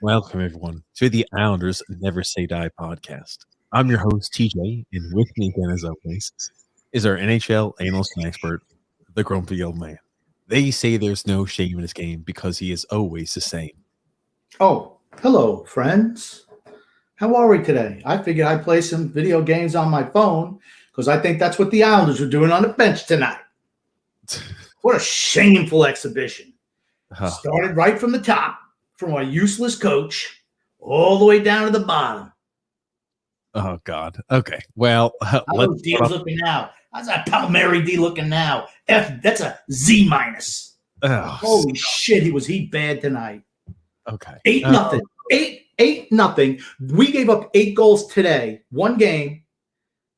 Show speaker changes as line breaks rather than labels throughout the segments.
Welcome, everyone, to the Islanders Never Say Die podcast. I'm your host, TJ, and with me again, as always, is our NHL analyst and expert, the grumpy old man. They say there's no shame in his game because he is always the same.
Oh, hello, friends. How are we today? I figured I'd play some video games on my phone because I think that's what the Islanders are doing on the bench tonight. What a shameful exhibition. Started right from the top, from a useless coach, all the way down to the bottom.
Oh, God. Okay. Well,
How's D looking now? How's that Palmieri D looking now? That's a Z minus. Holy shit, he bad tonight.
Okay.
8-0. 8-0. We gave up 8 goals today. One game.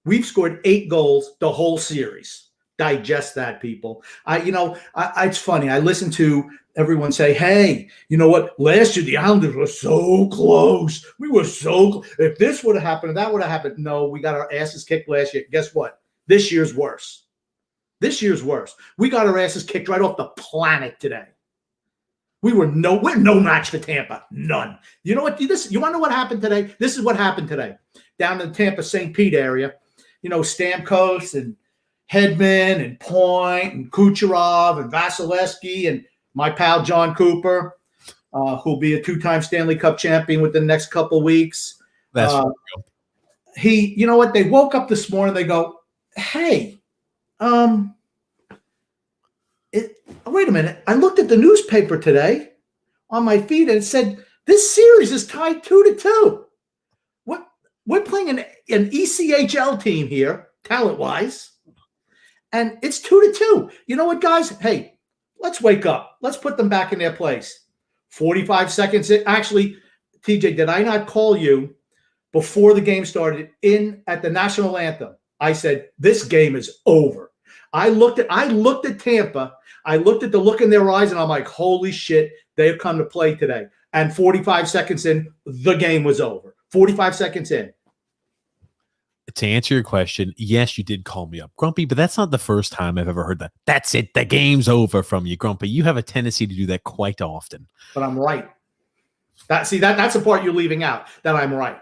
We've scored 8 goals the whole series. Digest that, people. It's funny. I listen to everyone say, hey, you know what? Last year, the Islanders were so close. We were so close. If this would have happened, that would have happened. No, we got our asses kicked last year. Guess what? This year's worse. We got our asses kicked right off the planet today. We're no match for Tampa. None. You know what? You want to know what happened today? This is what happened today. Down in the Tampa St. Pete area, Stamkos and Hedman and Point and Kucherov and Vasilevsky and my pal John Cooper, who'll be a 2-time Stanley Cup champion within the next couple of weeks.
That's
you know what? They woke up this morning. They go, hey, wait a minute. I looked at the newspaper today on my feed and it said this series is tied 2-2. We're playing an ECHL team here, talent-wise, and it's 2-2. You know what, guys? Hey, let's wake up. Let's put them back in their place. 45 seconds in. Actually, TJ, did I not call you before the game started at the national anthem? I said, this game is over. I looked at Tampa. I looked at the look in their eyes, and I'm like, holy shit, they've come to play today. And 45 seconds in, the game was over. 45 seconds in.
To answer your question, yes, you did call me up, Grumpy, but that's not the first time I've ever heard that. That's it. The game's over from you, Grumpy. You have a tendency to do that quite often.
But I'm right. That's the part you're leaving out, that I'm right.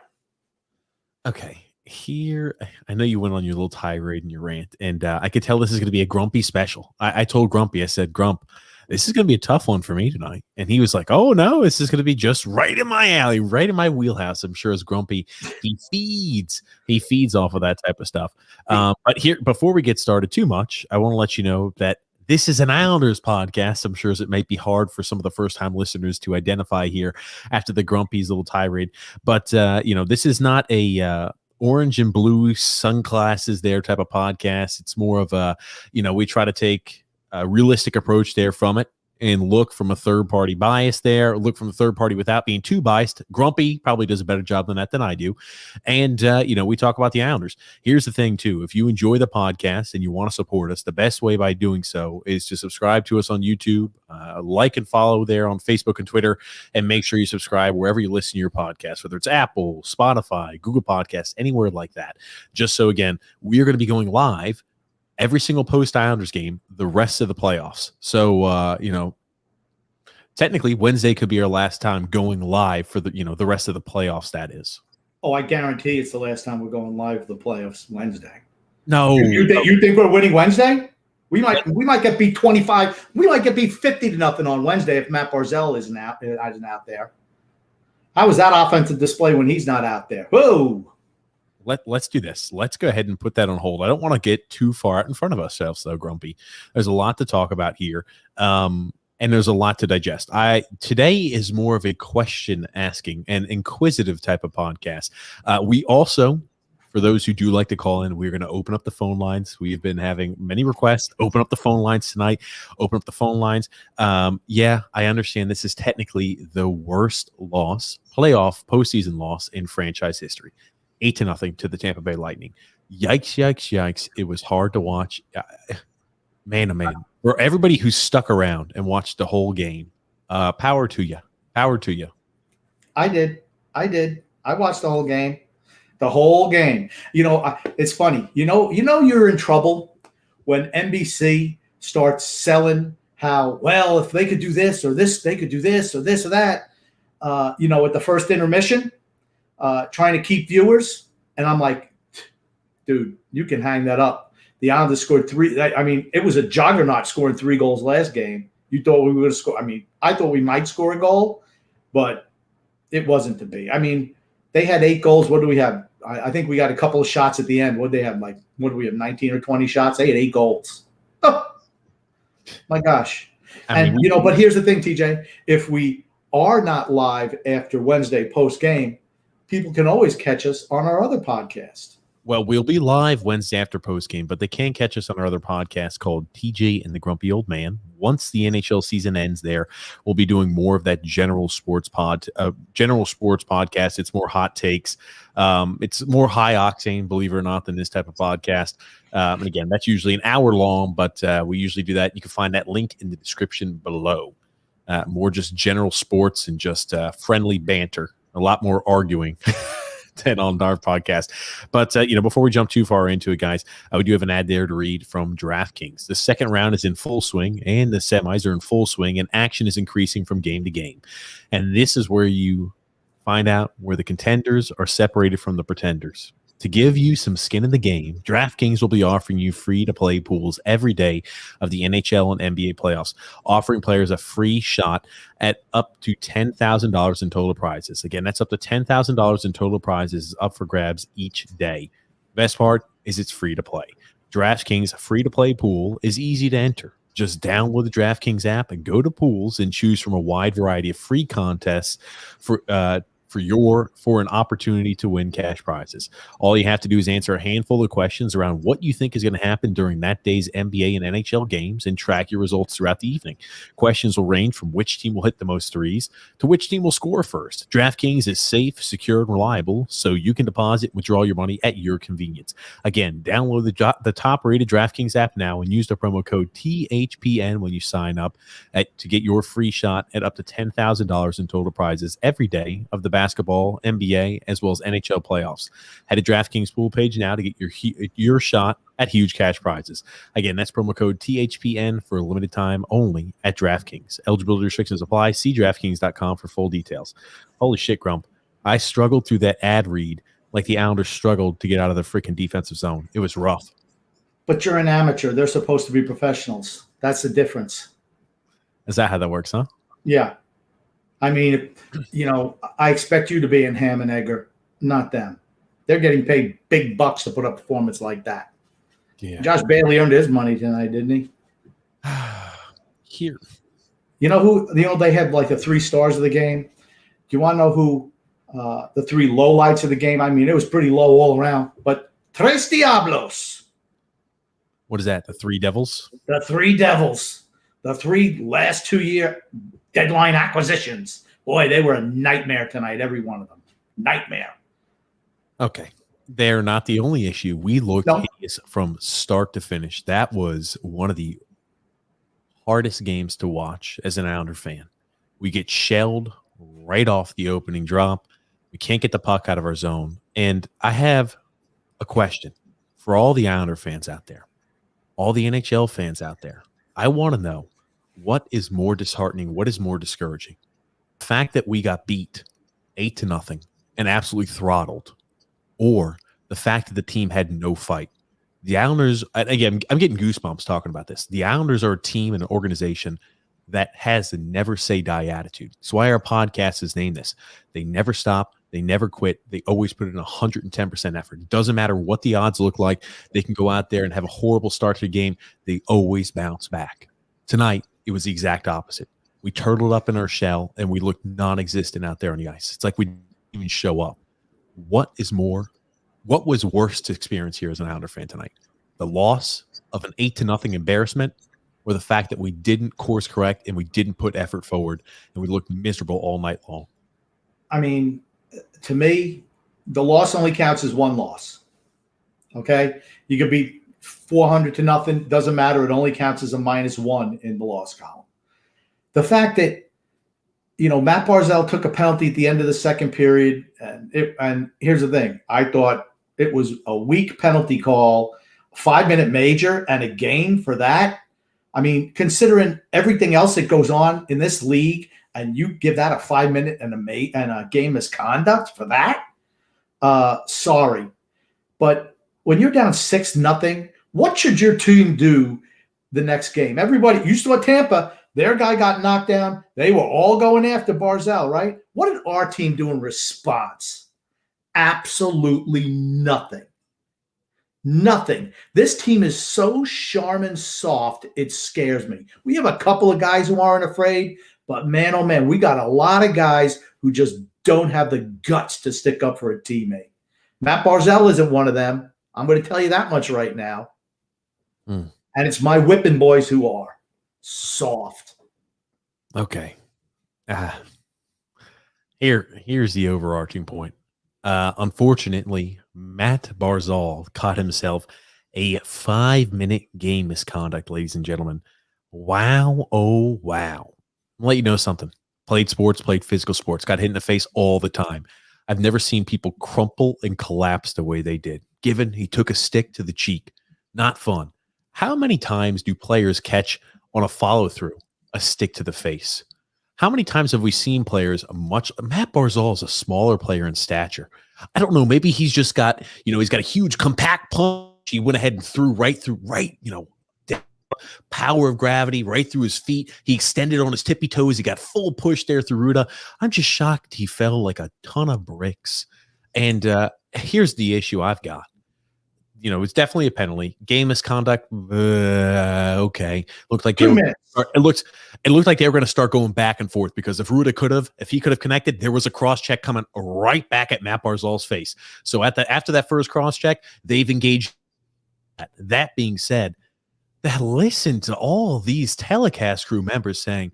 Okay. Here, I know you went on your little tirade and your rant, and I could tell this is going to be a Grumpy special. I told Grumpy, I said, Grump, this is going to be a tough one for me tonight. And he was like, oh, no, this is going to be just right in my alley, right in my wheelhouse. I'm sure as Grumpy, he feeds off of that type of stuff. But here, before we get started too much, I want to let you know that this is an Islanders podcast. I'm sure as it might be hard for some of the first-time listeners to identify here after the Grumpy's little tirade. But, this is not a orange and blue sunglasses there type of podcast. It's more of a, we try to take a realistic approach there from it and look from a third-party bias there, look from the third party without being too biased. Grumpy probably does a better job than that than I do. And, we talk about the Islanders. Here's the thing, too. If you enjoy the podcast and you want to support us, the best way by doing so is to subscribe to us on YouTube, like and follow there on Facebook and Twitter, and make sure you subscribe wherever you listen to your podcast, whether it's Apple, Spotify, Google Podcasts, anywhere like that. Just so, again, we are going to be going live every single post-Islanders game the rest of the playoffs. So, technically Wednesday could be our last time going live for the rest of the playoffs, that is.
Oh, I guarantee it's the last time we're going live for the playoffs Wednesday.
No.
You think we're winning Wednesday? We might get beat 25. We might get beat 50-0 on Wednesday if Matt Barzal isn't out there. How was that offensive display when he's not out there? Whoa.
Let's do this. Let's go ahead and put that on hold. I don't want to get too far out in front of ourselves, though, Grumpy. There's a lot to talk about here, and there's a lot to digest. Today is more of a question-asking and inquisitive type of podcast. We also, for those who do like to call in, we're going to open up the phone lines. We have been having many requests. Open up the phone lines tonight. Open up the phone lines. Yeah, I understand this is technically the worst playoff postseason loss in franchise history. 8-0 to the Tampa Bay Lightning. Yikes, yikes, yikes. It was hard to watch. Man, oh man. For everybody who stuck around and watched the whole game, power to you. Power to you.
I did. I watched the whole game. It's funny. You're in trouble when NBC starts selling how, well, if they could do this or this, they could do this or this or that. at the first intermission, trying to keep viewers. And I'm like, dude, you can hang that up. The Islanders scored 3. I mean, it was a juggernaut scoring 3 goals last game. You thought we were going to score. I mean, I thought we might score a goal, but it wasn't to be. I mean, they had 8 goals. What do we have? I think we got a couple of shots at the end. What did they have? What do we have? 19 or 20 shots? They had 8 goals. Oh, my gosh. But here's the thing, TJ. If we are not live after Wednesday post-game, people can always catch us on our other podcast.
Well, we'll be live Wednesday after postgame, but they can catch us on our other podcast called TJ and the Grumpy Old Man. Once the NHL season ends there, we'll be doing more of that general sports podcast. It's more hot takes. It's more high octane, believe it or not, than this type of podcast. And again, that's usually an hour long, but we usually do that. You can find that link in the description below. More just general sports and just friendly banter. A lot more arguing than on our podcast. But, before we jump too far into it, guys, we do have an ad there to read from DraftKings. The second round is in full swing, and the semis are in full swing, and action is increasing from game to game. And this is where you find out where the contenders are separated from the pretenders. To give you some skin in the game, DraftKings will be offering you free-to-play pools every day of the NHL and NBA playoffs, offering players a free shot at up to $10,000 in total prizes. Again, that's up to $10,000 in total prizes up for grabs each day. Best part is it's free to play. DraftKings free-to-play pool is easy to enter. Just download the DraftKings app and go to pools and choose from a wide variety of free contests for an opportunity to win cash prizes. All you have to do is answer a handful of questions around what you think is going to happen during that day's NBA and NHL games and track your results throughout the evening. Questions will range from which team will hit the most threes to which team will score first. DraftKings is safe, secure, and reliable, so you can deposit and withdraw your money at your convenience. Again, download the top-rated DraftKings app now and use the promo code THPN when you sign up to get your free shot at up to $10,000 in total prizes every day of the basketball, NBA, as well as NHL playoffs. Head to DraftKings pool page now to get your shot at huge cash prizes. Again, that's promo code THPN for a limited time only at DraftKings. Eligibility restrictions apply. See DraftKings.com for full details. Holy shit, Grump. I struggled through that ad read like the Islanders struggled to get out of the freaking defensive zone. It was rough.
But you're an amateur. They're supposed to be professionals. That's the difference.
Is that how that works, huh?
Yeah. I mean, I expect you to be in ham and egger, not them. They're getting paid big bucks to put up a performance like that.
Yeah.
Josh Bailey earned his money tonight, didn't he?
Here.
They had like the 3 stars of the game. Do you want to know who the 3 lowlights of the game? I mean, it was pretty low all around. But Tres Diablos.
What is that? The 3 Devils?
The 3 Devils. The 3 last 2-year deadline acquisitions. Boy, they were a nightmare tonight, every one of them. Nightmare.
Okay. They're not the only issue. We looked hideous from start to finish. That was one of the hardest games to watch as an Islander fan. We get shelled right off the opening drop. We can't get the puck out of our zone. And I have a question for all the Islander fans out there, all the NHL fans out there. I want to know, what is more disheartening? What is more discouraging? The fact that we got beat 8-0 and absolutely throttled, or the fact that the team had no fight. The Islanders, again, I'm getting goosebumps talking about this. The Islanders are a team and an organization that has the never say die attitude. That's why our podcast is named this. They never stop. They never quit. They always put in 110% effort. It doesn't matter what the odds look like. They can go out there and have a horrible start to the game. They always bounce back. Tonight, it was the exact opposite. We turtled up in our shell, and we looked non-existent out there on the ice. It's like we didn't even show up. What was worse to experience here as an Islander fan tonight? The loss of an 8-0 embarrassment, or the fact that we didn't course correct and we didn't put effort forward and we looked miserable all night long?
I mean, to me, the loss only counts as one loss. Okay? You could be 400-0, doesn't matter. It only counts as a -1 in the loss column. The fact that, Matt Barzal took a penalty at the end of the second period, and here's the thing. I thought it was a weak penalty call, 5-minute major, and a game for that. I mean, considering everything else that goes on in this league and you give that a 5-minute and a game misconduct for that. Sorry, but when you're down 6-0, what should your team do the next game? Everybody used to at Tampa, their guy got knocked down. They were all going after Barzal, right? What did our team do in response? Absolutely nothing. Nothing. This team is so Charmin soft, it scares me. We have a couple of guys who aren't afraid, but man, oh man, we got a lot of guys who just don't have the guts to stick up for a teammate. Matt Barzal isn't one of them. I'm going to tell you that much right now. And it's my whipping boys who are soft.
Okay. Here's the overarching point. Unfortunately, Matt Barzal caught himself a 5-minute game misconduct, ladies and gentlemen. Wow. Oh, wow. I'll let you know something. Played sports, played physical sports, got hit in the face all the time. I've never seen people crumple and collapse the way they did. Given he took a stick to the cheek. Not fun. How many times do players catch on a follow-through a stick to the face? How many times have we seen players Matt Barzal is a smaller player in stature. I don't know. Maybe he's just got, he's got a huge compact punch. He went ahead and threw power of gravity right through his feet. He extended on his tippy toes. He got full push there through Ruda. I'm just shocked he fell like a ton of bricks. And here's the issue I've got. It's definitely a penalty. Game misconduct. Okay. Looked like it looked like they were going to start going back and forth because if he could have connected, there was a cross check coming right back at Matt Barzal's face. So after that first cross check, they've engaged. That being said, listen to all these telecast crew members saying,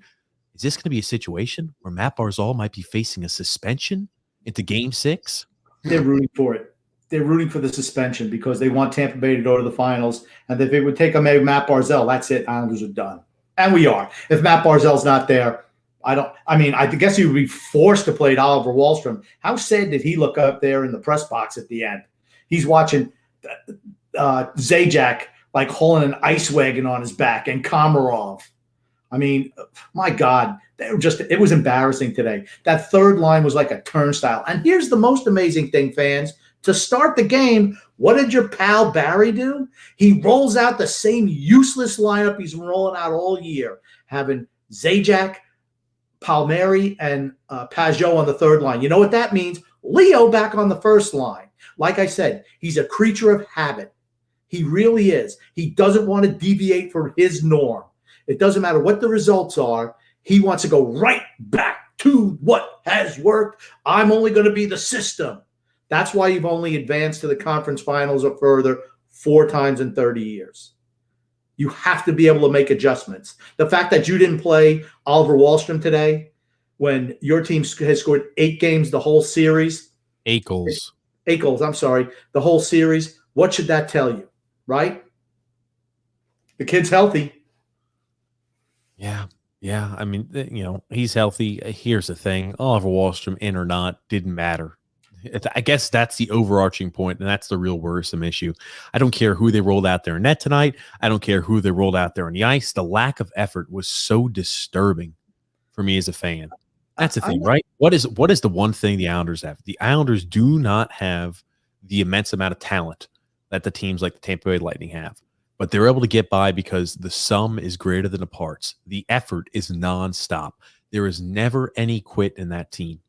"Is this going to be a situation where Matt Barzal might be facing a suspension into Game 6?"
They're rooting for it. They're rooting for the suspension because they want Tampa Bay to go to the finals. And if it would take away Matt Barzal, that's it. Islanders are done. And we are. If Matt Barzal's not there, I guess he would be forced to play Oliver Wahlstrom. How sad did he look up there in the press box at the end? He's watching Zajac like hauling an ice wagon on his back and Komarov. I mean, my God, it was embarrassing today. That third line was like a turnstile. And here's the most amazing thing, fans. To start the game, what did your pal Barry do? He rolls out the same useless lineup he's been rolling out all year, having Zajac, Palmieri, and Pajot on the third line. You know what that means? Leo back on the first line. Like I said, he's a creature of habit. He really is. He doesn't want to deviate from his norm. It doesn't matter what the results are. He wants to go right back to what has worked. I'm only going to be the system. That's why you've only advanced to the conference finals or further 4 times in 30 years. You have to be able to make adjustments. The fact that you didn't play Oliver Wahlstrom today when your team has scored 8 games the whole series.
8 goals.
8 goals, I'm sorry. The whole series. What should that tell you, right? The kid's healthy.
Yeah. I mean, he's healthy. Here's the thing. Oliver Wahlstrom, in or not, didn't matter. I guess that's the overarching point, and that's the real worrisome issue. I don't care who they rolled out there in net tonight. I don't care who they rolled out there on the ice. The lack of effort was so disturbing for me as a fan. That's the thing, right? What is the one thing the Islanders have? The Islanders do not have the immense amount of talent that the teams like the Tampa Bay Lightning have, but they're able to get by because the sum is greater than the parts. The effort is nonstop. There is never any quit in that team.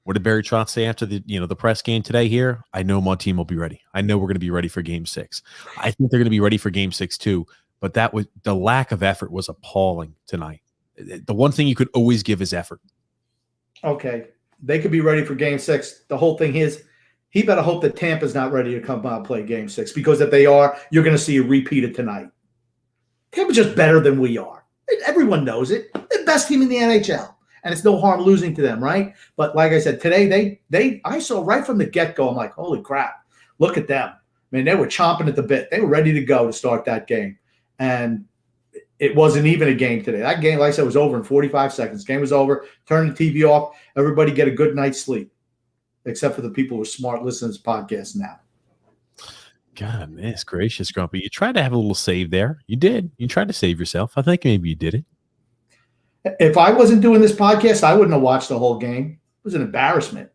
What did Barry Trotz say after the press game today here? I know my team will be ready. I know we're going to be ready for Game 6. I think they're going to be ready for Game 6 too, but the lack of effort was appalling tonight. The one thing you could always give is effort.
Okay. They could be ready for Game 6. The whole thing is he better hope that Tampa's not ready to come out and play Game 6 because if they are, you're going to see a repeat of tonight. Tampa's just better than we are. Everyone knows it. They're the best team in the NHL. And it's no harm losing to them, right? But like I said, today I saw right from the get-go, I'm like, holy crap, look at them. I mean, they were chomping at the bit. They were ready to go to start that game. And it wasn't even a game today. That game, like I said, was over in 45 seconds. Game was over. Turn the TV off. Everybody get a good night's sleep, except for the people who are smart listening to this podcast now.
God, it's gracious, Grumpy. You tried to have a little save there. You did. You tried to save yourself. I think maybe you did it.
If I wasn't doing this podcast, I wouldn't have watched the whole game. It was an embarrassment.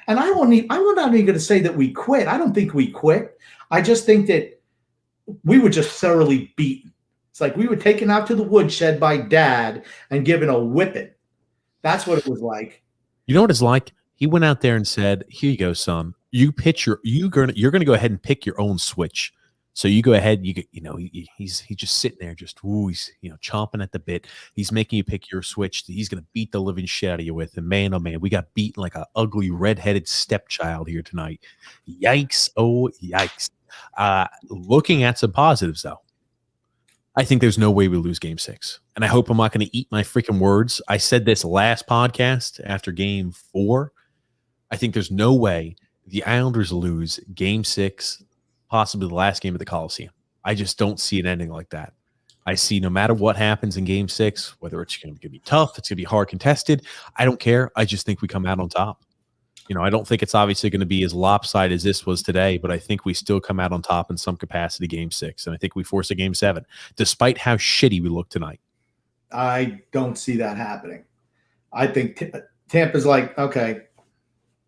And I'm not even going to say that we quit. I don't think we quit. I just think that we were just thoroughly beaten. It's like we were taken out to the woodshed by Dad and given a whipping. That's what it was like.
You know what it's like? He went out there and said, "Here you go, son. You're gonna go ahead and pick your own switch. So you go ahead. He's just sitting there, he's chomping at the bit. He's making you pick your switch that he's gonna beat the living shit out of you with. And man, oh man, we got beaten like an ugly redheaded stepchild here tonight. Yikes! Oh yikes! Looking at some positives though. I think there's no way we lose game 6. And I hope I'm not going to eat my freaking words. I said this last podcast after game 4. I think there's no way the Islanders lose game 6, possibly the last game at the Coliseum. I just don't see it ending like that. I see no matter what happens in game 6, whether it's going to be tough, it's going to be hard contested. I don't care. I just think we come out on top. I don't think it's obviously going to be as lopsided as this was today, but I think we still come out on top in some capacity game 6. And I think we force a game 7, despite how shitty we look tonight.
I don't see that happening. I think Tampa's like, okay,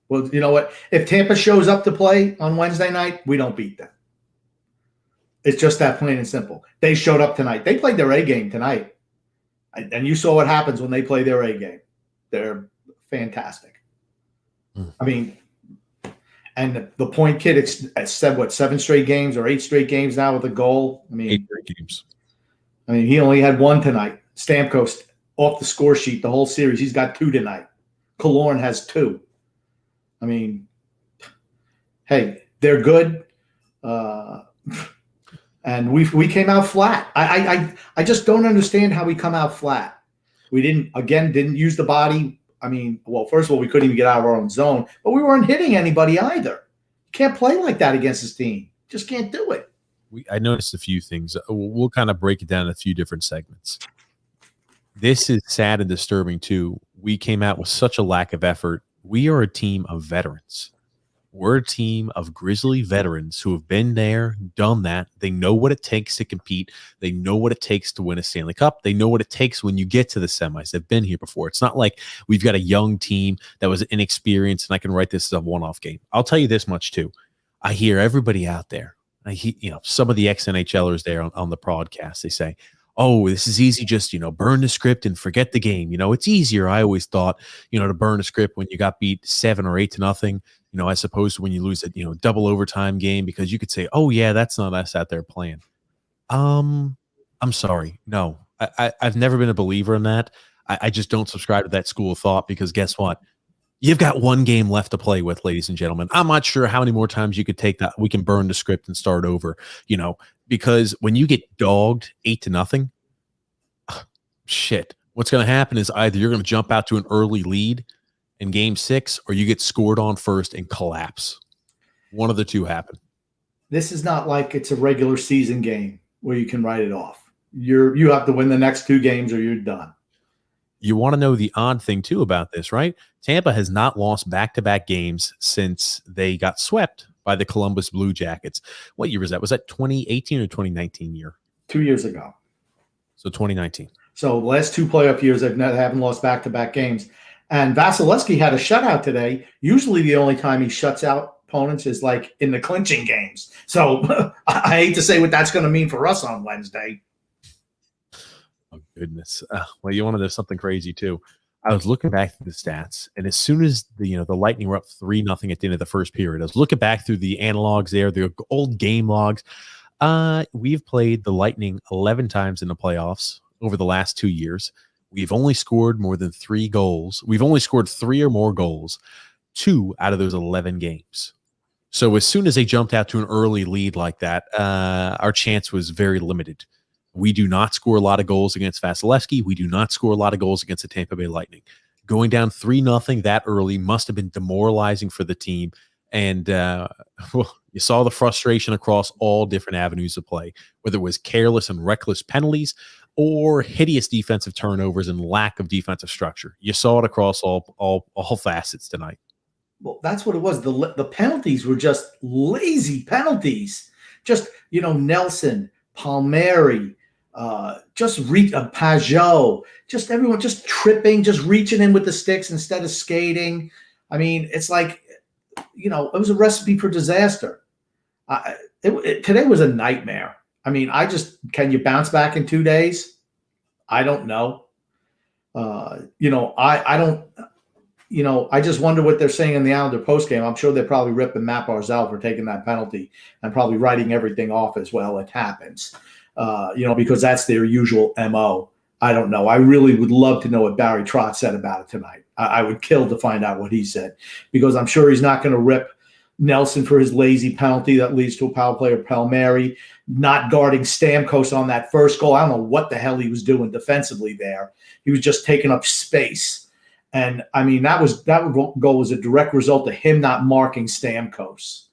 well, you know what? If Tampa shows up to play on Wednesday night, we don't beat them. It's just that plain and simple. They showed up tonight. They played their A game tonight. And you saw what happens when they play their A game. They're fantastic. I mean, and the point kid said, what, 7 straight games or 8 straight games now with a goal? I mean,
8 straight games.
I mean, he only had 1 tonight. Stamkos off the score sheet the whole series. He's got 2 tonight. Killorn has 2. I mean, hey, they're good. And we came out flat. I just don't understand how we come out flat. We didn't use the body. I mean, well, first of all, we couldn't even get out of our own zone, but we weren't hitting anybody either. You can't play like that against this team. Just can't do it.
I noticed a few things. We'll kind of break it down in a few different segments. This is sad and disturbing, too. We came out with such a lack of effort. We are a team of veterans. We're a team of grizzly veterans who have been there, done that. They know what it takes to compete. They know what it takes to win a Stanley Cup. They know what it takes when you get to the semis. They've been here before. It's not like we've got a young team that was inexperienced and I can write this as a one-off game. I'll tell you this much, too. I hear everybody out there. I hear, some of the ex-NHLers there on the broadcast, they say, oh, this is easy. Just, burn the script and forget the game. It's easier. I always thought, to burn a script when you got beat 7 or 8-0. As opposed to when you lose a double overtime game, because you could say, oh yeah, that's not us out there playing. I'm sorry. No, I've never been a believer in that. I just don't subscribe to that school of thought, because guess what? You've got 1 game left to play with, ladies and gentlemen. I'm not sure how many more times you could take that. We can burn the script and start over, because when you get dogged 8-0, shit, what's going to happen is either you're going to jump out to an early lead in game 6, or you get scored on first and collapse. One of the two happen.
This is not like it's a regular season game where you can write it off. You have to win the next 2 games or you're done.
You want to know the odd thing too about this, right? Tampa has not lost back-to-back games since they got swept by the Columbus Blue Jackets. What year was that? Was that 2018 or 2019 year?
2 years ago.
So 2019.
So the last 2 playoff years, they haven't lost back-to-back games. And Vasilevsky had a shutout today. Usually the only time he shuts out opponents is like in the clinching games. So I hate to say what that's going to mean for us on Wednesday.
Oh, goodness. Well, you want to know something crazy, too. I was looking back through the stats, and as soon as the Lightning were up 3-0 at the end of the first period, I was looking back through the analogs there, the old game logs. We've played the Lightning 11 times in the playoffs over the last 2 years. We've only scored more than 3 goals. We've only scored 3 or more goals 2 out of those 11 games. So as soon as they jumped out to an early lead like that, our chance was very limited. We do not score a lot of goals against Vasilevsky. We do not score a lot of goals against the Tampa Bay Lightning. Going down 3-0 that early must have been demoralizing for the team. And you saw the frustration across all different avenues of play, whether it was careless and reckless penalties or hideous defensive turnovers and lack of defensive structure. You saw it across all facets tonight.
Well, that's what it was. The penalties were just lazy penalties. Just, Nelson, Palmieri, just reach a Pajot, just everyone just tripping, just reaching in with the sticks instead of skating. I mean, it's like, it was a recipe for disaster. Today was a nightmare. I mean, can you bounce back in 2 days? I don't know. I don't. I just wonder what they're saying in the Islander postgame. I'm sure they're probably ripping Matt Barzal for taking that penalty and probably writing everything off as well. It happens, because that's their usual MO. I don't know. I really would love to know what Barry Trotz said about it tonight. I would kill to find out what he said, because I'm sure he's not going to rip Nelson for his lazy penalty that leads to a power play, or Palmieri not guarding Stamkos on that first goal. I don't know what the hell he was doing defensively there. He was just taking up space. And I mean, that goal was a direct result of him not marking Stamkos.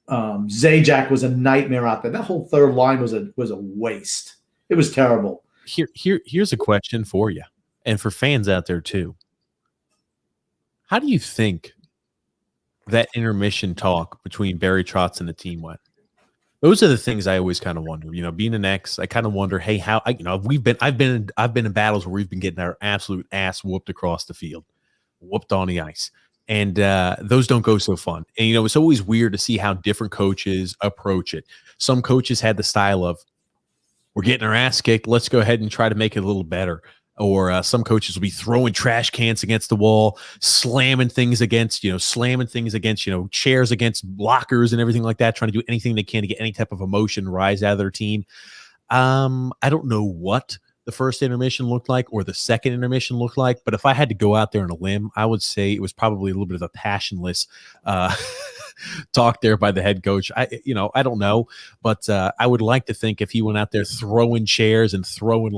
Zajac was a nightmare out there. That whole third line was a waste. It was terrible.
Here's a question for you, and for fans out there too. How do you think that intermission talk between Barry Trotz and the team went? Those are the things I always kind of wonder. Being an ex, I kind of wonder, hey, how I've been in battles where we've been getting our absolute ass whooped across the field, whooped on the ice, and those don't go so fun. And it's always weird to see how different coaches approach it. Some coaches had the style of, we're getting our ass kicked, let's go ahead and try to make it a little better. Or some coaches will be throwing trash cans against the wall, slamming things against chairs, against lockers and everything like that, trying to do anything they can to get any type of emotion rise out of their team. I don't know what the first intermission looked like or the second intermission looked like, but if I had to go out there on a limb, I would say it was probably a little bit of a passionless talk there by the head coach. I don't know, but I would like to think if he went out there throwing chairs and throwing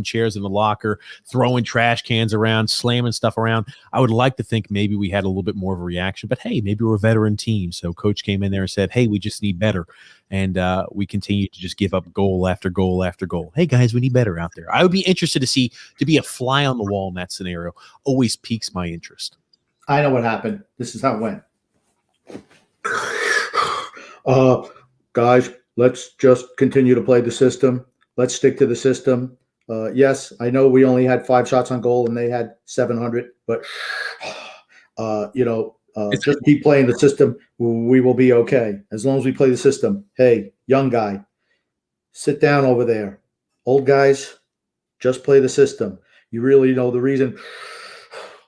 chairs in the locker, throwing trash cans around, slamming stuff around, I would like to think maybe we had a little bit more of a reaction. But hey, maybe we're a veteran team, so coach came in there and said, hey, we just need better. And we continue to just give up goal after goal after goal. Hey, guys, we need better out there. I would be interested to be a fly on the wall in that scenario. Always piques my interest.
I know what happened. This is how it went. Guys, let's just continue to play the system. Let's stick to the system. Yes, I know we only had 5 shots on goal and they had 700, but just keep playing the system. We will be okay as long as we play the system. Hey, young guy, sit down over there. Old guys, just play the system. You really know the reason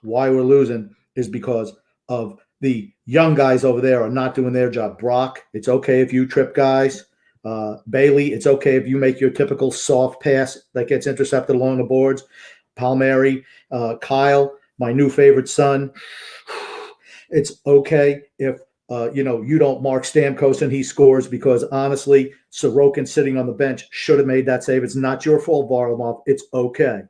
why we're losing is because of the young guys over there are not doing their job. Brock, it's okay if you trip guys. Bailey, it's okay if you make your typical soft pass that gets intercepted along the boards. Palmieri, Kyle, my new favorite son. It's okay if you don't mark Stamkos and he scores, because honestly, Sorokin sitting on the bench should have made that save. It's not your fault, Varlamov. It's okay.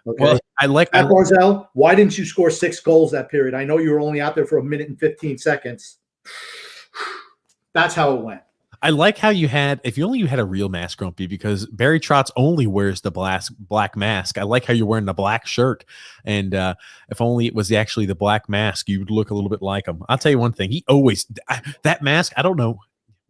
Okay.
Well,
Barzal, why didn't you score 6 goals that period? I know you were only out there for a minute and 15 seconds. That's how it went.
I like how you had a real mask, Grumpy, because Barry Trotz only wears the black mask. I like how you're wearing the black shirt. And if only it was actually the black mask, you would look a little bit like him. I'll tell you one thing. That mask, I don't know.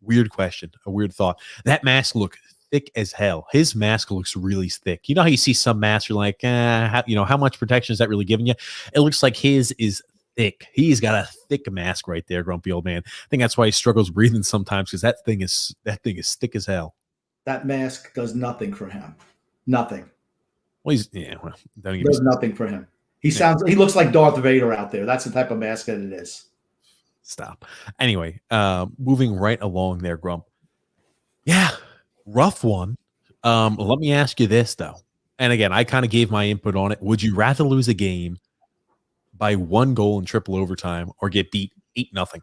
Weird question, a weird thought. That mask looked thick as hell. His mask looks really thick. You know how you see some masks, you're like, how much protection is that really giving you? It looks like his is thick. He's got a thick mask right there, grumpy old man. I think that's why he struggles breathing sometimes, because that thing is thick as hell.
That mask does nothing for him. Nothing.
Well,
does nothing for him. He looks like Darth Vader out there. That's the type of mask that it is.
Stop. Anyway, moving right along there, Grump. Yeah, rough one. Let me ask you this though. And again, I kind of gave my input on it. Would you rather lose a game by 1 goal in triple overtime or get beat 8-0?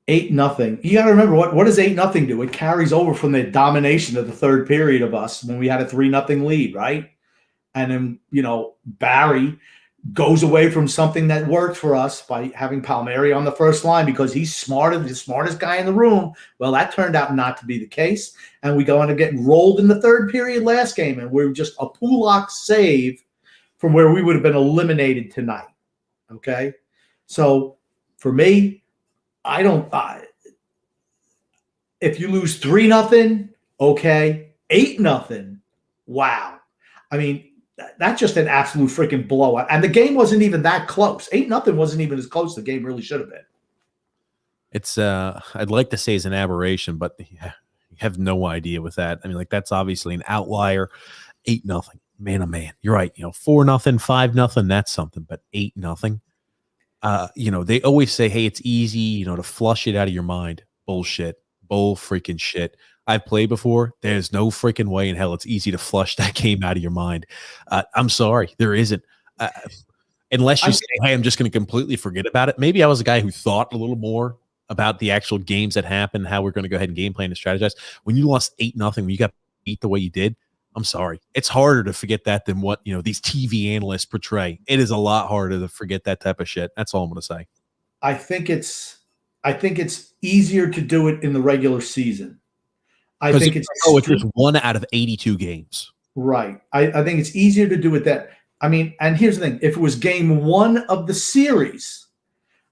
8-0. You got to remember, what does 8-0 do? It carries over from the domination of the third period of us when we had a 3-0 lead, right? And then, Barry goes away from something that worked for us by having Palmieri on the first line because he's the smartest guy in the room. Well, that turned out not to be the case. And we go on to get rolled in the third period last game. And we're just a Pulak save from where we would have been eliminated tonight. Okay. So for me, if you lose 3-0, okay. 8-0, wow. I mean, that's just an absolute freaking blowout. And the game wasn't even that close. 8-0 wasn't even as close as the game really should have been.
It's I'd like to say it's an aberration, but yeah, you have no idea with that. I mean, like, that's obviously an outlier. 8-0. Man, oh man, you're right. 4-0, 5-0, that's something, but 8-0. They always say, hey, it's easy, to flush it out of your mind. Bullshit. Bull freaking shit. I've played before. There's no freaking way in hell it's easy to flush that game out of your mind. I'm sorry. There isn't. Unless you say, hey, I'm just going to completely forget about it. Maybe I was a guy who thought a little more about the actual games that happened, how we're going to go ahead and game plan and strategize. When you lost 8-0, when you got beat the way you did, I'm sorry. It's harder to forget that than what, these TV analysts portray. It is a lot harder to forget that type of shit. That's all I'm going to say.
I think it's easier to do it in the regular season. I think it's
just 1 out of 82 games.
Right. I think it's easier to do it that. I mean, and here's the thing. If it was game 1 of the series,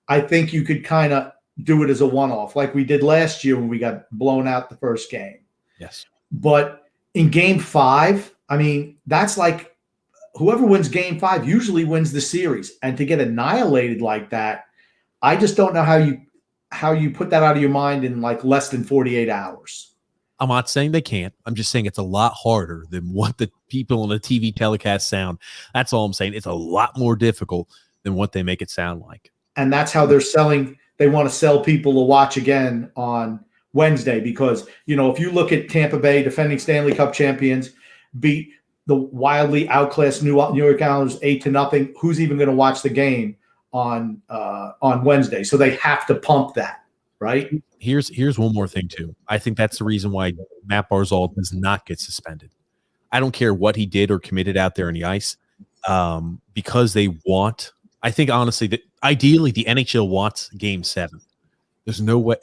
I think you could kind of do it as a one-off like we did last year when we got blown out the first game.
Yes.
But in game 5, I mean, that's like whoever wins game 5 usually wins the series. And to get annihilated like that, I just don't know how you put that out of your mind in like less than 48 hours.
I'm not saying they can't. I'm just saying it's a lot harder than what the people on the TV telecast sound. That's all I'm saying. It's a lot more difficult than what they make it sound like.
And that's how they're selling. They want to sell people to watch again on Wednesday because, if you look at Tampa Bay, defending Stanley Cup champions, beat the wildly outclassed New York Islanders 8-0, who's even going to watch the game on Wednesday? So they have to pump that, right?
Here's one more thing too. I think that's the reason why Matt Barzal does not get suspended. I don't care what he did or committed out there on the ice, because they want. I think honestly that ideally the NHL wants Game 7. There's no way.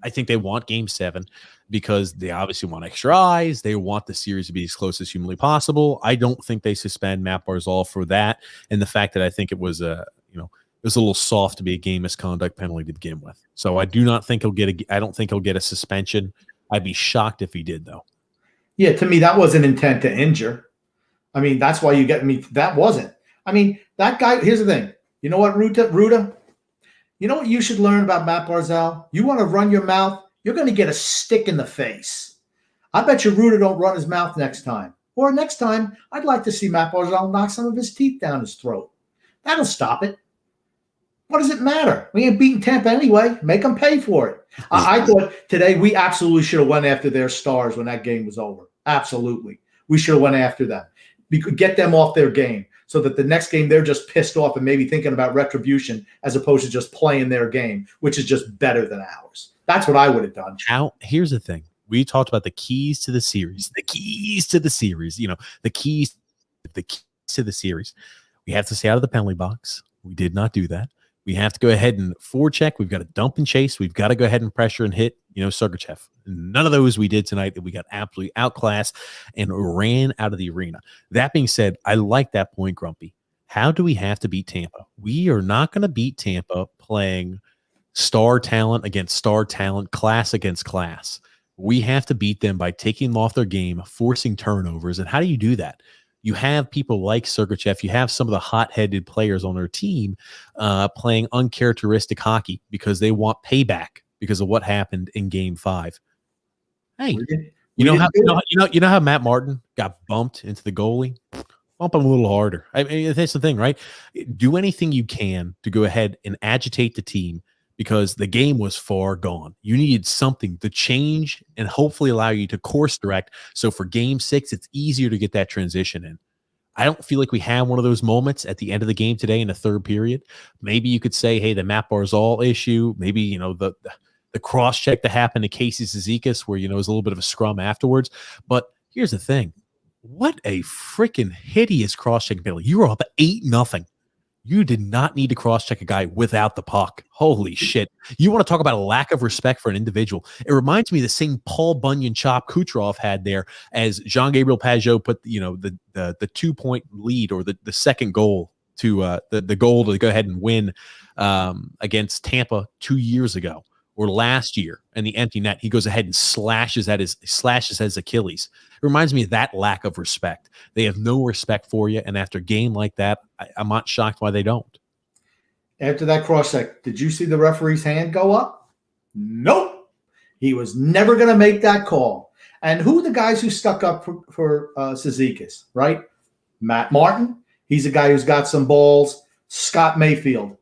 I think they want Game 7 because they obviously want extra eyes. They want the series to be as close as humanly possible. I don't think they suspend Matt Barzal for that, and the fact that I think it was it was a little soft to be a game misconduct penalty to begin with. So I do not think he'll get I don't think he'll get a suspension. I'd be shocked if he did, though.
Yeah, to me, that wasn't intent to injure. I mean, that's why you get me. That wasn't. I mean, that guy, here's the thing. You know what, Ruta? You know what you should learn about Matt Barzal? You want to run your mouth, you're going to get a stick in the face. I bet you Ruta don't run his mouth next time. Or next time, I'd like to see Matt Barzal knock some of his teeth down his throat. That'll stop it. What does it matter? We ain't beating Tampa anyway. Make them pay for it. I thought today we absolutely should have went after their stars when that game was over. Absolutely. We should have went after them. We could get them off their game so that the next game they're just pissed off and maybe thinking about retribution as opposed to just playing their game, which is just better than ours. That's what I would have done.
Here's the thing. We talked about the keys to the series. The keys to the series. The keys to the series. We have to stay out of the penalty box. We did not do that. We have to go ahead and forecheck. We've got to dump and chase. We've got to go ahead and pressure and hit, Sergachev. None of those we did tonight. That we got absolutely outclassed and ran out of the arena. That being said, I like that point, Grumpy. How do we have to beat Tampa? We are not going to beat Tampa playing star talent against star talent, class against class. We have to beat them by taking them off their game, forcing turnovers. And how do you do that? You have people like Sergachev. You have some of the hot-headed players on their team playing uncharacteristic hockey because they want payback because of what happened in Game 5. Hey, you know how Matt Martin got bumped into the goalie? Bump him a little harder. I mean, that's the thing, right? Do anything you can to go ahead and agitate the team because the game was far gone. You needed something to change and hopefully allow you to course direct. So for Game 6, it's easier to get that transition in. I don't feel like we had one of those moments at the end of the game today in the third period. Maybe you could say, hey, the Matt Barzal issue, maybe, the cross check that happened to Casey Zizekas where, it was a little bit of a scrum afterwards. But here's the thing. What a freaking hideous cross check penalty. You were up 8-0. You did not need to cross-check a guy without the puck. Holy shit. You want to talk about a lack of respect for an individual. It reminds me of the same Paul Bunyan chop Kucherov had there as Jean-Gabriel Pageau put, the 2-point lead or the second goal to the goal to go ahead and win against Tampa 2 years ago. or last year and the empty net, he goes ahead and slashes at his Achilles. It reminds me of that lack of respect. They have no respect for you. And after a game like that, I'm not shocked why they don't.
After that cross-check, did you see the referee's hand go up? Nope. He was never going to make that call. And who are the guys who stuck up for Cizikas, right? Matt Martin. He's a guy who's got some balls. Scott Mayfield.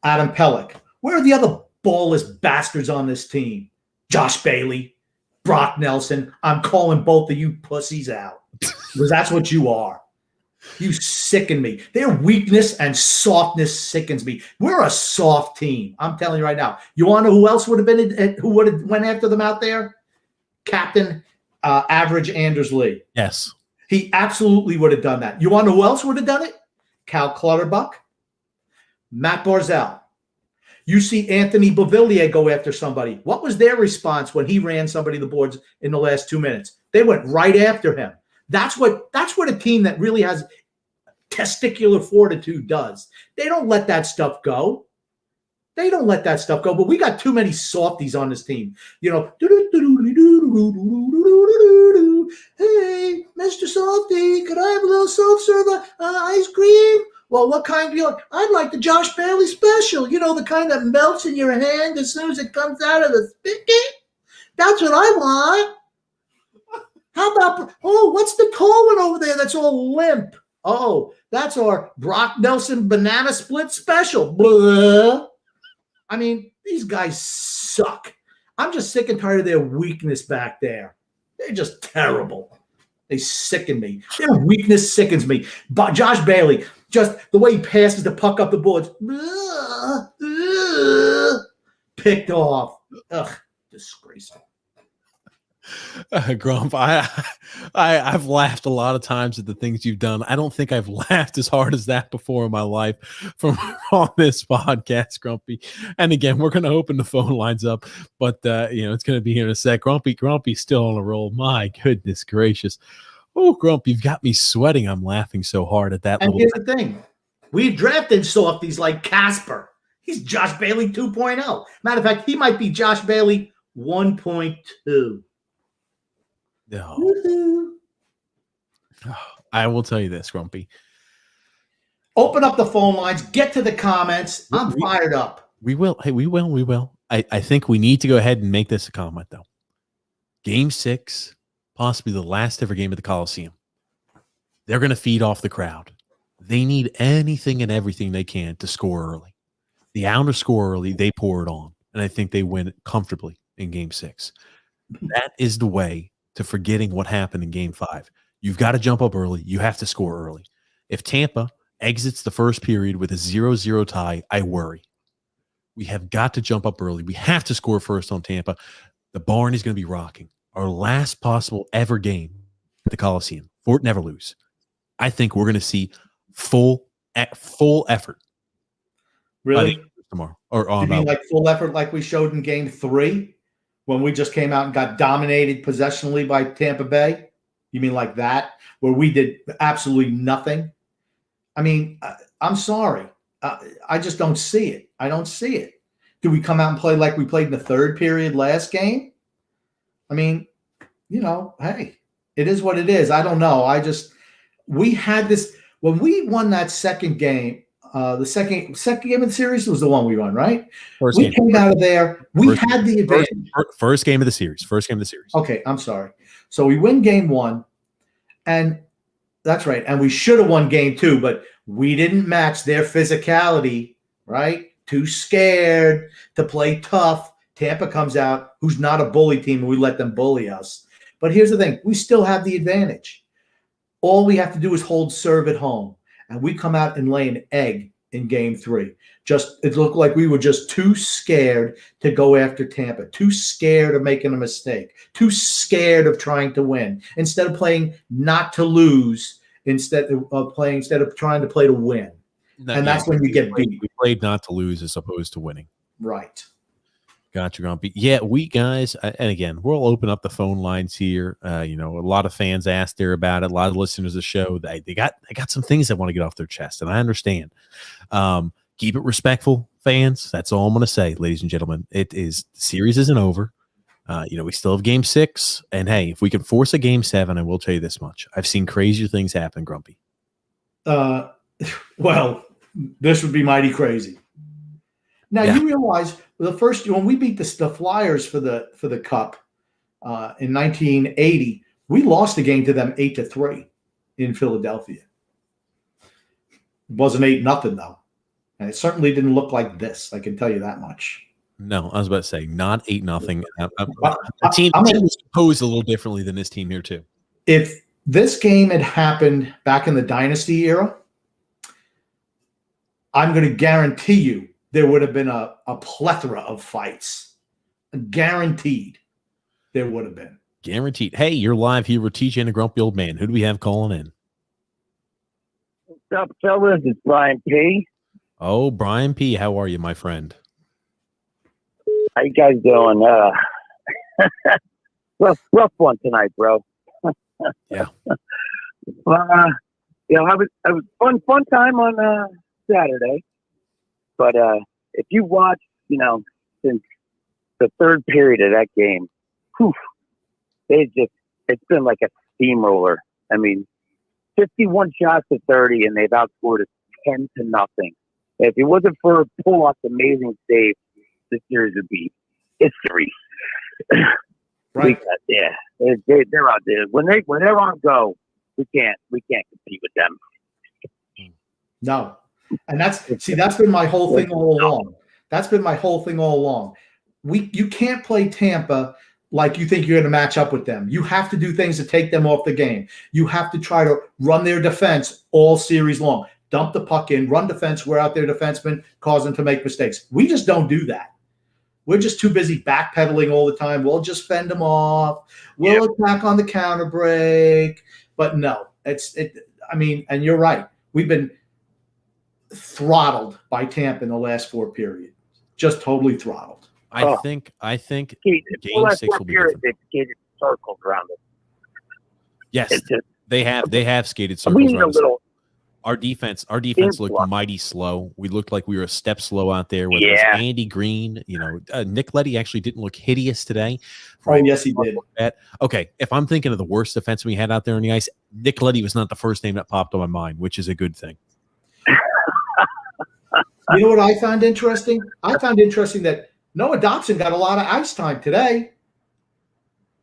Adam Pelech. Where are the other ballless bastards on this team? Josh Bailey, Brock Nelson. I'm calling both of you pussies out because that's what you are. You sicken me. Their weakness and softness sickens me. We're a soft team. I'm telling you right now. You want to know who else would have been who would have went after them out there? Captain Average Anders Lee.
Yes.
He absolutely would have done that. You want to know who else would have done it? Cal Clutterbuck, Matt Barzal. You see Anthony Beauvillier go after somebody. What was their response when he ran somebody the boards in the last 2 minutes? They went right after him. That's what a team that really has testicular fortitude does. They don't let that stuff go. But we got too many softies on this team. You know, hey, Mr. Softy, could I have a little soft serve ice cream? Well, what kind do you like? I'd like the Josh Bailey special. You know, the kind that melts in your hand as soon as it comes out of the spigot. That's what I want. How about, what's the tall one over there that's all limp? Oh, that's our Brock Nelson banana split special. Blah. I mean, these guys suck. I'm just sick and tired of their weakness back there. They're just terrible. They sicken me. Their weakness sickens me. But Josh Bailey, just the way he passes the puck up the boards, picked off. Ugh, disgraceful.
Grump, I've laughed a lot of times at the things you've done. I don't think I've laughed as hard as that before in my life from on this podcast, Grumpy. And again, we're going to open the phone lines up, but it's going to be here in a sec. Grumpy's still on a roll. My goodness gracious. Oh, Grump, you've got me sweating. I'm laughing so hard at that.
And here's the thing. We drafted softies like Casper. He's Josh Bailey 2.0. Matter of fact, he might be Josh Bailey 1.2.
No. I will tell you this, Grumpy.
Open up the phone lines. Get to the comments. I'm fired up.
We will. Hey, we will. I think we need to go ahead and make this a comment, though. Game 6, possibly the last ever game at the Coliseum. They're going to feed off the crowd. They need anything and everything they can to score early. The Islanders score early. They pour it on. And I think they win comfortably in Game 6. That is the way to forgetting what happened in Game 5. You've got to jump up early. You have to score early. If Tampa exits the first period with a 0-0 tie, I worry. We have got to jump up early. We have to score first on Tampa. The barn is going to be rocking. Our last possible ever game at the Coliseum. Fort Never Lose. I think we're going to see full effort.
Really?
Tomorrow. Or on,
you mean like full effort like we showed in Game 3? When we just came out and got dominated possessionally by Tampa Bay? You mean like that? Where we did absolutely nothing? I mean, I'm sorry. I just don't see it. I don't see it. Do we come out and play like we played in the third period last game? I mean, hey, it is what it is. I don't know. We had this – when we won that second game, the second game of the series was the one we won, right? We came out of there. We had the advantage.
First game of the series.
Okay, I'm sorry. So we win Game 1, and that's right. And we should have won Game 2, but we didn't match their physicality, right? Too scared to play tough. Tampa comes out, who's not a bully team, and we let them bully us. But here's the thing. We still have the advantage. All we have to do is hold serve at home. And we come out and lay an egg in Game 3. It looked like we were just too scared to go after Tampa, too scared of making a mistake, too scared of trying to win. Instead of playing not to lose, instead of trying to play to win. That's when you get beat.
We played not to lose as opposed to winning.
Right.
Gotcha, Grumpy. Yeah, we guys, and again, we'll open up the phone lines here. A lot of fans asked there about it. A lot of listeners of the show, they got some things they want to get off their chest, and I understand. Keep it respectful. fans. That's all I'm going to say, ladies and gentlemen. The series isn't over. We still have game 6. And hey, if we can force a game 7, I will tell you this much. I've seen crazier things happen, Grumpy.
Well, this would be mighty crazy. Now you realize when we beat the Flyers for the Cup in 1980, we lost the game to them 8-3 in Philadelphia. It wasn't 8-0 though, and it certainly didn't look like this. I can tell you that much.
No, I was about to say not 8-0. The team was composed a little differently than this team here too.
If this game had happened back in the Dynasty era, I'm going to guarantee you there would have been a plethora of fights. Guaranteed there would have been.
Guaranteed. Hey, you're live here with TJ and the Grumpy Old Man. Who do we have calling in?
What's up, fellas? It's Brian P.
Oh, Brian P. How are you, my friend?
How you guys doing? Rough one tonight, bro.
Yeah.
I was fun time on Saturday. But if you watch, since the third period of that game, it's been like a steamroller. I mean, 51 shots to 30, and they've outscored us 10-0. If it wasn't for Pollock's amazing save, this series would be history.
Right?
They're out there when they're on go. We can't compete with them.
No. And that's been my whole thing all along. That's been my whole thing all along. You can't play Tampa like you think you're going to match up with them. You have to do things to take them off the game. You have to try to run their defense all series long. Dump the puck in, run defense, wear out their defensemen, cause them to make mistakes. We just don't do that. We're just too busy backpedaling all the time. We'll just fend them off. We'll attack on the counter break. But no, and you're right. We've been throttled by Tampa in the last 4 periods. Just totally throttled.
I think game 6 will be different.
They've skated circles around it.
Yes, they have skated circles around it. Our defense looked mighty slow. We looked like we were a step slow out there. Whether it was Andy Green, Nick Leddy actually didn't look hideous today.
Oh, yes, he did.
Okay, if I'm thinking of the worst defense we had out there on the ice, Nick Leddy was not the first name that popped on my mind, which is a good thing.
You know what I found interesting? I found interesting that Noah Dobson got a lot of ice time today.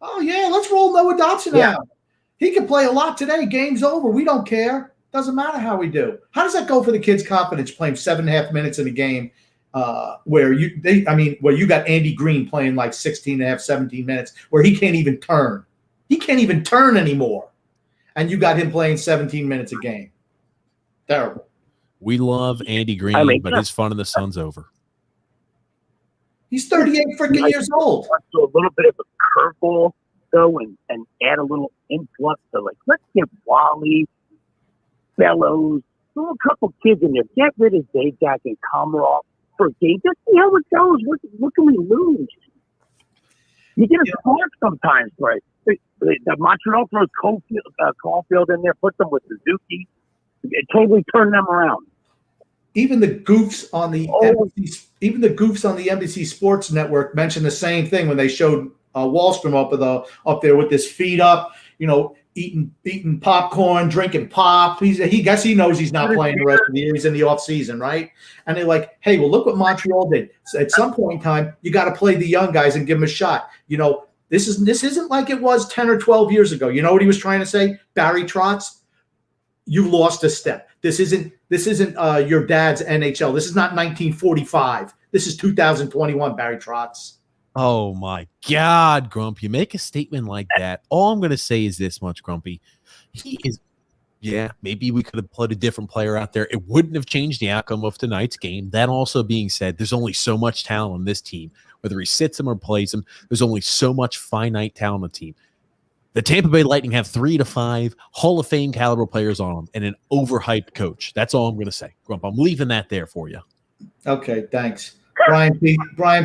Oh, yeah, let's roll Noah Dobson out. He can play a lot today. Game's over. We don't care. Doesn't matter how we do. How does that go for the kid's confidence playing 7.5 minutes in a game where you got Andy Green playing like 16.5, 17 minutes where he can't even turn. He can't even turn anymore. And you got him playing 17 minutes a game. Terrible.
We love Andy Green, but his fun in the sun's over.
He's 38 freaking years old.
So a little bit of a curveball, though, and add a little influx to let's get Wally, Bellows, throw a couple kids in there. Get rid of Zajac and Komarov for a game. Just see how it goes. What can we lose? You get a spark sometimes, right? The Montreal throws Caulfield in there, puts them with Suzuki. It totally turned them around.
Even the goofs on the NBC Sports Network mentioned the same thing when they showed Wallstrom up there with his feet up, eating popcorn, drinking pop. He knows he's not playing the rest of the year. He's in the off season, right? And they're like, hey, well, look what Montreal did. So at some point in time, you got to play the young guys and give them a shot. This isn't like it was 10 or 12 years ago. You know what he was trying to say? Barry Trotz, you lost a step. This isn't your dad's NHL. This is not 1945. This is 2021, Barry Trotz.
Oh, my God, Grump. You make a statement like that. All I'm going to say is this much, Grumpy. Maybe we could have put a different player out there. It wouldn't have changed the outcome of tonight's game. That also being said, there's only so much talent on this team. Whether he sits him or plays him, there's only so much finite talent on the team. The Tampa Bay Lightning have 3 to 5 Hall of Fame caliber players on them and an overhyped coach. That's all I'm going to say. Grump, I'm leaving that there for you.
Okay, thanks. Brian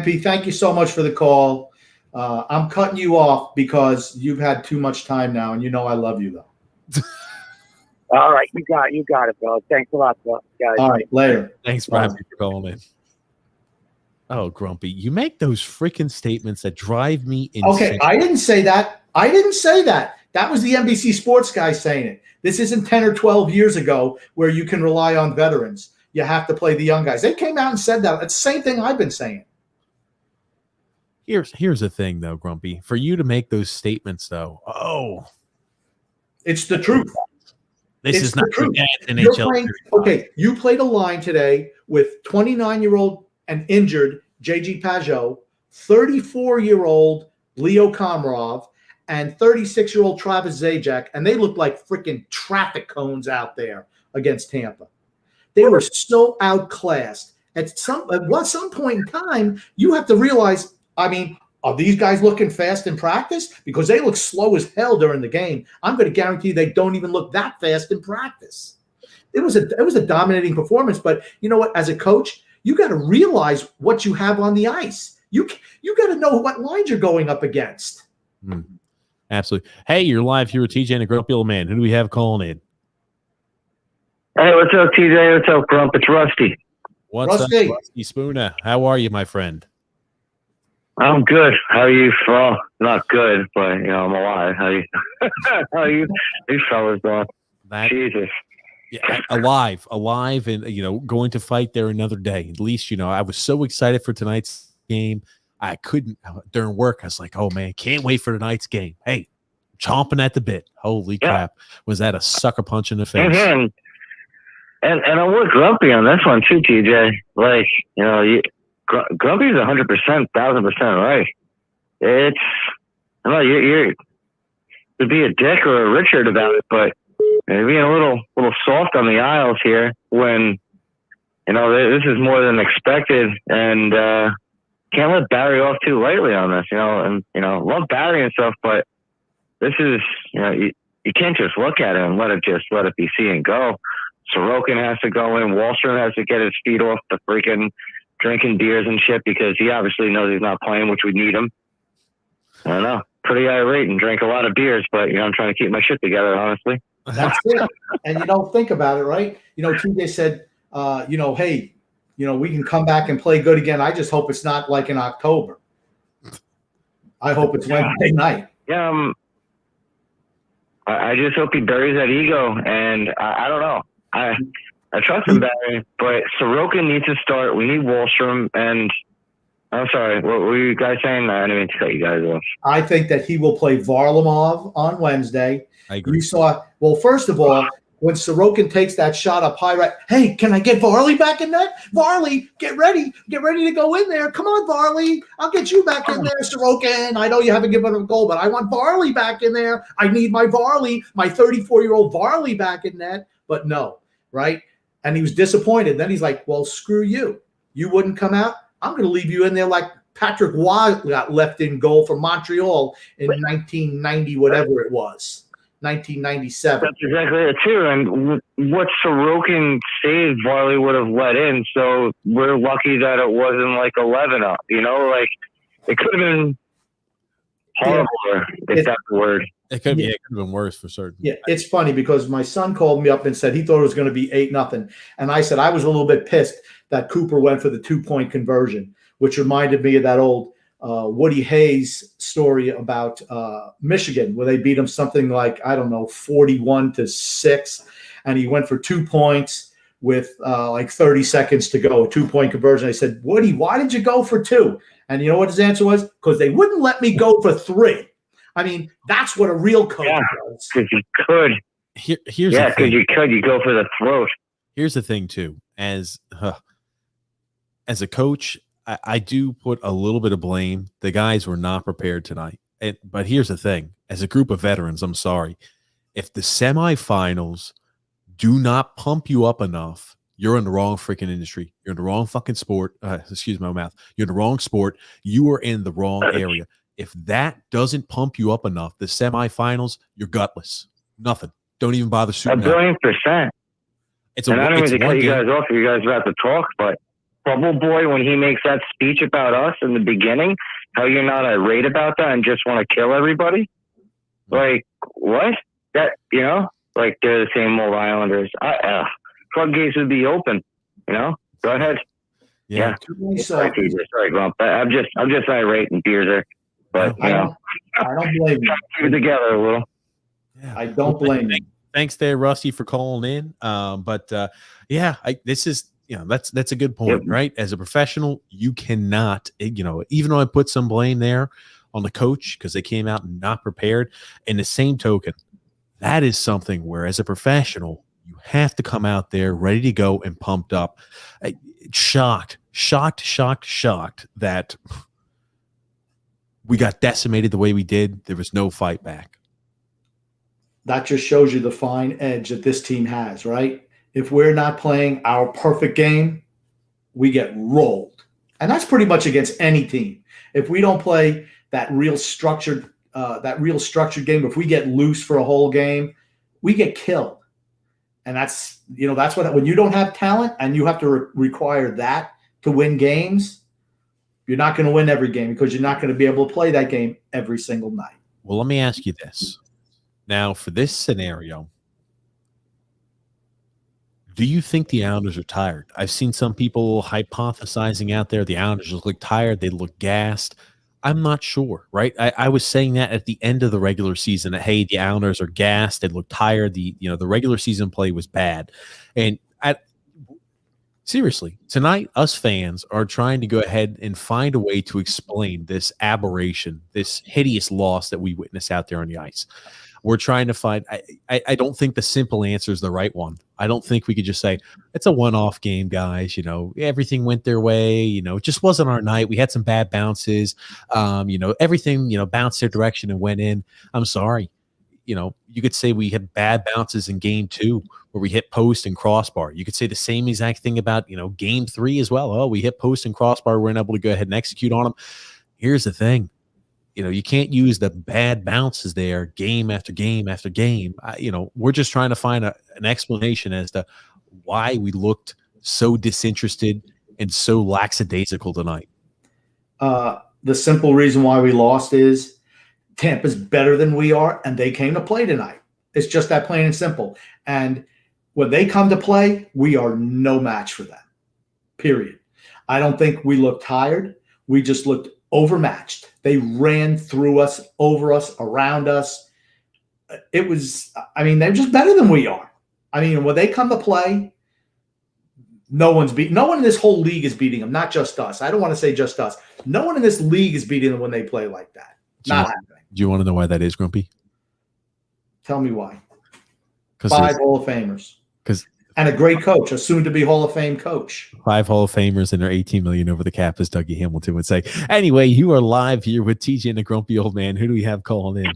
P., thank you so much for the call. I'm cutting you off because you've had too much time now, and I love you, though.
All right, you got it, bro. Thanks a lot, bro.
All right, later.
Thanks, Brian, for calling in. Oh, Grumpy, you make those freaking statements that drive me
Okay,
insane.
I didn't say that. I didn't say that. That was the NBC Sports guy saying it. This isn't 10 or 12 years ago where you can rely on veterans. You have to play the young guys. They came out and said that. It's the same thing I've been saying.
Here's the thing, though, Grumpy. For you to make those statements, though,
It's the truth.
this
It's
is not
the truth.
an
You're
NHL.
playing, okay, you played a line today with 29-year-old and injured JG Pajot, 34-year-old Leo Komarov, and 36-year-old Travis Zajac, and they looked like freaking traffic cones out there against Tampa. They were so outclassed. At some point in time, you have to realize, I mean, are these guys looking fast in practice? Because they look slow as hell during the game. I'm going to guarantee they don't even look that fast in practice. It was a dominating performance, but you know what? As a coach, you got to realize what you have on the ice. You got to know what lines you're going up against.
Absolutely. Hey, you're live here with TJ and a Grumpy Old Man. Who do we have calling in?
Hey, what's up, TJ? What's up, Grump? It's Rusty.
What's
Rusty.
up, Rusty Spooner? How are you, my friend?
I'm good. How are you? Well, not good, but I'm alive. How you? How are you? These fellas doing? Jesus.
Yeah, alive, and going to fight there another day. At least I was so excited for tonight's game. I couldn't during work. I was like, "Oh man, can't wait for tonight's game." Hey, chomping at the bit. Holy crap! Was that a sucker punch in the face?
Mm-hmm. And I'm with Grumpy on this one too, TJ. Like Grumpy's 100%, 1,000% right. It's you're to be a dick or a Richard about it, but you're being a little soft on the aisles here when this is more than expected, and can't let Barry off too lightly on this. Love Barry and stuff, but this is you can't just look at it and let it be see and go. Sorokin has to go in. Wallstrom has to get his feet off the freaking drinking beers and shit because he obviously knows he's not playing, which we need him. I don't know. Pretty irate and drank a lot of beers, but I'm trying to keep my shit together, honestly.
That's it. And you don't think about it, right? TJ said, hey, we can come back and play good again. I just hope it's not like in October. I hope it's Wednesday night.
Yeah. I just hope he buries that ego, and I don't know. I trust him, Barry, but Sorokin needs to start. We need Wallstrom, and I'm sorry, what were you guys saying? I didn't mean to cut you guys off.
I think that he will play Varlamov on Wednesday.
I agree.
First of all, when Sorokin takes that shot up high, right? Hey, can I get Varley back in net? Varley, get ready to go in there. Come on, Varley. I'll get you back in there, Sorokin. I know you haven't given up a goal, but I want Varley back in there. I need my Varley, my 34-year-old Varley back in net. But no, right? And he was disappointed. Then he's like, well, screw you. You wouldn't come out. I'm going to leave you in there like Patrick Waugh got left in goal for Montreal in 1990, whatever it was. 1997.
That's exactly it too. And what Sorokin saved, Varley would have let in. So we're lucky that it wasn't like 11 up. Like it could have been horrible, if that's the word.
It could have been worse for certain.
Yeah, it's funny because my son called me up and said he thought it was going to be 8-0, and I said I was a little bit pissed that Cooper went for the 2-point conversion, which reminded me of that old Woody Hayes story about Michigan, where they beat him something like 41-6, and he went for 2 points with like 30 seconds to go, 2-point conversion. I said, Woody, why did you go for 2? And you know what his answer was? Because they wouldn't let me go for 3. I mean, that's what a real coach does.
Because you could.
Here's
because you could. You go for the throat.
Here's the thing, too. As a coach, I do put a little bit of blame. The guys were not prepared tonight. But here's the thing. As a group of veterans, I'm sorry. If the semifinals do not pump you up enough, you're in the wrong freaking industry. You're in the wrong fucking sport. Excuse my mouth. You're in the wrong sport. You are in the wrong area. If that doesn't pump you up enough, the semifinals, you're gutless. Nothing. Don't even bother shooting.
1,000,000,000%.
And
I don't mean to cut you guys off if you guys are about to talk, but Bubble Boy, when he makes that speech about us in the beginning, how you're not irate about that and just want to kill everybody? Like, what? That, like they're the same old Islanders. Floodgates would be open, Go ahead. Yeah.
Too many
Sorry,
softies.
TJ. Sorry, Grump. I'm just irate and tears there. But
I don't blame you.
keep it together a little.
Yeah.
I don't blame you.
Thanks there, Rusty, for calling in. This is, that's a good point, right? As a professional, you cannot, even though I put some blame there on the coach because they came out not prepared. In the same token, that is something where, as a professional, you have to come out there ready to go and pumped up. Shocked that we got decimated the way we did. There was no fight back.
That just shows you the fine edge that this team has, right? If we're not playing our perfect game, we get rolled. And that's pretty much against any team. If we don't play that real structured game, if we get loose for a whole game, we get killed. And that's what, when you don't have talent and you have to require that to win games, you're not going to win every game because you're not going to be able to play that game every single night.
Well, let me ask you this. Now, for this scenario, do you think the Islanders are tired? I've seen some people hypothesizing out there the Islanders look tired. They look gassed. I'm not sure, right? I was saying that at the end of the regular season that, hey, the Islanders are gassed. They look tired. The regular season play was bad. And seriously, tonight, us fans are trying to go ahead and find a way to explain this aberration, this hideous loss that we witness out there on the ice. We're trying to find – I don't think the simple answer is the right one. I don't think we could just say, it's a one-off game, guys. Everything went their way. It just wasn't our night. We had some bad bounces. Everything, bounced their direction and went in. I'm sorry. You could say we had bad bounces in game 2 where we hit post and crossbar. You could say the same exact thing about, game 3 as well. Oh, we hit post and crossbar. We're unable to go ahead and execute on them. Here's the thing. You can't use the bad bounces there game after game after game. We're just trying to find an explanation as to why we looked so disinterested and so lackadaisical tonight.
The simple reason why we lost is Tampa's better than we are, and they came to play tonight. It's just that plain and simple. And when they come to play, we are no match for them, period. I don't think we looked tired. We just looked overmatched. They ran through us, over us, around us. They're just better than we are. When they come to play, no one in this whole league is beating them, not just us. I don't want to say just us. No one in this league is beating them when they play like that. Not happening.
Do you want to know why that is, Grumpy?
Tell me why.
5
Hall of Famers. And a great coach, a soon-to-be Hall of Fame coach.
5 Hall of Famers and they're $18 million over the cap, as Dougie Hamilton would say. Anyway, you are live here with TJ and the Grumpy Old Man. Who do we have calling in?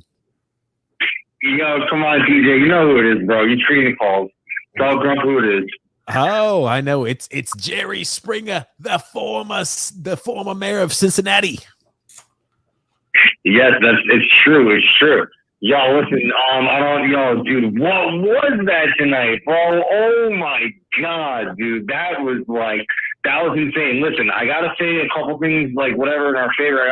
Yo, come on, TJ. You know who it is, bro. You're treating calls. Tell Grump who it is.
Oh, I know. It's Jerry Springer, the former mayor of Cincinnati.
Yes, it's true. It's true. Yo, listen, dude, what was that tonight, bro? Oh my God, dude, that was insane. Listen, I gotta say a couple things, whatever in our favor.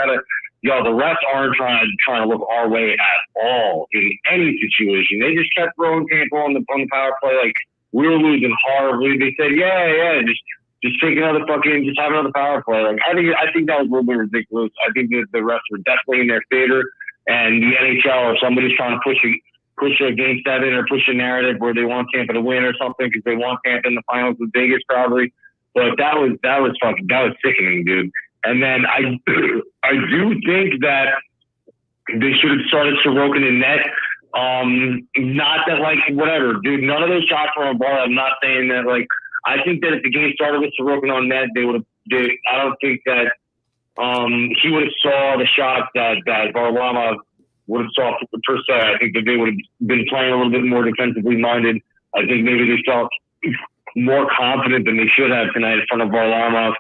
the refs aren't trying to look our way at all in any situation. They just kept throwing Tampa on the power play we were losing horribly. They said, just take just have another power play. I think that was a little bit ridiculous. I think that the refs were definitely in their favor. And the NHL, or somebody's trying to push a game 7 or push a narrative where they want Tampa to win or something because they want Tampa in the finals with Vegas probably. But that was sickening, dude. And then I do think that they should have started Sorokin in net. Not that whatever, dude. None of those shots were on ball. I'm not saying that I think that if the game started with Sorokin on net, they would have. I don't think that. He would have saw the shot that Varlamov would have saw per se. I think that they would have been playing a little bit more defensively minded. I think maybe they felt more confident than they should have tonight in front of Varlamov.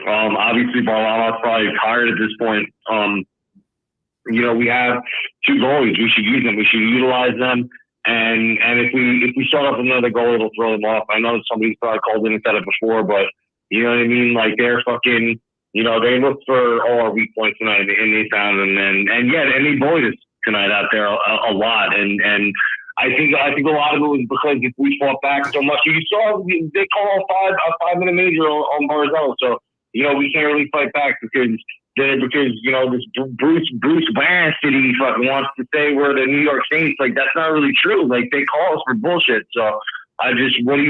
Obviously Varlamov's probably tired at this point. We have 2 goalies. We should use them. We should utilize them. And if we start off with another goal, it'll throw them off. I know that somebody's probably called in and said it before, but you know what I mean? They're fucking. They looked for all our weak points tonight, and they found them. And they bullied us tonight out there a lot. And I think a lot of it was because if we fought back so much, you saw they call a 5-minute major on Barzal, so we can't really fight back because this Bruce Wayne city fucking wants to say we're the New York Saints. Like that's not really true. Like they call us for bullshit. So I just what do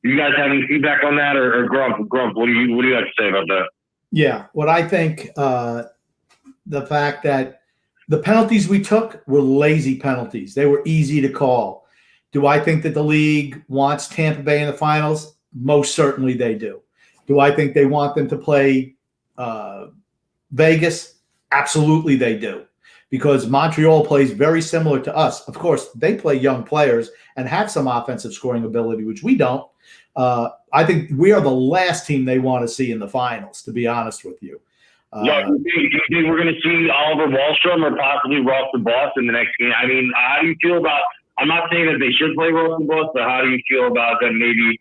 you guys have any feedback on that or Grump? What do you have to say about that?
Yeah, what I think the fact that the penalties we took were lazy penalties. They were easy to call. Do I think that the league wants Tampa Bay in the finals? Most certainly they do. Do I think they want them to play Vegas? Absolutely they do. Because Montreal plays very similar to us. Of course, they play young players and have some offensive scoring ability, which we don't. I think we are the last team they want to see in the finals, to be honest with you.
Do you think we're going to see Oliver Wahlstrom or possibly Ross the Boss in the next game? I mean, how do you feel about – I'm not saying that they should play Ross the Boss, but how do you feel about them maybe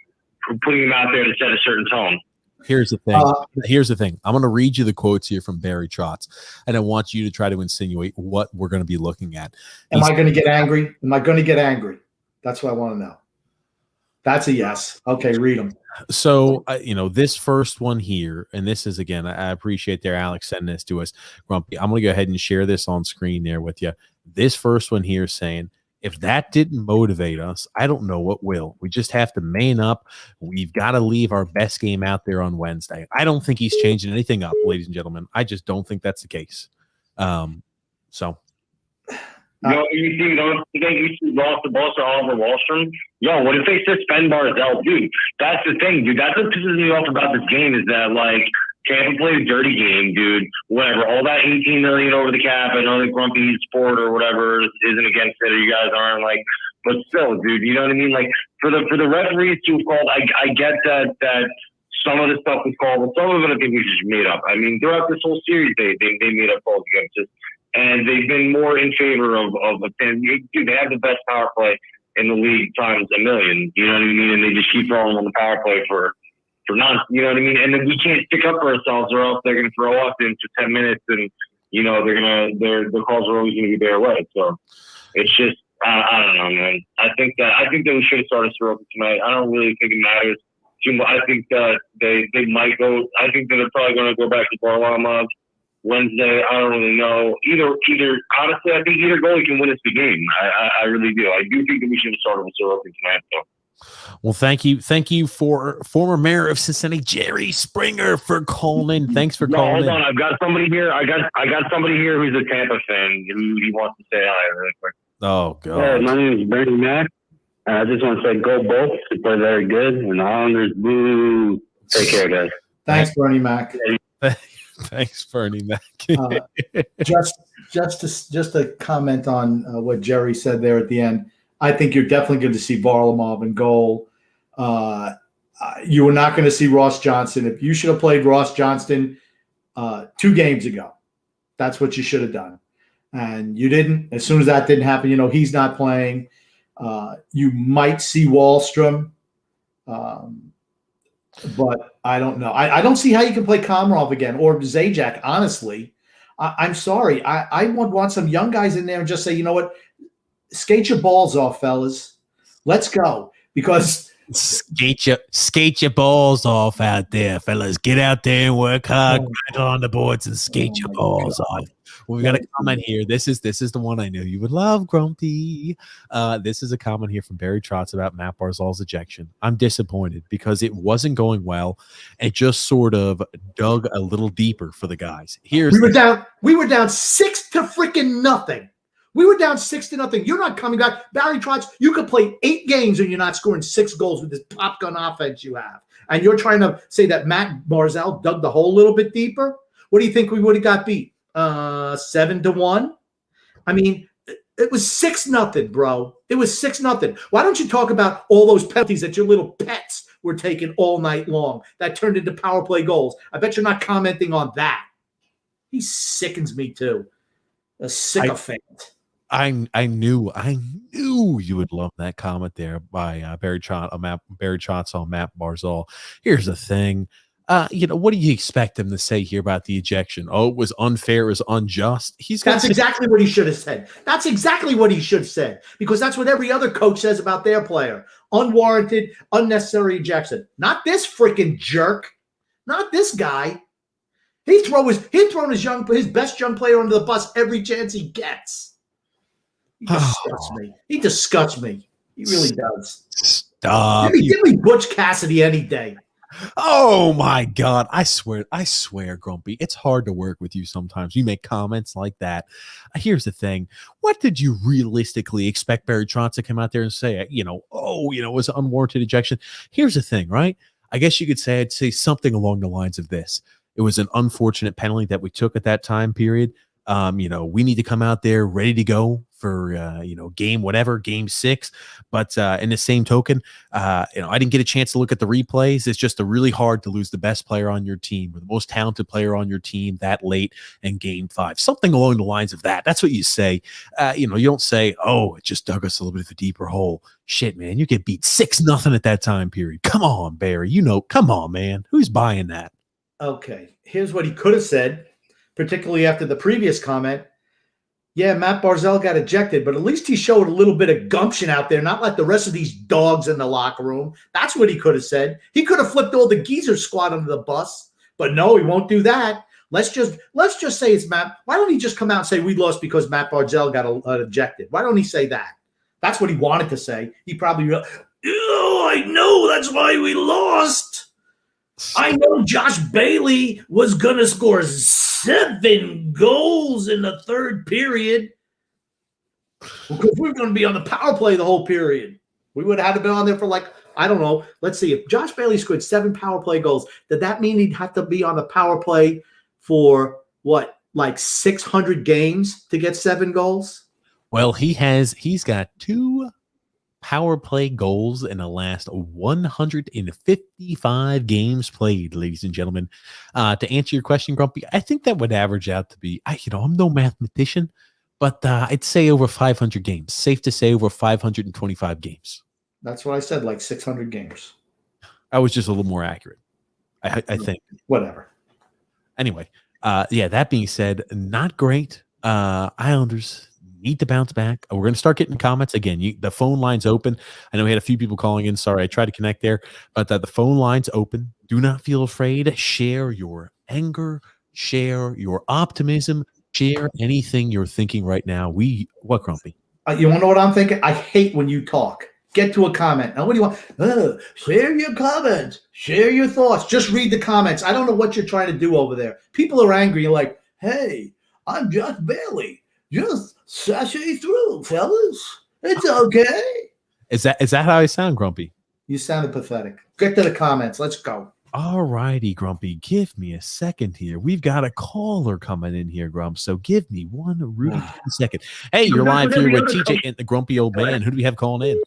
putting him out there to set a certain tone?
Here's the thing. I'm going to read you the quotes here from Barry Trotz, and I want you to try to insinuate what we're going to be looking at.
Am I going to get angry? Am I going to get angry? That's what I want to know. That's a yes. Okay, read them.
So, this first one here, and this is, again, I appreciate there, Alex, sending this to us. Grumpy, I'm going to go ahead and share this on screen there with you. This first one here saying, if that didn't motivate us, I don't know what will. We just have to man up. We've got to leave our best game out there on Wednesday. I don't think he's changing anything up, ladies and gentlemen. I just don't think that's the case.
You don't think you should lost the boss to Oliver Wahlstrom? Yo, what if they suspend Barzal? Dude, that's the thing, dude. That's what pisses me off about this game is that, like, Tampa played a dirty game, dude. Whatever. All that $18 million over the cap. I know the Grumpy Sport or whatever isn't against it or you guys aren't, like, but still, dude, you know what I mean? Like, for the referees to have called, I get that some of the stuff was called, but some of it I think we just made up. I mean, throughout this whole series, they made up calls against us. And they've been more in favor of dude, they have the best power play in the league times a million. You know what I mean? And they just keep throwing on the power play for you know what I mean? And then we can't stick up for ourselves or else they're going to throw us in for 10 minutes and, their calls are always going to be their way. So it's just, I don't know, man. I think that we should have started Soroka tonight. I don't really think it matters too much. I think that they might go, I think that they're probably going to go back to Varlamov Wednesday. I don't really know. Either honestly, I think either goalie can win us the game. I really do. I do think that we should have started with Sorokin tonight, though.
Well, thank you for former mayor of Cincinnati, Jerry Springer, for calling in. Thanks for calling.
Hold on, I've got somebody here. I got somebody here who's a Tampa fan. He wants to say hi really quick.
Oh God.
Hey, my name is Bernie Mac. I just want to say go Bolts. They play very good. And the Islanders, boo. Take care, guys.
Thanks, Bernie Mac.
Thanks, Bernie Mac.
Just to comment on what Jerry said there at the end. I think you're definitely going to see Varlamov in goal. You were not going to see Ross Johnston. If you should have played Ross Johnston 2 games ago, that's what you should have done. And you didn't. As soon as that didn't happen, he's not playing. You might see Wahlstrom, but I don't know. I don't see how you can play Komarov again or Zajac, honestly. I'm sorry. I want some young guys in there and just say, you know what? Skate your balls off, fellas. Let's go. Because
skate your balls off out there, fellas. Get out there and work hard, grind on the boards, and skate your balls off. Well, we got a comment here. This is the one I knew you would love, Grumpy. This is a comment here from Barry Trotz about Matt Barzal's ejection. I'm disappointed because it wasn't going well. It just sort of dug a little deeper for the guys. We were
down 6 to freaking nothing. We were down 6-0. You're not coming back. Barry Trotz, you could play 8 games and you're not scoring 6 goals with this pop gun offense you have. And you're trying to say that Matt Barzal dug the hole a little bit deeper? What do you think we would have got beat? 7-1? I mean, it was 6-0, bro. It was 6-0. Why don't you talk about all those penalties that your little pets were taking all night long that turned into power play goals? I bet you're not commenting on that. He sickens me too. A sycophant.
I knew you would love that comment there by Barry Trotz on Matt Barzal. Here's the thing. What do you expect him to say here about the ejection? Oh, it was unfair, it was unjust.
That's exactly what he should have said. That's exactly what he should have said, because that's what every other coach says about their player. Unwarranted, unnecessary ejection. Not this freaking jerk. Not this guy. He's thrown his best young player under the bus every chance he gets. He disgusts me. He disgusts me. He really does.
Stop.
Give me Butch Cassidy any day.
Oh my God. I swear, Grumpy, it's hard to work with you sometimes. You make comments like that. Here's the thing. What did you realistically expect Barry Trotz to come out there and say? It was an unwarranted ejection. Here's the thing, right? I guess you could say I'd say something along the lines of this. It was an unfortunate penalty that we took at that time period. We need to come out there ready to go for, game 6. But in the same token, I didn't get a chance to look at the replays. It's just really hard to lose the best player on your team or the most talented player on your team that late in game 5. Something along the lines of that. That's what you say. You don't say, oh, it just dug us a little bit of a deeper hole. Shit, man, you get beat 6-0 at that time period. Come on, Barry. Come on, man. Who's buying that?
Okay, here's what he could have said, particularly after the previous comment. Yeah, Matt Barzal got ejected, but at least he showed a little bit of gumption out there, not like the rest of these dogs in the locker room. That's what he could have said. He could have flipped all the geezer squad under the bus, but no, he won't do that. Let's just say it's Matt. Why don't he just come out and say we lost because Matt Barzal got ejected? Why don't he say that? That's what he wanted to say. He probably, I know that's why we lost. I know Josh Bailey was going to score 7 goals in the third period because we're going to be on the power play the whole period. We would have had to be on there for I don't know. Let's see. If Josh Bailey scored 7 power play goals, did that mean he'd have to be on the power play for 600 games to get 7 goals?
Well, he's got 2 power play goals in the last 155 games played, ladies and gentlemen. To answer your question, Grumpy, I think that would average out to be, I'm no mathematician, but I'd say over 500 games. Safe to say over 525 games.
That's what I said, 600 games.
I was just a little more accurate, I think.
Whatever.
Anyway, that being said, not great. Islanders need to bounce back. We're going to start getting comments again. The phone line's open. I know we had a few people calling in. Sorry, I tried to connect there, but the phone line's open. Do not feel afraid. Share your anger. Share your optimism. Share anything you're thinking right now. What, Grumpy?
You want to know what I'm thinking? I hate when you talk. Get to a comment. Now, what do you want? Share your comments. Share your thoughts. Just read the comments. I don't know what you're trying to do over there. People are angry. You're like, hey, I'm Josh Bailey. Just sashay through, fellas. It's okay.
Is that how I sound, Grumpy?
You sounded pathetic. Get to the comments. Let's go.
All righty, Grumpy. Give me a second here. We've got a caller coming in here, Grump. So give me one rude second. Hey, you're live here with TJ and the Grumpy Old Man. Who do we have calling in?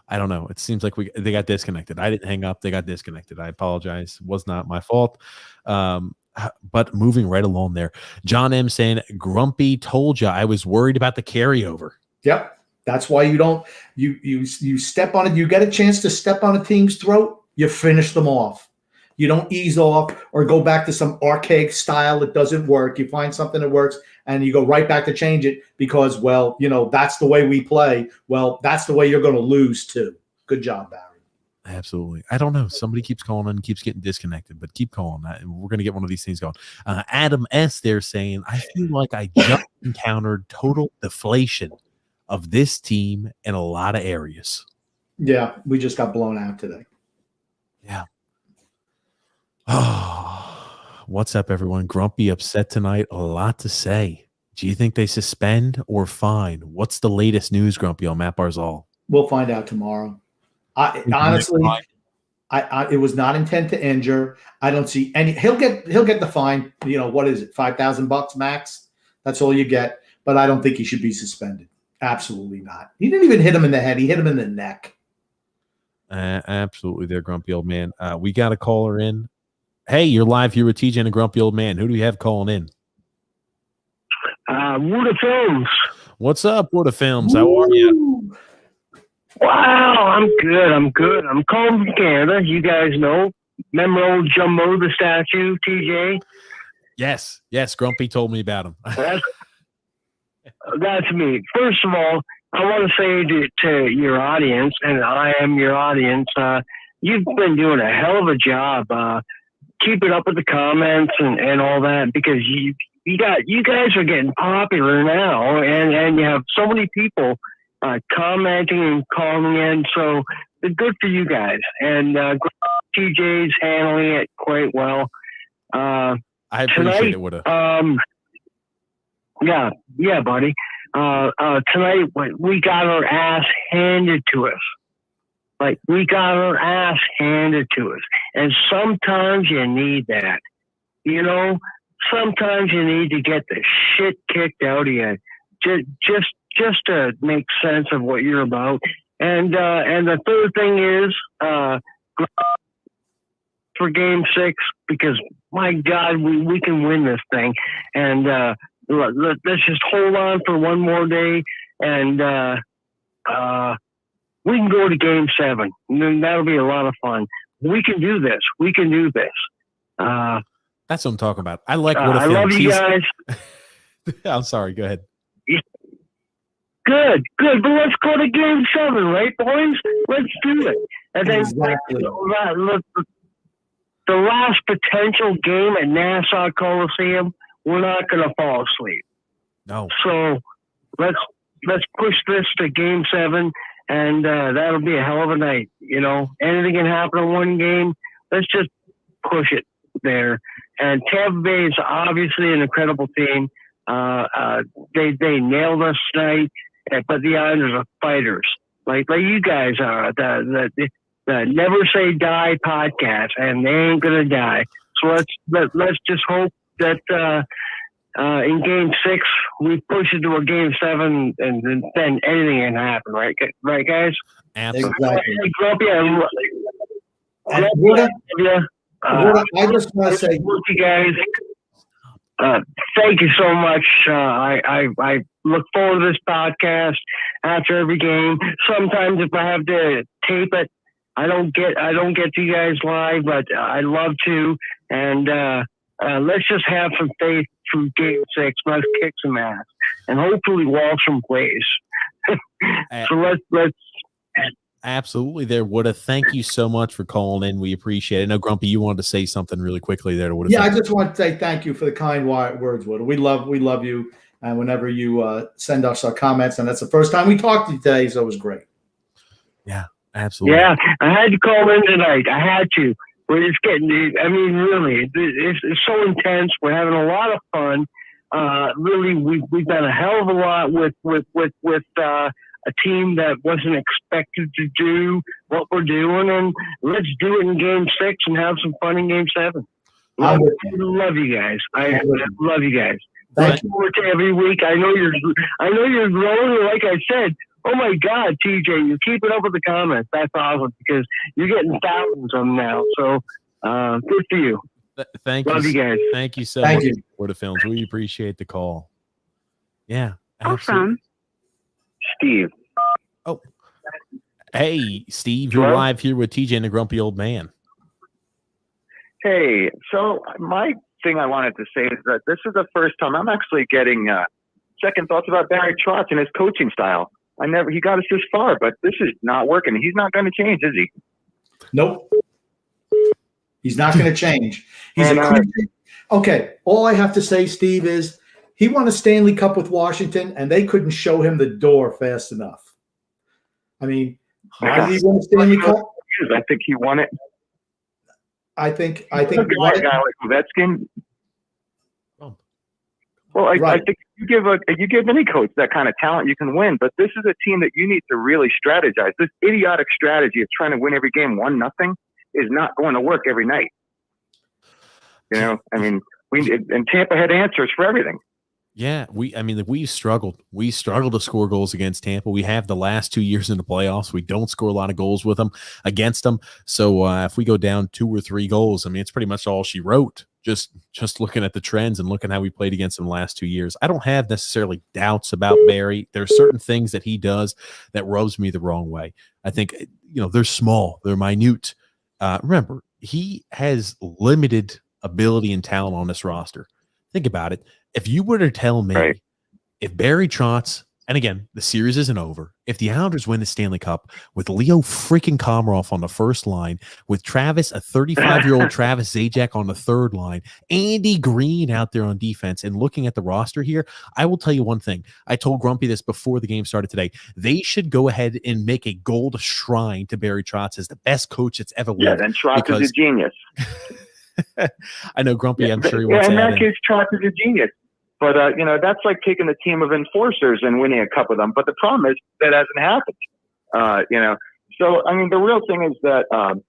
I don't know. It seems like they got disconnected. I didn't hang up. They got disconnected. I apologize. It was not my fault. But moving right along there, John M saying, Grumpy told you I was worried about the carryover.
Yep. That's why you don't, you step on it. You get a chance to step on a team's throat. You finish them off. You don't ease off or go back to some archaic style that doesn't work. You find something that works and you go right back to change it because, that's the way we play. Well, that's the way you're going to lose too. Good job, Barry.
Absolutely. I don't know. Somebody keeps calling and keeps getting disconnected, but keep calling that. And we're going to get one of these things going. Adam S. there saying, I feel like I just encountered total deflation of this team in a lot of areas.
Yeah. We just got blown out today.
Yeah. Oh, what's up, everyone? Grumpy upset tonight. A lot to say. Do you think they suspend or fine? What's the latest news, Grumpy, on Matt Barzal?
We'll find out tomorrow. Honestly, it was not intent to injure. I don't see any. He'll get the fine. What is it? $5,000 max. That's all you get. But I don't think he should be suspended. Absolutely not. He didn't even hit him in the head. He hit him in the neck.
Absolutely, there, Grumpy Old Man. We got a caller in. Hey, you're live here with TJ and a Grumpy Old Man. Who do we have calling in?
Wood of Films.
What's up, Wood of Films? How are you?
Wow, I'm good. I'm calling from Canada. You guys know. Remember old Jumbo the statue, TJ?
Yes. Grumpy told me about him.
That's me. First of all, I want to say to your audience, and I am your audience, you've been doing a hell of a job keeping up with the comments and all that, because you guys are getting popular now, and you have so many people commenting and calling in, so it's good for you guys. And TJ's handling it quite well.
I appreciate it, Woody.
Yeah, buddy. Tonight we got our ass handed to us. Like, we got our ass handed to us. And sometimes you need that. You know, sometimes you need to get the shit kicked out of you. Just to make sense of what you're about. And the third thing is for Game 6, because my God, we can win this thing. And let's just hold on for one more day, and we can go to Game 7. And then that'll be a lot of fun. We can do this.
That's what I'm talking about. I like what
I love you guys.
I'm sorry. Go ahead.
Good. But let's go to Game 7, right, boys? Let's do it. And then
Exactly.
the last potential game at Nassau Coliseum, we're not going to fall asleep.
No.
So let's push this to Game 7, and that'll be a hell of a night. You know, anything can happen in one game. Let's just push it there. And Tampa Bay is obviously an incredible team. They nailed us tonight, but the Islanders are fighters, like you guys are. The Never Say Die podcast, and they ain't gonna die. So let's just hope that in Game 6 we push into a Game 7, and then anything can happen, right, guys?
Absolutely.
Exactly.
Grumpy,
And Woody,
I
I just want to say,
you guys. Thank you so much. I look forward to this podcast after every game. Sometimes if I have to tape it, I don't get to you guys live, but I love to. And let's just have some faith through Game 6. Let's kick some ass, and hopefully Wallstrom plays. So let's.
Absolutely there, Woody. Thank you so much for calling in. We appreciate it. I know, Grumpy, you wanted to say something really quickly there to Woody.
yeah, I just want to say thank you for the kind words, Woody. We love you, and whenever you send us our comments, and that's the first time we talked to you today, so it was great.
Yeah, absolutely.
Yeah, I had to call in tonight. I had to. We're just getting. I mean, really, it's so intense. We're having a lot of fun. Really, we've done a hell of a lot with a team that wasn't expected to do what we're doing, and let's do it in Game 6 and have some fun in Game 7. Love you guys. I love you guys.
Thank
Look forward to every week. I know you're growing. Like I said, oh my God, TJ, you're keeping up with the comments. That's awesome, because you're getting thousands of them now. So good for you.
Thank
Love you guys.
Thank you so
Thank
much,
you.
Woody Films. We appreciate the call. Yeah,
Awesome.
Steve.
Oh, hey, Steve, you're
Hello?
live here with TJ and the Grumpy Old Man.
Hey, so my thing I wanted to say is that this is the first time I'm actually getting second thoughts about Barry Trotz and his coaching style. He got us this far, but this is not working. He's not going to change, is he?
Nope. He's not going to change. He's
And,
okay. All I have to say, Steve, is he won a Stanley Cup with Washington, and they couldn't show him the door fast enough. I mean, why did he win a Stanley Cup?
I think he won it.
I think
Look at a guy like Ovechkin.
Oh.
Well, I
Right.
think you give any coach that kind of talent, you can win. But this is a team that you need to really strategize. This idiotic strategy of trying to win every game 1-0 is not going to work every night. You know, I mean, and Tampa had answers for everything.
Yeah, we struggled. We struggled to score goals against Tampa. We have the last 2 years in the playoffs. We don't score a lot of goals with them against them. So if we go down 2 or 3 goals, I mean, it's pretty much all she wrote. Just looking at the trends and looking how we played against him the last 2 years. I don't have necessarily doubts about Barry. There are certain things that he does that rubs me the wrong way. I think, they're small, they're minute. Remember, he has limited ability and talent on this roster. Think about it. If you were to tell me if Barry Trotz, and again, the series isn't over, if the Islanders win the Stanley Cup with Leo freaking Komarov on the first line, with Travis, a 35-year-old Travis Zajac on the third line, Andy Green out there on defense, and looking at the roster here, I will tell you one thing. I told Grumpy this before the game started today. They should go ahead and make a gold shrine to Barry Trotz as the best coach that's ever lived.
Yeah, then Trotz is a genius.
I know, Grumpy, I'm sure he wants
in
to
that case, Trotz is a genius. But, that's like taking a team of enforcers and winning a cup with them. But the problem is that hasn't happened. So, I mean, the real thing is that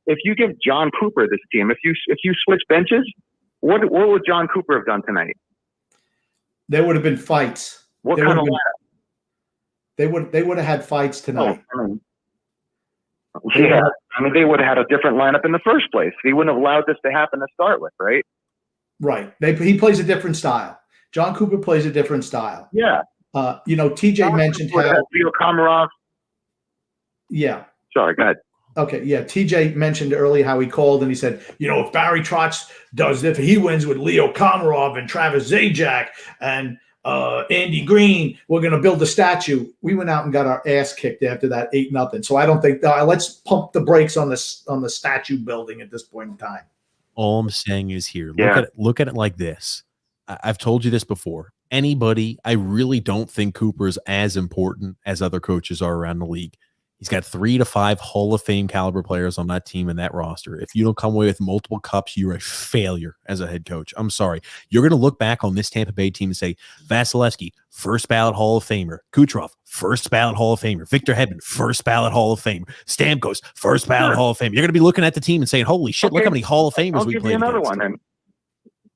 if you give John Cooper this team, if you switch benches, what would John Cooper have done tonight?
There would have been fights.
What kind of
lineup? They would have had fights tonight.
They would have had a different lineup in the first place. He wouldn't have allowed this to happen to start with, right?
Right. He plays a different style. John Cooper plays a different style.
Yeah.
TJ mentioned how
Leo Komarov.
Yeah.
Sorry, go ahead.
Okay, yeah. TJ mentioned earlier how he called and he said, if Barry Trotz does this, he wins with Leo Komarov and Travis Zajac and Andy Green, we're going to build a statue. We went out and got our ass kicked after that 8-0. So I don't think let's pump the brakes on the statue building at this point in time.
All I'm saying is here, look at it like this. I've told you this before. I really don't think Cooper is as important as other coaches are around the league. He's got 3 to 5 Hall of Fame caliber players on that team and that roster. If you don't come away with multiple cups, you're a failure as a head coach. I'm sorry. You're going to look back on this Tampa Bay team and say, Vasilevsky, first ballot Hall of Famer. Kucherov, first ballot Hall of Famer. Victor Hedman, first ballot Hall of Famer. Stamkos, first ballot Hall of Famer. You're going to be looking at the team and saying, holy shit, look how many Hall of Famers we played against. I'll give you another one.
And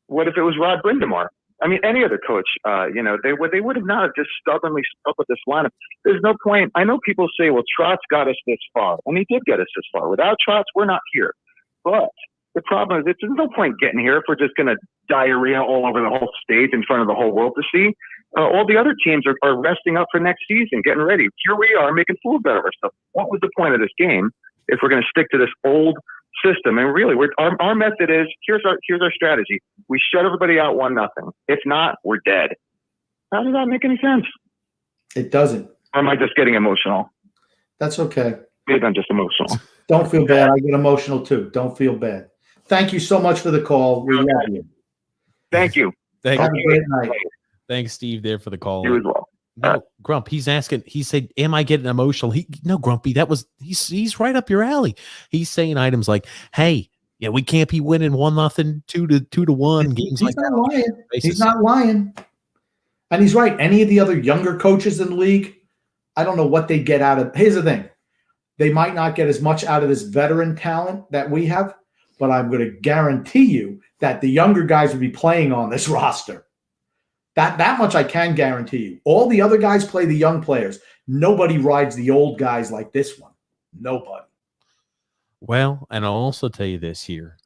what if it was Rod Brindamore? I mean, any other coach, they would have not just stubbornly stuck with this lineup. There's no point. I know people say, well, Trotz got us this far, and he did get us this far. Without Trotz, we're not here. But the problem is, there's no point getting here if we're just going to diarrhea all over the whole stage in front of the whole world to see. All the other teams are resting up for next season, getting ready. Here we are making fools out of ourselves. What was the point of this game if we're going to stick to this old system? And really, our method is here's our strategy. We shut everybody out 1-0. If not, we're dead. How does that make any sense?
It doesn't.
Or am I just getting emotional?
That's okay.
Maybe I'm just emotional.
Don't feel bad. I get emotional too. Don't feel bad. Thank you so much for the call. We love you.
Thank you.
Have a great night.
Thanks, Steve, there for the call.
You as well.
No, Grump, he's asking, he said, am I getting emotional? No, Grumpy, he's right up your alley. He's saying items like, hey, we can't be winning 1-0, 2-1 games.
He's not lying. He's not lying. And he's right. Any of the other younger coaches in the league, I don't know what they get out of. Here's the thing. They might not get as much out of this veteran talent that we have, but I'm going to guarantee you that the younger guys will be playing on this roster. That much I can guarantee you. All the other guys play the young players. Nobody rides the old guys like this one. Nobody.
Well, and I'll also tell you this here.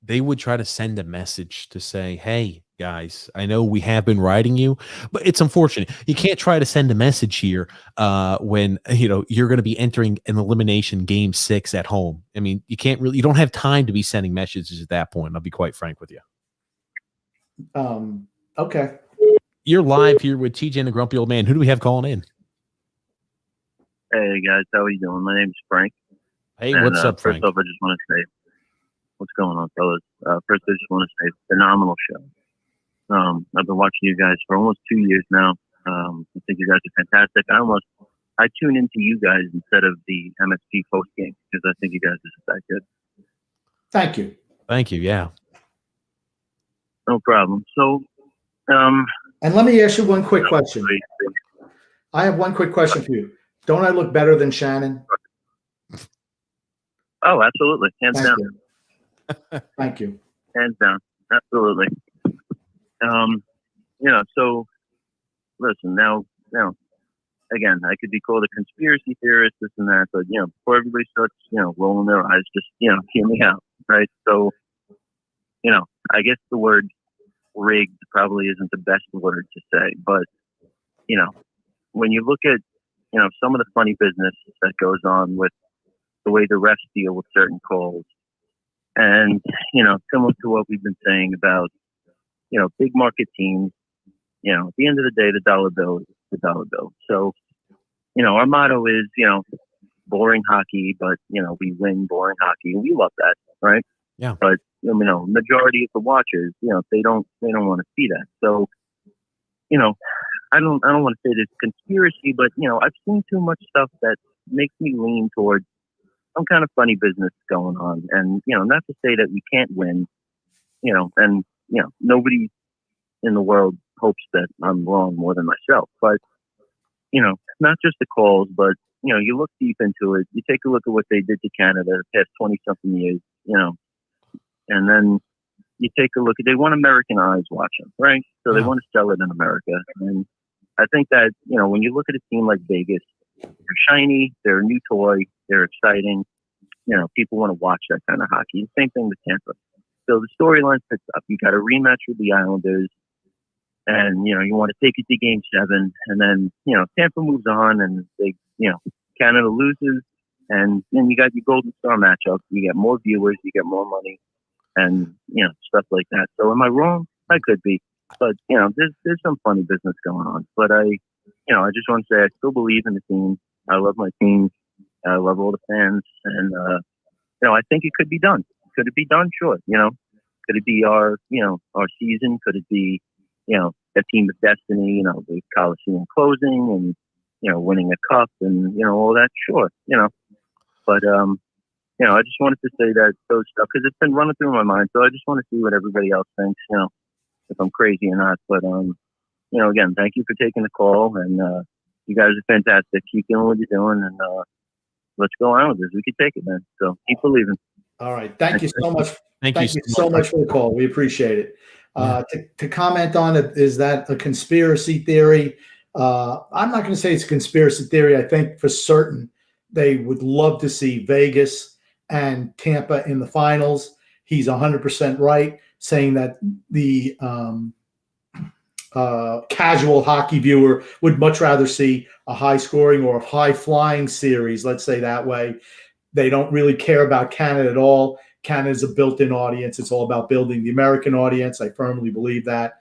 They would try to send a message to say, hey, guys, I know we have been riding you, but it's unfortunate. You can't try to send a message here when you're going to be entering an elimination game 6 at home. I mean, you don't have time to be sending messages at that point. I'll be quite frank with you.
Okay.
You're live here with TJ and the Grumpy Old Man. Who do we have calling in?
Hey, guys. How are you doing? My name's Frank.
Hey, what's up, Frank?
First off, I just want to say, what's going on, fellas? First, I just want to say, phenomenal show. I've been watching you guys for almost 2 years now. I think you guys are fantastic. I tune into you guys instead of the MSP post game because I think you guys are that good.
Thank you.
Thank you. Yeah.
No problem. So,
and let me ask you one quick question. I have one quick question for you. Don't I look better than Shannon?
Oh, absolutely. Hands down.
Thank you.
Hands down. Absolutely. So listen, now, again, I could be called a conspiracy theorist, this and that, but, before everybody starts, rolling their eyes, just, hear me out, right? So, I guess the word rigged probably isn't the best word to say, but, when you look at, some of the funny business that goes on with the way the refs deal with certain calls, and, similar to what we've been saying about, big market teams, at the end of the day, the dollar bill is the dollar bill. So, our motto is, boring hockey, but, we win boring hockey, and we love that, right?
Yeah.
But, majority of the watchers, they don't want to see that. So, I don't want to say this conspiracy, but, I've seen too much stuff that makes me lean towards some kind of funny business going on. And, not to say that we can't win, and, nobody in the world hopes that I'm wrong more than myself. But, not just the calls, but, you look deep into it. You take a look at what they did to Canada the past 20-something years, and then you take a look at, they want American eyes watching, right? So they want to sell it in America. And I think that, when you look at a team like Vegas, they're shiny, they're a new toy, they're exciting. People want to watch that kind of hockey. Same thing with Tampa. So the storyline picks up. You got a rematch with the Islanders, and, you want to take it to Game 7, and then, Tampa moves on, and they, Canada loses, and then you got your Golden Star matchup. You get more viewers, you get more money, and, stuff like that. So am I wrong? I could be. But, there's some funny business going on. But I just want to say I still believe in the team. I love my team. I love all the fans. And, I think it could be done. Could it be done? Sure. Could it be our season? Could it be, a team of destiny, the Coliseum closing and, winning a cup and, all that? Sure. But, I just wanted to say that those stuff, because it's been running through my mind. So I just want to see what everybody else thinks, if I'm crazy or not. But, again, thank you for taking the call. And you guys are fantastic. Keep doing what you're doing. And let's go on with this. We can take it, man. So keep believing.
All right. Thank you so much.
Thank you
so much for the call. We appreciate it. To comment on it, is that a conspiracy theory? I'm not going to say it's a conspiracy theory. I think for certain they would love to see Vegas and Tampa in the finals. He's 100% right, saying that the casual hockey viewer would much rather see a high-scoring or a high-flying series, let's say that way. They don't really care about Canada at all. Canada's a built-in audience. It's all about building the American audience. I firmly believe that.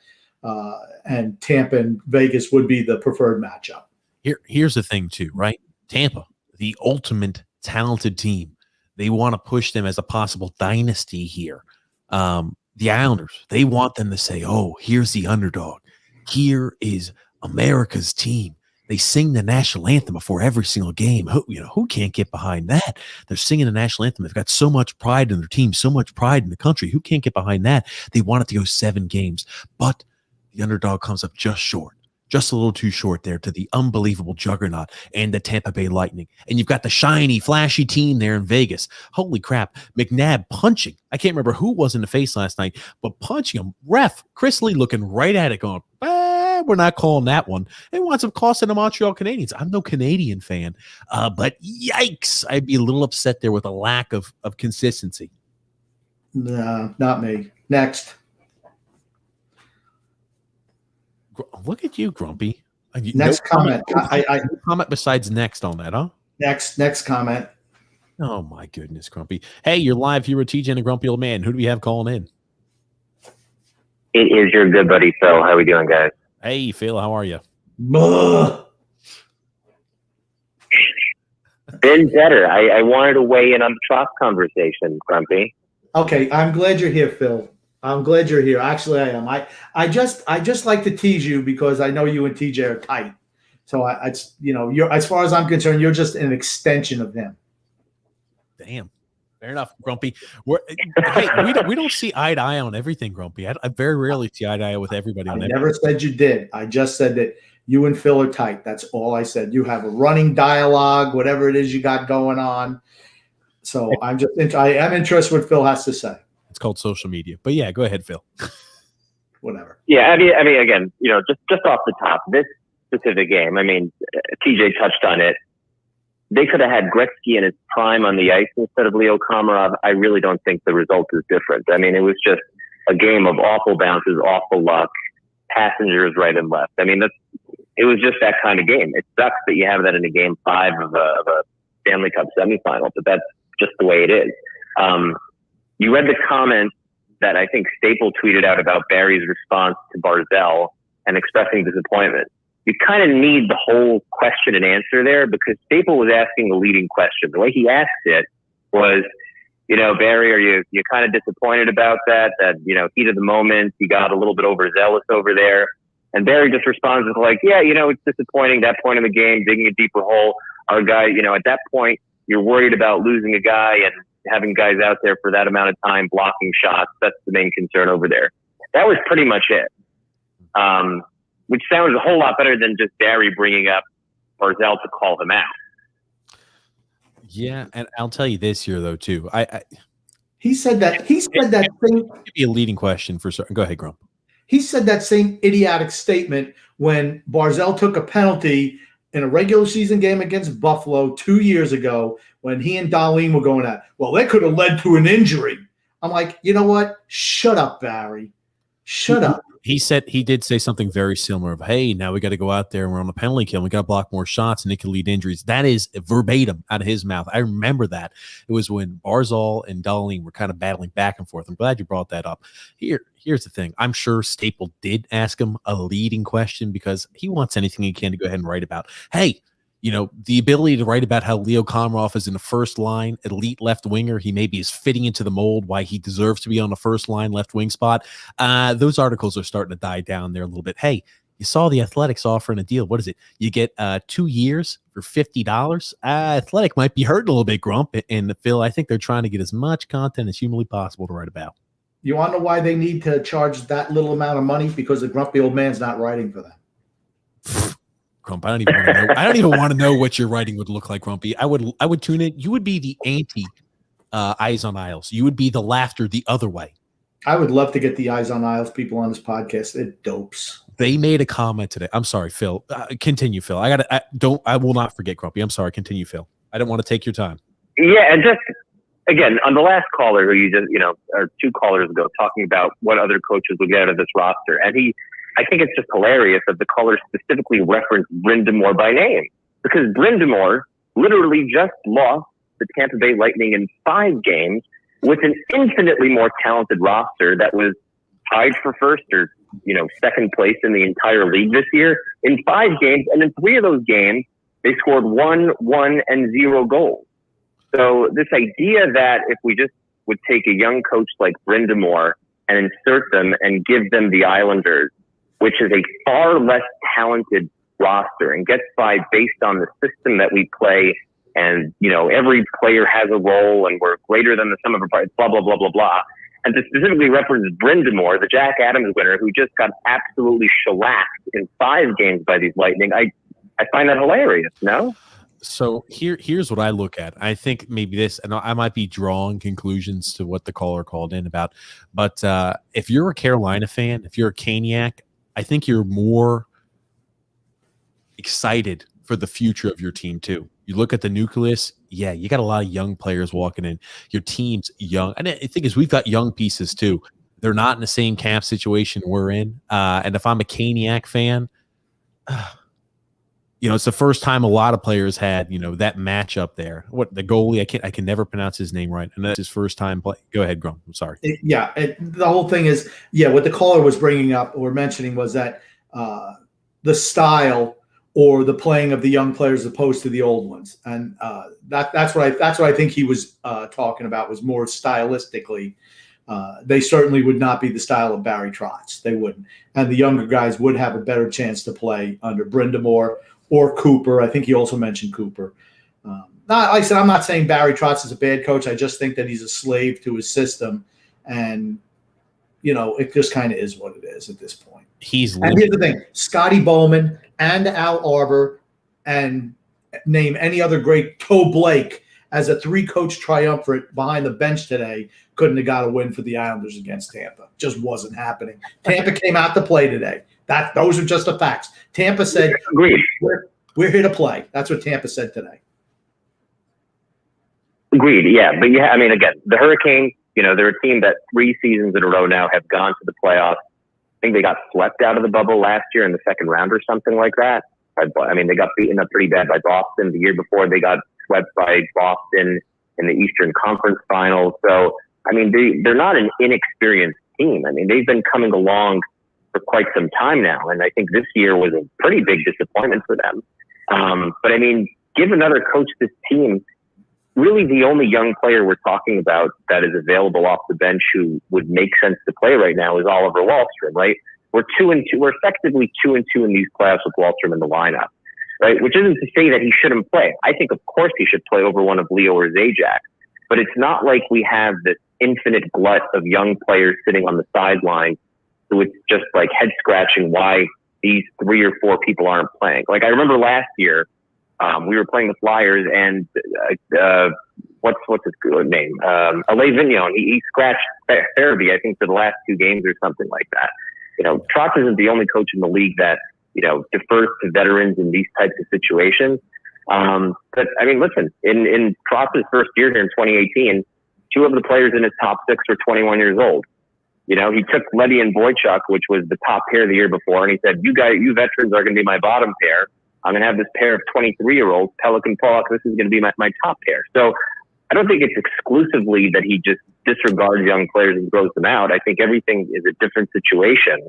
And Tampa and Vegas would be the preferred matchup.
Here's the thing, too, right? Tampa, the ultimate talented team. They want to push them as a possible dynasty here. The Islanders, they want them to say, oh, here's the underdog. Here is America's team. They sing the national anthem before every single game. Who can't get behind that? They're singing the national anthem. They've got so much pride in their team, so much pride in the country. Who can't get behind that? They want it to go 7 games, but the underdog comes up just short. Just a little too short there to the unbelievable juggernaut and the Tampa Bay Lightning. And you've got the shiny, flashy team there in Vegas. Holy crap. McNabb punching. I can't remember who was in the face last night, but punching him. Ref, Chris Lee looking right at it going, we're not calling that one. It wants him costing the Montreal Canadiens. I'm no Canadian fan, but yikes. I'd be a little upset there with a lack of consistency.
No, not me. Next.
Look at you, Grumpy.
Next comment. I
comment besides next on that, huh?
Next comment.
Oh my goodness, Grumpy. Hey, you're live here with TJ and a Grumpy Old Man. Who do we have calling in?
It is your good buddy Phil. How we doing, guys?
Hey, Phil, how are you?
Been better. I wanted to weigh in on the Trotz conversation, Grumpy.
Okay, I'm glad you're here, Phil. I'm glad you're here. Actually, I am. I just like to tease you because I know you and TJ are tight. So you're, as far as I'm concerned, you're just an extension of him.
Damn. Fair enough, Grumpy. We don't see eye to eye on everything, Grumpy. I very rarely see eye to eye with everybody.
I never said you did. I just said that you and Phil are tight. That's all I said. You have a running dialogue, whatever it is you got going on. So I am interested in what Phil has to say.
It's called social media. But yeah, go ahead, Phil.
Whatever.
Yeah, I mean, again, just off the top, this specific game, TJ touched on it. They could have had Gretzky in his prime on the ice instead of Leo Komarov. I really don't think the result is different. It was just a game of awful bounces, awful luck, passengers right and left. I mean, it was just that kind of game. It sucks that you have that in a game 5 of a Stanley Cup semifinal, but that's just the way it is. You read the comment that I think Staple tweeted out about Barry's response to Barzal and expressing disappointment. You kind of need the whole question and answer there, because Staple was asking the leading question. The way he asked it was, Barry, are you kind of disappointed about that, heat of the moment, you got a little bit overzealous over there? And Barry just responds with like, yeah, it's disappointing, that point in the game, digging a deeper hole. Our guy, at that point, you're worried about losing a guy and having guys out there for that amount of time blocking shots. That's the main concern over there. That was pretty much it. Which sounds a whole lot better than just Barry bringing up Barzal to call him out.
Yeah, and I'll tell you this here though too.
He said that thing.
Give me a leading question for certain. Go ahead, Grump.
He said that same idiotic statement when Barzal took a penalty in a regular season game against Buffalo 2 years ago when he and Darlene were going at. Well, that could have led to an injury. I'm like, you know what? Shut up, Barry. Shut up.
He did say something very similar of, hey, now we got to go out there and we're on a penalty kill. We got to block more shots and it could lead to injuries. That is verbatim out of his mouth. I remember that. It was when Barzal and Darlene were kind of battling back and forth. I'm glad you brought that up. Here's the thing. I'm sure Staple did ask him a leading question because he wants anything he can to go ahead and write about. Hey, the ability to write about how Leo Komarov is in the first line, elite left winger. He maybe is fitting into the mold why he deserves to be on the first line left wing spot. Those articles are starting to die down there a little bit. Hey, you saw the Athletics offering a deal. What is it? You get 2 years for $50. Athletic might be hurting a little bit, Grump. And Phil, I think they're trying to get as much content as humanly possible to write about.
You want to know why they need to charge that little amount of money? Because the grumpy old man's not writing for them.
Grump, I don't even want to know. I don't even want to know what your writing would look like, Grumpy. I would tune in. You would be the anti Eyes on Isles. You would be the laughter the other way.
I would love to get the Eyes on Isles people on this podcast. It dopes.
They made a comment today. I'm sorry, Phil. Continue, Phil. I will not forget, Grumpy. I'm sorry. Continue, Phil. I don't want to take your time.
Yeah, and just again on the last caller who you just or 2 callers ago talking about what other coaches would get out of this roster, and I think it's just hilarious that the caller specifically referenced Brind'Amour by name, because Brind'Amour literally just lost the Tampa Bay Lightning in 5 games with an infinitely more talented roster that was tied for first or second place in the entire league this year in 5 games, and in 3 of those games they scored 1, 1, and 0 goals. So this idea that if we just would take a young coach like Brind'Amour and insert them and give them the Islanders, which is a far less talented roster and gets by based on the system that we play. And, every player has a role and we're greater than the sum of our parts, blah, blah, blah, blah, blah. And to specifically reference Brind'Amour, the Jack Adams winner, who just got absolutely shellacked in 5 games by these Lightning, I find that hilarious, no?
So here's what I look at. I think maybe this, and I might be drawing conclusions to what the caller called in about, but if you're a Carolina fan, if you're a Caniac, I think you're more excited for the future of your team too. You look at the nucleus, yeah, you got a lot of young players walking in. Your team's young. And the thing is, we've got young pieces too. They're not in the same cap situation we're in. And if I'm a Caniac fan, it's the first time a lot of players had, that matchup there. What the goalie, I can never pronounce his name right. And that's his first time play. Go ahead, Grump. I'm sorry.
The whole thing is, what the caller was bringing up or mentioning was that the style or the playing of the young players as opposed to the old ones. And that's what I think he was talking about, was more stylistically. They certainly would not be the style of Barry Trotz. They wouldn't. And the younger guys would have a better chance to play under Brind'Amour or Cooper. I think he also mentioned Cooper. Like I said, I'm not saying Barry Trotz is a bad coach. I just think that he's a slave to his system. And, it just kind of is what it is at this point. And here's the thing. Scotty Bowman and Al Arbor and name any other great Toe Blake as a 3-coach triumvirate behind the bench today couldn't have got a win for the Islanders against Tampa. Just wasn't happening. Tampa came out to play today. Those are just the facts. Tampa said, we're here to play. That's what Tampa said today.
Agreed. Yeah. But again, the Hurricane, You know, they're a team that 3 seasons in a row now have gone to the playoffs. I think they got swept out of the bubble last year in the second round or something like that. I mean, they got beaten up pretty bad by Boston. The year before, they got swept by Boston in the Eastern Conference Finals. So, I mean, they're not an inexperienced team. I mean, they've been coming along for quite some time now, and I think this year was a pretty big disappointment for them. But I mean, give another coach this team. Really, the only young player we're talking about that is available off the bench who would make sense to play right now is Oliver Wahlstrom, right? We're 2-2. We're effectively 2-2 in these playoffs with Wahlstrom in the lineup, right? Which isn't to say that he shouldn't play. I think, of course, he should play over one of Leo or Zajac. But it's not like we have this infinite glut of young players sitting on the sideline. So it's just like head scratching why these 3 or 4 people aren't playing. Like I remember last year, we were playing the Flyers, and what's his good name? Alain Vigneault. He scratched Farabee, I think, for the last 2 games or something like that. You know, Trotz isn't the only coach in the league that, you know, defers to veterans in these types of situations. But I mean, listen, in Trotz's first year here in 2018, 2 of the players in his top 6 were 21 years old. You know, he took Levy and Boychuk, which was the top pair the year before, and he said, you veterans are going to be my bottom pair. I'm going to have this pair of 23-year-olds, Pelican Pollock. This is going to be my top pair. So I don't think it's exclusively that he just disregards young players and throws them out. I think everything is a different situation.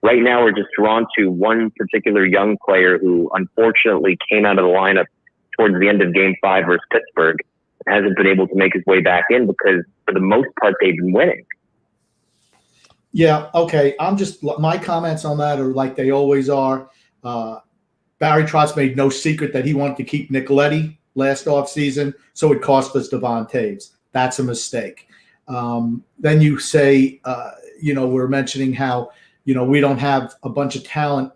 Right now, we're just drawn to one particular young player who unfortunately came out of the lineup towards the end of Game 5 versus Pittsburgh and hasn't been able to make his way back in because, for the most part, they've been winning.
Yeah, okay. My comments on that are like they always are. Barry Trotz made no secret that he wanted to keep Nicoletti last offseason, so it cost us Devon Taves. That's a mistake. Then you say, we're mentioning how, we don't have a bunch of talent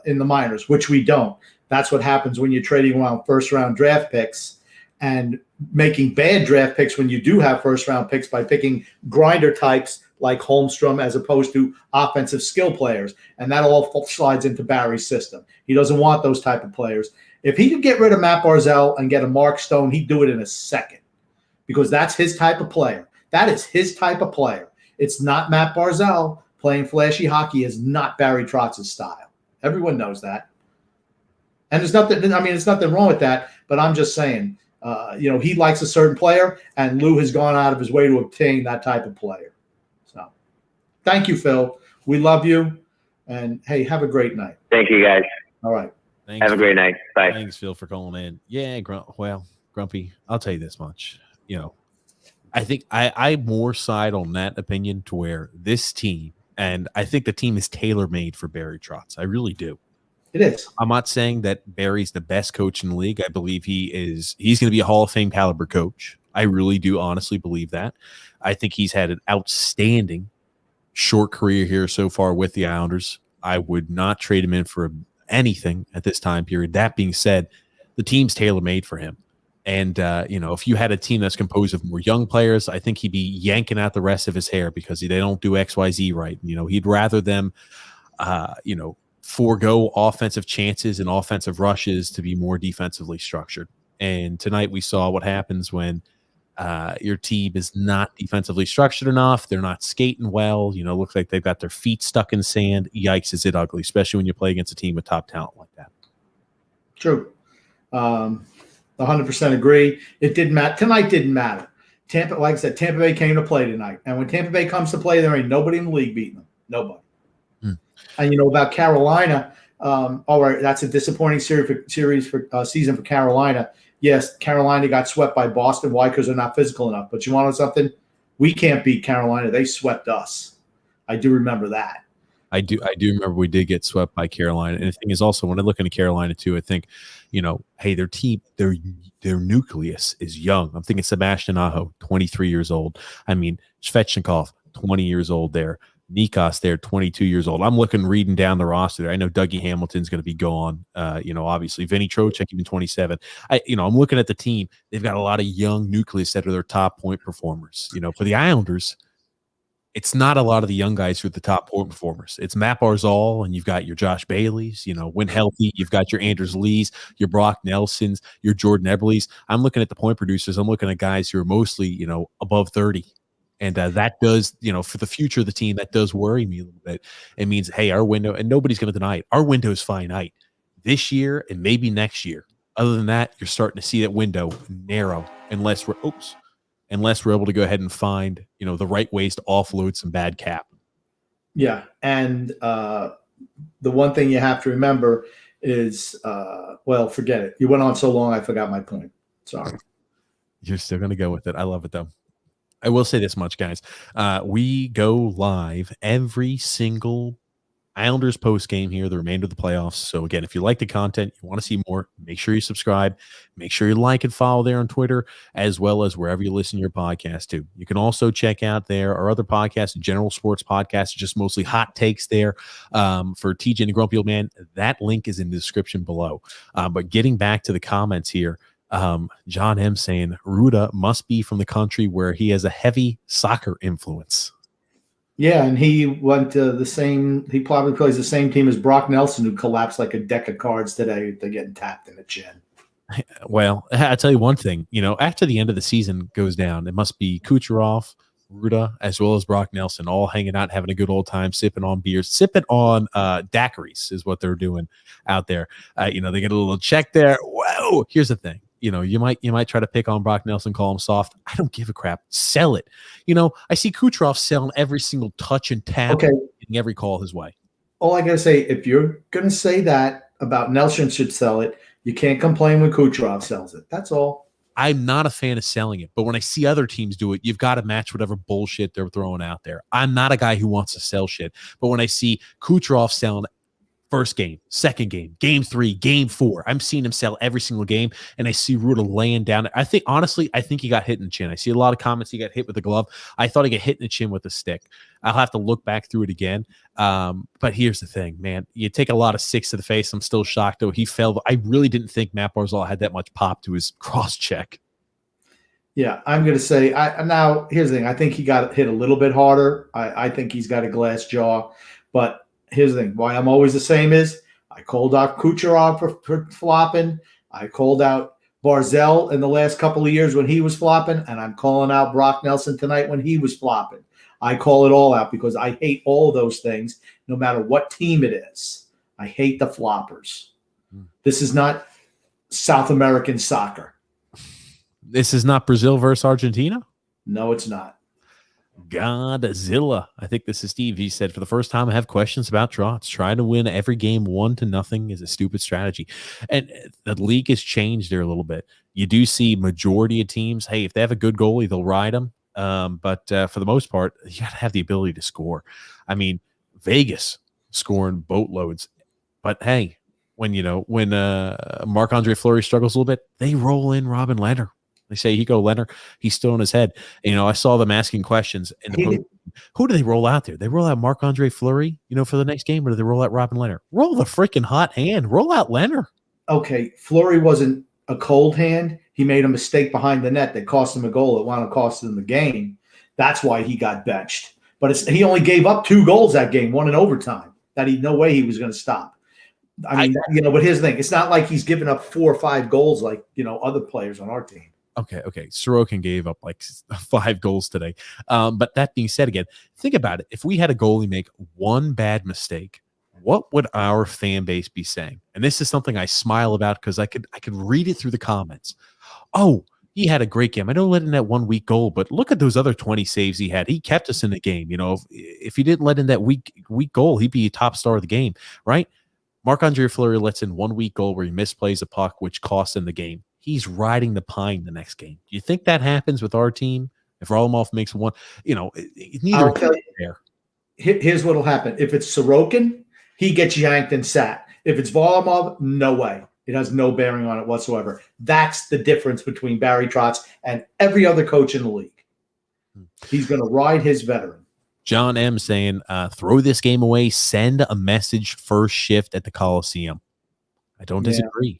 in the minors, which we don't. That's what happens when you're trading around first-round draft picks and making bad draft picks when you do have first-round picks by picking grinder types like Holmstrom as opposed to offensive skill players. And that all slides into Barry's system. He doesn't want those type of players. If he could get rid of Matt Barzal and get a Mark Stone, he'd do it in a second because that's his type of player. That is his type of player. It's not Matt Barzal. Playing flashy hockey is not Barry Trotz's style. Everyone knows that. And there's nothing wrong with that, but I'm just saying, he likes a certain player, and Lou has gone out of his way to obtain that type of player. So thank you, Phil. We love you. And, hey, have a great night.
Thank you, guys.
All right.
Thanks,
have a great night. Bye.
Thanks, Phil, for calling in. Yeah, Grumpy, I'll tell you this much. I think I more side on that opinion to where this team, and I think the team is tailor-made for Barry Trotz. I really do.
It is.
I'm not saying that Barry's the best coach in the league. I believe he's going to be a Hall of Fame caliber coach. I really do honestly believe that. I think he's had an outstanding short career here so far with the Islanders. I would not trade him in for anything at this time period. That being said, the team's tailor-made for him. And, if you had a team that's composed of more young players, I think he'd be yanking out the rest of his hair because they don't do XYZ right. He'd rather them, forego offensive chances and offensive rushes to be more defensively structured. And tonight we saw what happens when your team is not defensively structured enough. They're not skating well. Looks like they've got their feet stuck in sand. Yikes, is it ugly, especially when you play against a team with top talent like that.
True. 100% agree. It didn't matter. Tonight didn't matter. Like I said, Tampa Bay came to play tonight. And when Tampa Bay comes to play, there ain't nobody in the league beating them. Nobody. And about Carolina, all right, that's a disappointing season for Carolina. Yes, Carolina got swept by Boston. Why? Because they're not physical enough. But you want to know something? We can't beat Carolina. They swept us. I do remember that.
I do remember we did get swept by Carolina. And the thing is also, when I look into Carolina too, I think, hey, their team, their nucleus is young. I'm thinking Sebastian Aho, 23 years old. I mean, Svechnikov, 20 years old there. Nikos there, 22 years old. I'm reading down the roster there. I know Dougie Hamilton's going to be gone. Obviously Vinny Trocheck, even 27. I'm looking at the team. They've got a lot of young nucleus that are their top point performers. For the Islanders, it's not a lot of the young guys who are the top point performers. It's Matt Barzal, and you've got your Josh Baileys. When healthy, you've got your Anders Lees, your Brock Nelsons, your Jordan Eberleys. I'm looking at the point producers. I'm looking at guys who are mostly, above 30. And that does, for the future of the team, that does worry me a little bit. It means, hey, our window, and nobody's going to deny it, our window is finite this year and maybe next year. Other than that, you're starting to see that window narrow unless we're able to go ahead and find, the right ways to offload some bad cap.
Yeah. And the one thing you have to remember is, forget it. You went on so long, I forgot my point. Sorry.
You're still going to go with it. I love it, though. I will say this much, guys. We go live every single Islanders post game here, the remainder of the playoffs. So again, if you like the content, you want to see more, make sure you subscribe, make sure you like and follow there on Twitter, as well as wherever you listen to your podcast to. You can also check out there our other podcasts, general sports podcasts, just mostly hot takes there for TJ and the Grumpy Old Man. That link is in the description below. But getting back to the comments here, John M saying Ruda must be from the country where he has a heavy soccer influence.
Yeah, and he went to he probably plays the same team as Brock Nelson, who collapsed like a deck of cards today. They're getting tapped in the chin.
Well, I'll tell you one thing, after the end of the season goes down, it must be Kucherov, Ruda, as well as Brock Nelson, all hanging out, having a good old time, sipping on beers, sipping on daiquiris is what they're doing out there. They get a little check there. Whoa, here's the thing. You might try to pick on Brock Nelson, call him soft. I don't give a crap. Sell it. I see Kucherov selling every single touch and tap, getting every call his way.
All I got to say, if you're going to say that about Nelson should sell it, you can't complain when Kucherov sells it. That's all.
I'm not a fan of selling it, but when I see other teams do it, you've got to match whatever bullshit they're throwing out there. I'm not a guy who wants to sell shit, but when I see Kucherov selling first game, second game, game 3, game 4, I'm seeing him sell every single game, and I see Ruda laying down. I think he got hit in the chin. I see a lot of comments he got hit with the glove. I thought he got hit in the chin with a stick. I'll have to look back through it again. But here's the thing, man. You take a lot of sticks to the face. I'm still shocked, though. He fell. I really didn't think Matt Barzal had that much pop to his cross check.
Yeah, I'm going to say, now here's the thing. I think he got hit a little bit harder. I think he's got a glass jaw, but here's the thing. Why I'm always the same is I called out Kucherov for flopping. I called out Barzal in the last couple of years when he was flopping, and I'm calling out Brock Nelson tonight when he was flopping. I call it all out because I hate all of those things, no matter what team it is. I hate the floppers. This is not South American soccer.
This is not Brazil versus Argentina?
No, it's not.
Godzilla. I think this is Steve. He said, for the first time, I have questions about Trotz. Trying to win every game 1-0 is a stupid strategy. And the league has changed there a little bit. You do see majority of teams, hey, if they have a good goalie, they'll ride them. But for the most part, you got to have the ability to score. I mean, Vegas scoring boatloads. But hey, when Marc-Andre Fleury struggles a little bit, they roll in Robin Lehner. They say Lehner, he's still in his head. I saw them asking questions. Who do they roll out there? They roll out Marc-Andre Fleury, for the next game, or do they roll out Robin Lehner? Roll the freaking hot hand. Roll out Lehner.
Okay, Fleury wasn't a cold hand. He made a mistake behind the net that cost him a goal. It wound up costing him the game. That's why he got benched. But he only gave up 2 goals that game, 1 in overtime, that no way he was going to stop. I mean, but here's the thing. It's not like he's given up 4 or 5 goals like, other players on our team.
Okay. Sorokin gave up like 5 goals today. But that being said, again, think about it. If we had a goalie make 1 bad mistake, what would our fan base be saying? And this is something I smile about because I could read it through the comments. Oh, he had a great game. I know let in that 1 weak goal, but look at those other 20 saves he had. He kept us in the game. If he didn't let in that weak goal, he'd be a top star of the game, right? Marc-Andre Fleury lets in 1 weak goal where he misplays a puck, which costs him the game. He's riding the pine the next game. Do you think that happens with our team? If Varlamov makes 1, neither there.
Here's what'll happen. If it's Sorokin, he gets yanked and sat. If it's Varlamov, no way. It has no bearing on it whatsoever. That's the difference between Barry Trotz and every other coach in the league. He's going to ride his veteran.
John M. saying, throw this game away. Send a message first shift at the Coliseum. I don't disagree.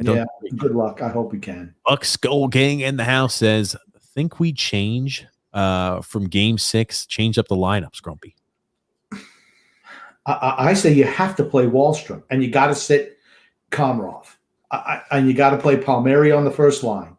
Good luck. I hope we can.
Buck Skull Gang in the house says, think we change from game 6, change up the lineups, Grumpy.
I say you have to play Wahlstrom, and you got to sit Komarov, and you got to play Palmieri on the first line.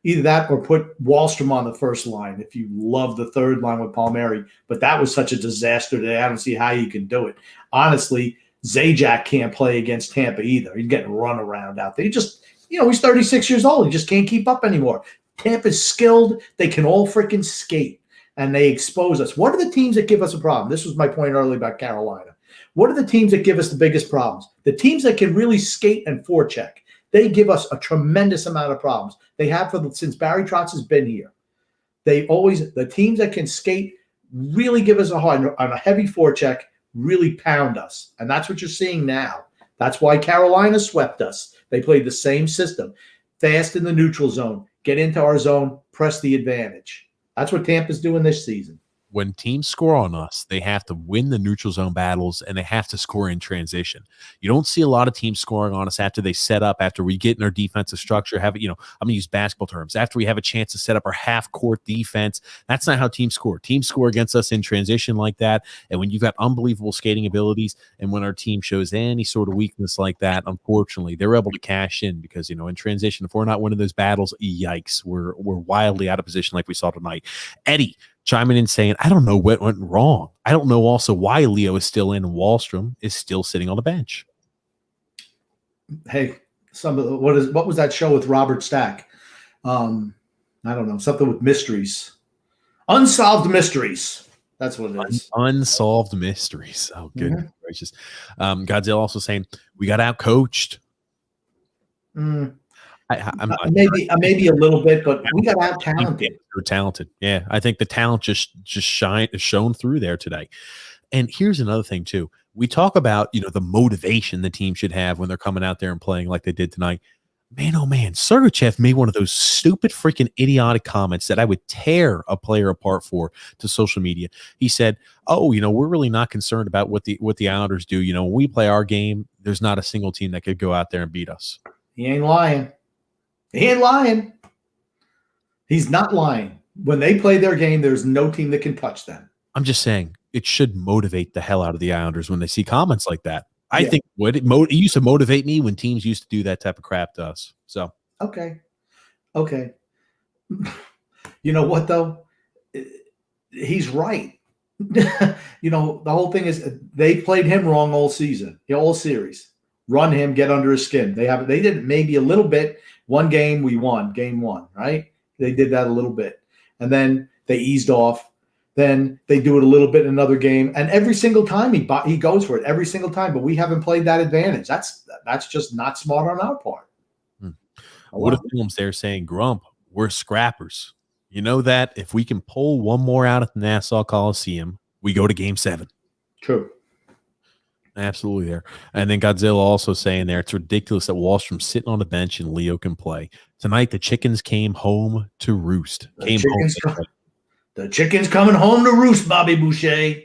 Either that or put Wallstrom on the first line if you love the third line with Palmieri. But that was such a disaster today. I don't see how you can do it. Honestly, Zajac can't play against Tampa either. He's getting run around out there. He just, he's 36 years old. He just can't keep up anymore. Tampa's skilled. They can all freaking skate, and they expose us. What are the teams that give us a problem? This was my point earlier about Carolina. What are the teams that give us the biggest problems? The teams that can really skate and forecheck. They give us a tremendous amount of problems. They have since Barry Trotz has been here. The teams that can skate really give us on a heavy forecheck, really pound us. And that's what you're seeing now. That's why Carolina swept us. They played the same system. Fast in the neutral zone, get into our zone, press the advantage. That's what Tampa's doing this season.
When teams score on us, they have to win the neutral zone battles, and they have to score in transition. You don't see a lot of teams scoring on us after they set up, after we get in our defensive structure, I'm going to use basketball terms, after we have a chance to set up our half-court defense. That's not how teams score. Teams score against us in transition like that, and when you've got unbelievable skating abilities, and when our team shows any sort of weakness like that, unfortunately, they're able to cash in because, in transition, if we're not winning those battles, yikes, we're wildly out of position like we saw tonight. Eddie chiming in saying, I don't know what went wrong. I don't know also why Leo is still in and Wallstrom is still sitting on the bench.
Hey, what was that show with Robert Stack? I don't know, something with mysteries. Unsolved mysteries. That's what it is.
Unsolved mysteries. Oh, goodness gracious. Godzilla also saying, we got out-coached.
Maybe a little bit, but we got out talented.
We're talented. Yeah, I think the talent just shone through there today. And here's another thing too. We talk about the motivation the team should have when they're coming out there and playing like they did tonight. Man, oh man, Sergachev made one of those stupid freaking idiotic comments that I would tear a player apart for to social media. He said, "Oh, we're really not concerned about what the Islanders do. When we play our game, there's not a single team that could go out there and beat us."
He ain't lying. He ain't lying. He's not lying. When they play their game, there's no team that can touch them.
I'm just saying it should motivate the hell out of the Islanders when they see comments like that. I think it used to motivate me when teams used to do that type of crap to us. So
okay. You know what though? He's right. The whole thing is they played him wrong all season, the whole series. Run him, get under his skin. They did maybe a little bit. One game we won, game one, right? They did that a little bit. And then they eased off. Then they do it a little bit in another game. And every single time he goes for it, every single time. But we haven't played that advantage. That's just not smart on our part.
What if Films there saying, Grump, we're scrappers. You know that if we can pull one more out at the Nassau Coliseum, we go to game 7.
True.
Absolutely there. And then Godzilla also saying there, it's ridiculous that Wallstrom's sitting on the bench and Leo can play. Tonight, the chickens came home to roost.
The chicken's coming home to roost, Bobby Boucher.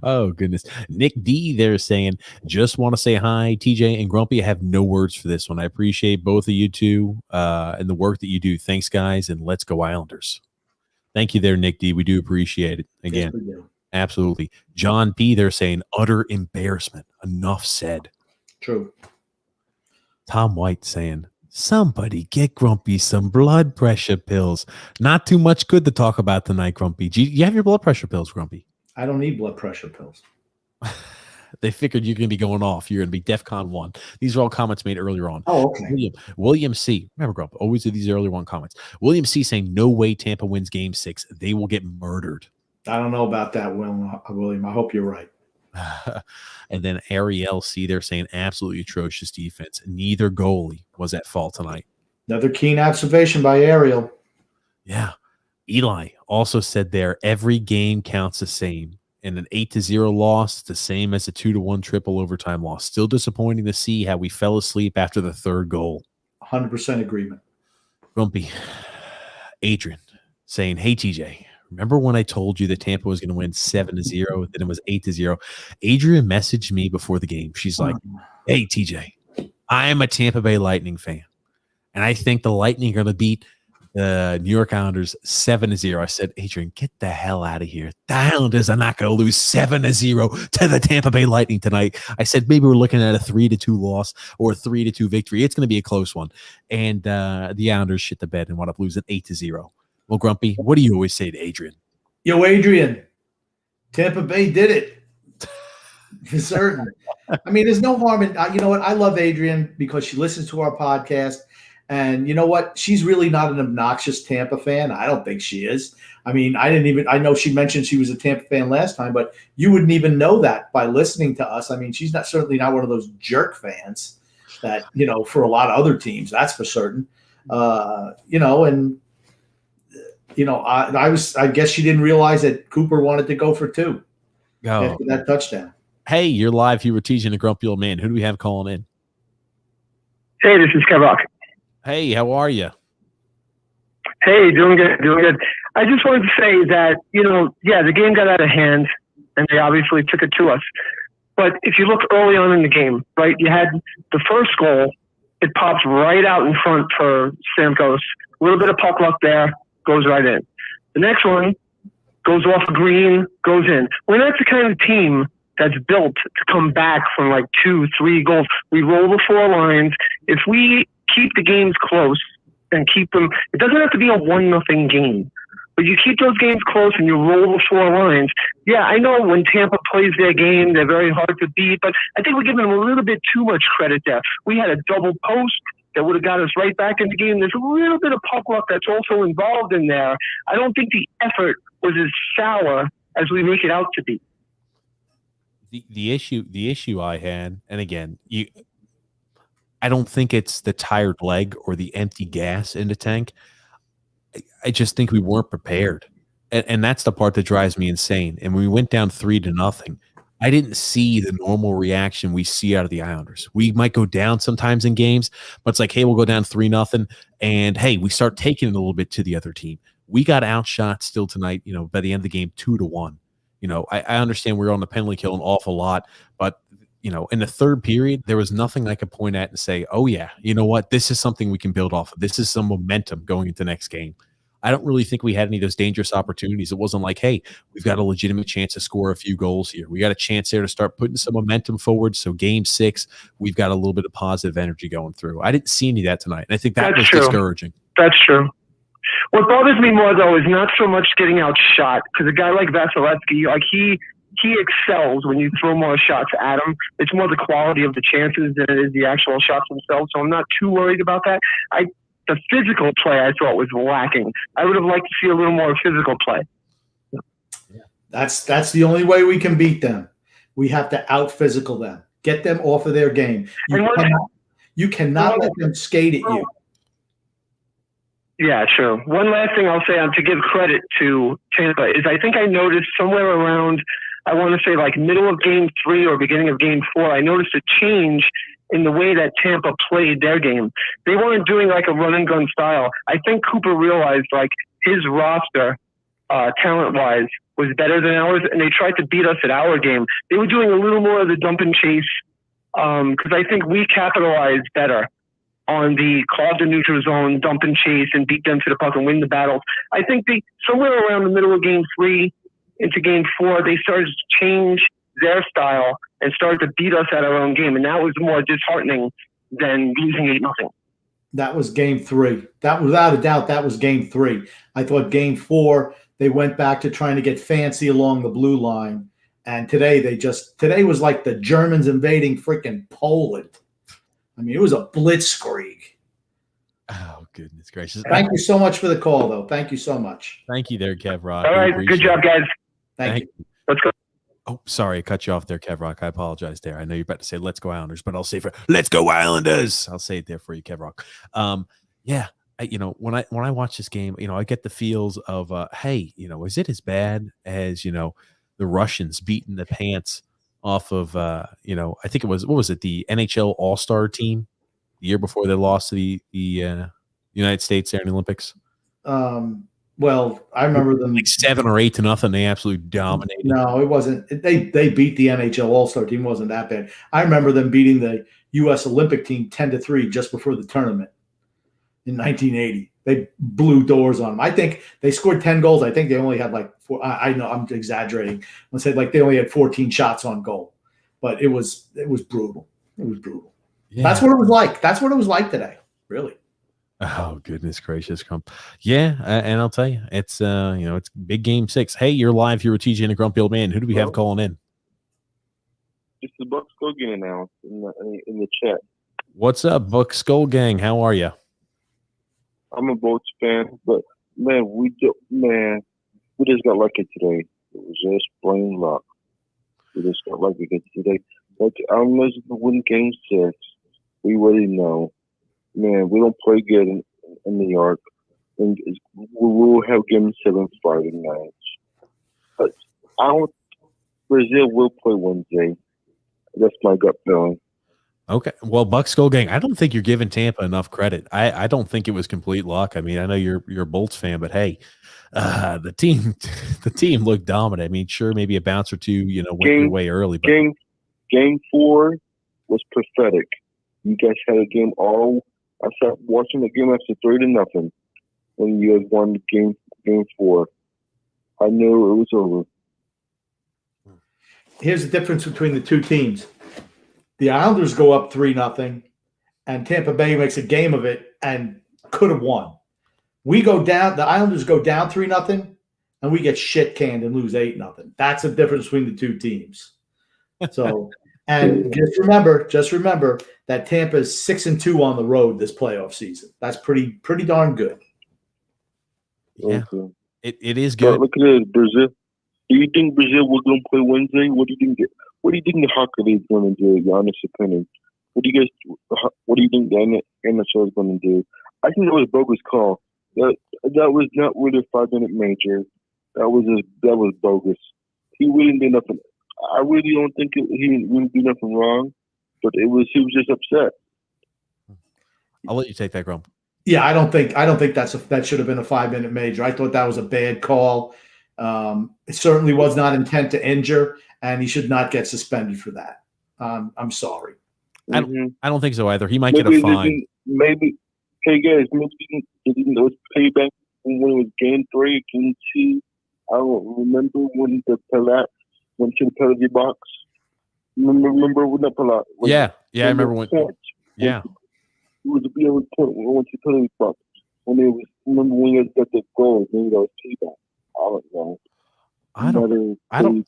Oh, goodness. Nick D there saying, just want to say hi, TJ and Grumpy. I have no words for this one. I appreciate both of you two and the work that you do. Thanks, guys, and let's go Islanders. Thank you there, Nick D. We do appreciate it. Again.
Yes, we do.
Absolutely. John P. They're saying utter embarrassment. Enough said.
True.
Tom White saying, somebody get Grumpy some blood pressure pills. Not too much good to talk about tonight, Grumpy. Do you have your blood pressure pills, Grumpy?
I don't need blood pressure pills.
They figured you're going to be going off. You're going to be DEFCON 1. These are all comments made earlier on.
Oh, okay.
William C. Remember, Grump, always do these earlier one comments. William C. saying, no way Tampa wins game 6. They will get murdered.
I don't know about that, William. I hope you're right.
And then Ariel C. They're saying absolutely atrocious defense. Neither goalie was at fault tonight.
Another keen observation by Ariel.
Yeah. Eli also said there, every game counts the same. And an 8-0 loss, the same as a 2-1 triple overtime loss. Still disappointing to see how we fell asleep after the third goal.
100% agreement.
Grumpy. Adrian saying, hey, TJ. Remember when I told you that Tampa was going to win 7-0, then it was 8-0? Adrian messaged me before the game. She's like, hey, TJ, I am a Tampa Bay Lightning fan, and I think the Lightning are going to beat New York Islanders 7-0. I said, Adrian, get the hell out of here. The Islanders are not going to lose 7-0 to the Tampa Bay Lightning tonight. I said maybe we're looking at a 3-2 loss or a 3-2 victory. It's going to be a close one. And the Islanders shit the bed and wound up losing 8-0. Well, Grumpy, what do you always say to Adrian?
Yo, Adrian, Tampa Bay did it. For certain. I mean, there's no harm in you know what? I love Adrian because she listens to our podcast. And you know what? She's really not an obnoxious Tampa fan. I don't think she is. I mean, I know she mentioned she was a Tampa fan last time, but you wouldn't even know that by listening to us. I mean, she's certainly not one of those jerk fans that, you know, for a lot of other teams, that's for certain. You know, and you know, I guess she didn't realize that Cooper wanted to go for 2 after that touchdown.
Hey, you're live. You were teaching a grumpy old man. Who do we have calling in?
Hey, this is Kevrock.
Hey, how are you?
Hey, doing good, doing good. I just wanted to say that, you know, yeah, the game got out of hand, and they obviously took it to us. But if you look early on in the game, right, you had the first goal, it pops right out in front for Stamkos. A little bit of puck luck there, goes right in. The next one goes off a green, goes in. We're not the kind of team that's built to come back from like 2-3 goals. We roll the 4 lines. If we keep the games close and keep them, it doesn't have to be a 1-0 game, but you keep those games close and you roll the 4 lines. Yeah, I know when Tampa plays their game, they're very hard to beat, but I think we're giving them a little bit too much credit there. We had a double post that would have got us right back in the game. There's a little bit of puck luck that's also involved in there. I don't think the effort was as sour as we make it out to be.
The issue I had, and again, I don't think it's the tired leg or the empty gas in the tank. I just think we weren't prepared. And that's the part that drives me insane. And when we went down 3-0, I didn't see the normal reaction we see out of the Islanders. We might go down sometimes in games, but it's like, hey, we'll go down 3-0. And hey, we start taking it a little bit to the other team. We got outshot still tonight, you know, by the end of the game, 2-1. You know, I understand we're on the penalty kill an awful lot, but you know, in the third period, there was nothing I could point at and say, oh, yeah, you know what? This is something we can build off of. This is some momentum going into the next game. I don't really think we had any of those dangerous opportunities. It wasn't like, hey, we've got a legitimate chance to score a few goals here. We got a chance there to start putting some momentum forward. So game 6, we've got a little bit of positive energy going through. I didn't see any of that tonight. And I think that was discouraging.
That's true. What bothers me more, though, is not so much getting outshot, because a guy like Vasilevsky, like he excels when you throw more shots at him. It's more the quality of the chances than it is the actual shots themselves, so I'm not too worried about that. The physical play I thought was lacking. I would have liked to see a little more physical play.
That's the only way we can beat them. We have to out-physical them. Get them off of their game. You cannot let them skate at you.
Yeah, sure. One last thing I'll say to give credit to Tampa is I think I noticed somewhere around, I want to say like middle of game 3 or beginning of game 4, I noticed a change in the way that Tampa played their game. They weren't doing like a run and gun style. I think Cooper realized like his roster, talent-wise, was better than ours, and they tried to beat us at our game. They were doing a little more of the dump and chase because I think we capitalized better on the call the neutral zone, dump and chase, and beat them to the puck and win the battles. I think somewhere around the middle of game 3 into game 4, they started to change their style and started to beat us at our own game. And that was more disheartening than losing 8-0.
That was game 3. That, without a doubt, that was game 3. I thought game 4, they went back to trying to get fancy along the blue line. And today was like the Germans invading freaking Poland. I mean, it was a blitzkrieg.
Oh, goodness gracious.
Thank you so much for the call, though. Thank you so much.
Thank you there, Kev Rock.
All right. Good job, guys.
Thank you.
Let's go.
Oh, sorry. I cut you off there, Kev Rock. I apologize there. I know you're about to say, let's go Islanders, but I'll say let's go Islanders. I'll say it there for you, Kev Rock. Yeah. When I watch this game, I get the feels of, hey, is it as bad as, the Russians beating the pants off of, I think it was, what was it? The NHL All-Star team the year before they lost to the United States there in the Olympics.
Well, I remember them
like 7 or 8-0. They absolutely dominated.
No, it wasn't. They beat the NHL All-Star team. It wasn't that bad. I remember them beating the U.S. Olympic team 10-3 just before the tournament in 1980. They blew doors on them. I think they scored 10 goals. I think they only had like 4. I know I'm exaggerating. I said like they only had 14 shots on goal, but it was brutal. It was brutal.
Yeah.
That's what it was like. That's what it was like today. Really.
Oh, goodness gracious, Grump. Yeah, and I'll tell you, it's it's big game 6. Hey, you're live here with TJ and a Grumpy Old Man. Who do we have calling in?
It's the Buck Skull Gang announced in the chat.
What's up, Buck Skull Gang? How are you?
I'm a Bolts fan, but man, we just got lucky today. It was just plain luck. We just got lucky today. Like unless we win Game 6, we already know. Man, we don't play good in New York, and we will have Game 7 Friday night. But Brazil will play Wednesday. That's my gut feeling.
Okay. Well, Buck Skull Gang, I don't think you're giving Tampa enough credit. I don't think it was complete luck. I mean, I know you're a Bolts fan, but hey, the team looked dominant. I mean, sure, maybe a bounce or two, went your way early. But
Game 4 was pathetic. You guys had a game I sat watching the game after 3-0 when you guys won game 4. I knew it was over.
Here's the difference between the two teams. The Islanders go up 3-0, and Tampa Bay makes a game of it and could have won. We go down. The Islanders go down 3-0, and we get shit canned and lose 8-0. That's the difference between the two teams. So, and just remember that Tampa is 6-2 on the road this playoff season. That's pretty darn good.
Yeah,
okay.
It is good.
But look at this, Brazil. Do you think Brazil will going to play Wednesday? What do you think? What do you think the hockey league is going to do? Your honest opinion. What do you think the NHL is going to do? I think that was a bogus call. That was not really a 5-minute major. That was bogus. He really did nothing. I really don't think he really did nothing wrong, but he was just upset.
I'll let you take that, Grump.
Yeah, I don't think that should have been a 5-minute major. I thought that was a bad call. It certainly was not intent to injure, and he should not get suspended for that. I'm sorry.
I don't think so either. He might get a fine.
Maybe, hey guys, maybe it was payback when it was Game 3, Game 2. I don't remember when the Palat went to the penalty box. Remember when the Palat?
Yeah, I remember when. Yeah.
It was went to the penalty box remember when you got the goal? Maybe that was payback. I don't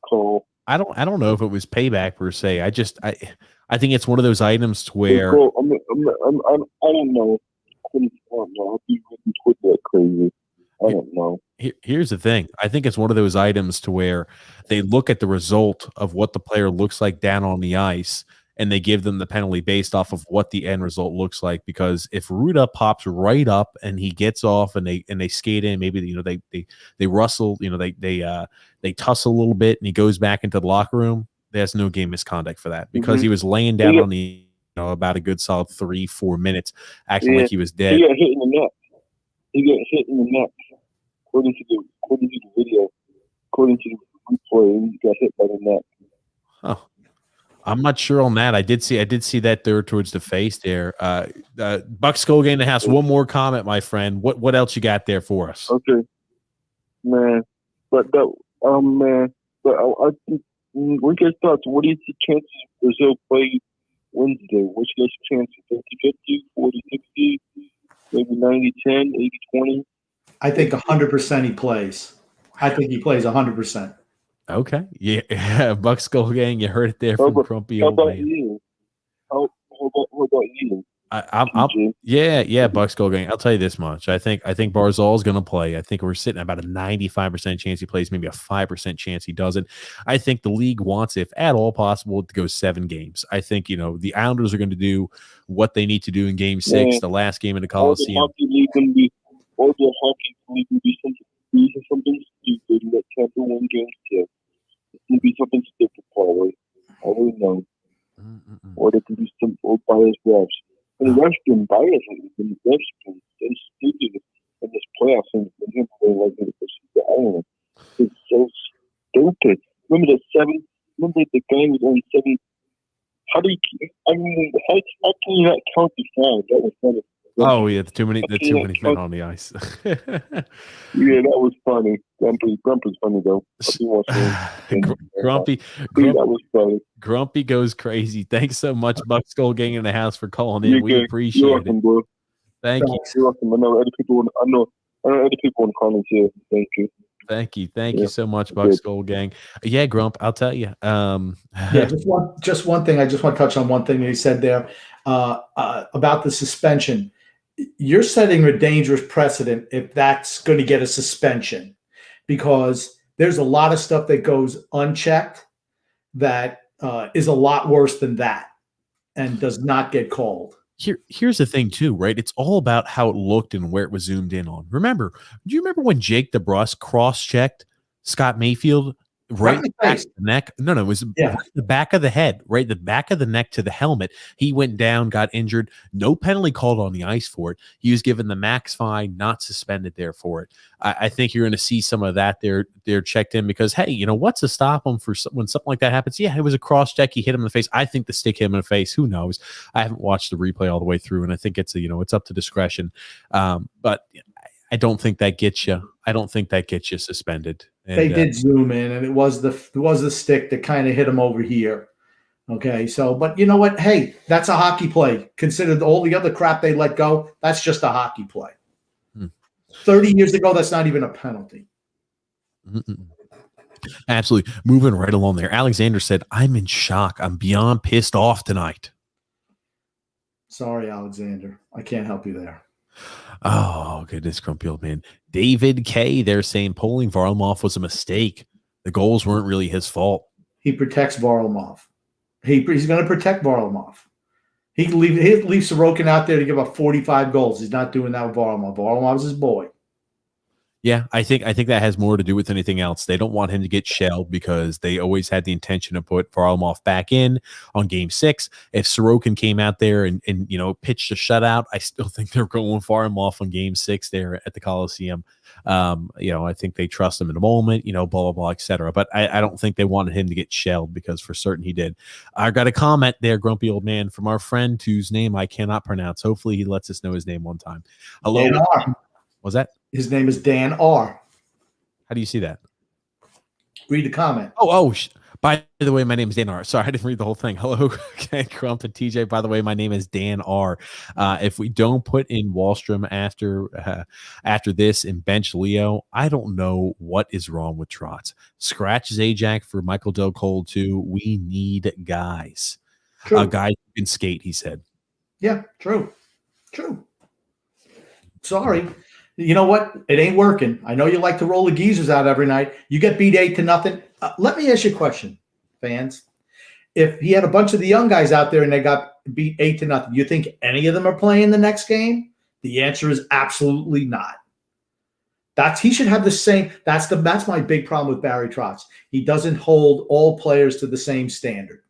know.
I don't know if it was payback per se. I think it's one of those items to where
I don't know. I'll be Twitter crazy. I don't know.
Here's the thing. I think it's one of those items to where they look at the result of what the player looks like down on the ice, and they give them the penalty based off of what the end result looks like. Because if Ruda pops right up and he gets off and they skate in, maybe they rustle, they tussle a little bit, and he goes back into the locker room, there's no game misconduct for that because he was laying down on the about a good solid 3-4 minutes, acting like he was dead.
He got hit in the neck. According to the video, according to the replay, he got hit by the neck.
Oh. I'm not sure on that. I did see that there towards the face there. Buck Skull Gang in the house. One more comment, my friend. What else you got there for us?
Okay, man. But I think we get thoughts. What is the chances Brazil play Wednesday? What's your chances? 50-50, 40-60, maybe 90-10, 80-20?
I think 100% he plays. I think he plays 100%.
Okay. Yeah. Buck Skull Gang, you heard it there from Grumpy Old Man.
You? How about you?
Yeah, Buck Skull Gang. I'll tell you this much. I think Barzal is going to play. I think we're sitting at about a 95% chance he plays, maybe a 5% chance he doesn't. I think the league wants, if at all possible, to go 7 games. I think, the Islanders are going to do what they need to do in Game 6, the last game in the Coliseum.
All the hockey league can be something stupid that can't do one Game 6. It can be something stupid, probably. I don't know. Or they can do some old biased refs. And the refs been biased. And the refs been so stupid in this playoffs and him playing like the Island. It's so stupid. Remember the game was only 7. How can you not count the fine? That was funny.
Oh yeah, the too many men on the ice.
Yeah, that was funny. Grumpy's funny though.
Grumpy,
That was funny.
Grumpy goes crazy. Thanks so much, Buck Skull Gang in the house, for calling in.
You're
We
good.
appreciate
You're welcome,
it.
bro.
Thank you.
You're welcome. I know other people. I know other people in the comments here. Thank you.
Thank you so much, Buck Skull Gang. Yeah, Grump, I'll tell you.
Yeah, just one thing. I just want to touch on one thing that he said there about the suspension. You're setting a dangerous precedent if that's going to get a suspension, because there's a lot of stuff that goes unchecked that is a lot worse than that and does not get called.
Here's the thing too, right? It's all about how it looked and where it was zoomed in on. Do you remember when Jake DeBrusk cross-checked Scott Mayfield right in the back of the neck? No, it was right the back of the head, right? The back of the neck to the helmet. He went down, got injured. No penalty called on the ice for it. He was given the max fine, not suspended there for it. I think you're going to see some of that there checked in, because, hey, you know, what's to stop him for when something like that happens? Yeah, it was a cross check. He hit him in the face. I think the stick hit him in the face. Who knows? I haven't watched the replay all the way through, and I think it's up to discretion. But I don't think that gets you. I don't think that gets you suspended. And,
they did zoom in, and it was the stick that kind of hit him over here. Okay, so, but you know what? Hey, that's a hockey play. Considered all the other crap they let go, that's just a hockey play. 30 years ago, that's not even a penalty.
Absolutely. Moving right along there. Alexander said, I'm in shock. I'm beyond pissed off tonight.
Sorry, Alexander. I can't help you there.
Oh, goodness, grumpy old man. David K. They're saying pulling Varlamov was a mistake. The goals weren't really his fault.
He protects Varlamov. He's going to protect Varlamov. He'd leave Sorokin out there to give up 45 goals. He's not doing that with Varlamov. Varlamov's his boy.
Yeah, I think that has more to do with anything else. They don't want him to get shelled, because they always had the intention to put Varlamov back in on Game 6. If Sorokin came out there and you know, pitched a shutout, I still think they're going Varlamov on Game 6 there at the Coliseum. You know, I think they trust him in the moment, you know, blah, blah, blah, etc. But I don't think they wanted him to get shelled, because for certain he did. I got a comment there, grumpy old man, from our friend whose name I cannot pronounce. Hopefully he lets us know his name one time. Hello.
Dan R.
Was that?
His name is Dan R.
How do you see that?
Read the comment.
By the way, my name is Dan R. Sorry, I didn't read the whole thing. Hello, Crump and TJ. By the way, my name is Dan R. If we don't put in Wallstrom after this and bench Leo, I don't know what is wrong with Trotz. Scratch Zajac for Michael Del Cole too. We need guys. Guys who can skate, he said.
Yeah, true. Sorry. You know what? It ain't working. I know you like to roll the geezers out every night. You get beat 8-0. Let me ask you a question, fans. If he had a bunch of the young guys out there and they got beat 8-0, you think any of them are playing the next game? The answer is absolutely not. He should have the same. That's my big problem with Barry Trotz. He doesn't hold all players to the same standard.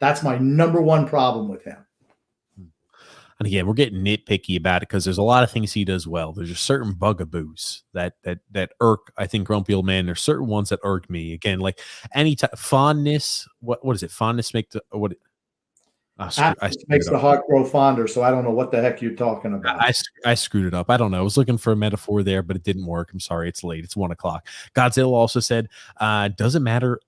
That's my number one problem with him.
And again, we're getting nitpicky about it because there's a lot of things he does well. There's just certain bugaboos that irk, I think, grumpy old man. There's certain ones that irk me. Again, like any type fondness. What is it? Fondness makes the what?
Makes the heart grow fonder. So I don't know what the heck you're talking about.
I screwed it up. I don't know. I was looking for a metaphor there, but it didn't work. I'm sorry. It's late. It's 1:00. Godzilla also said, "Does it matter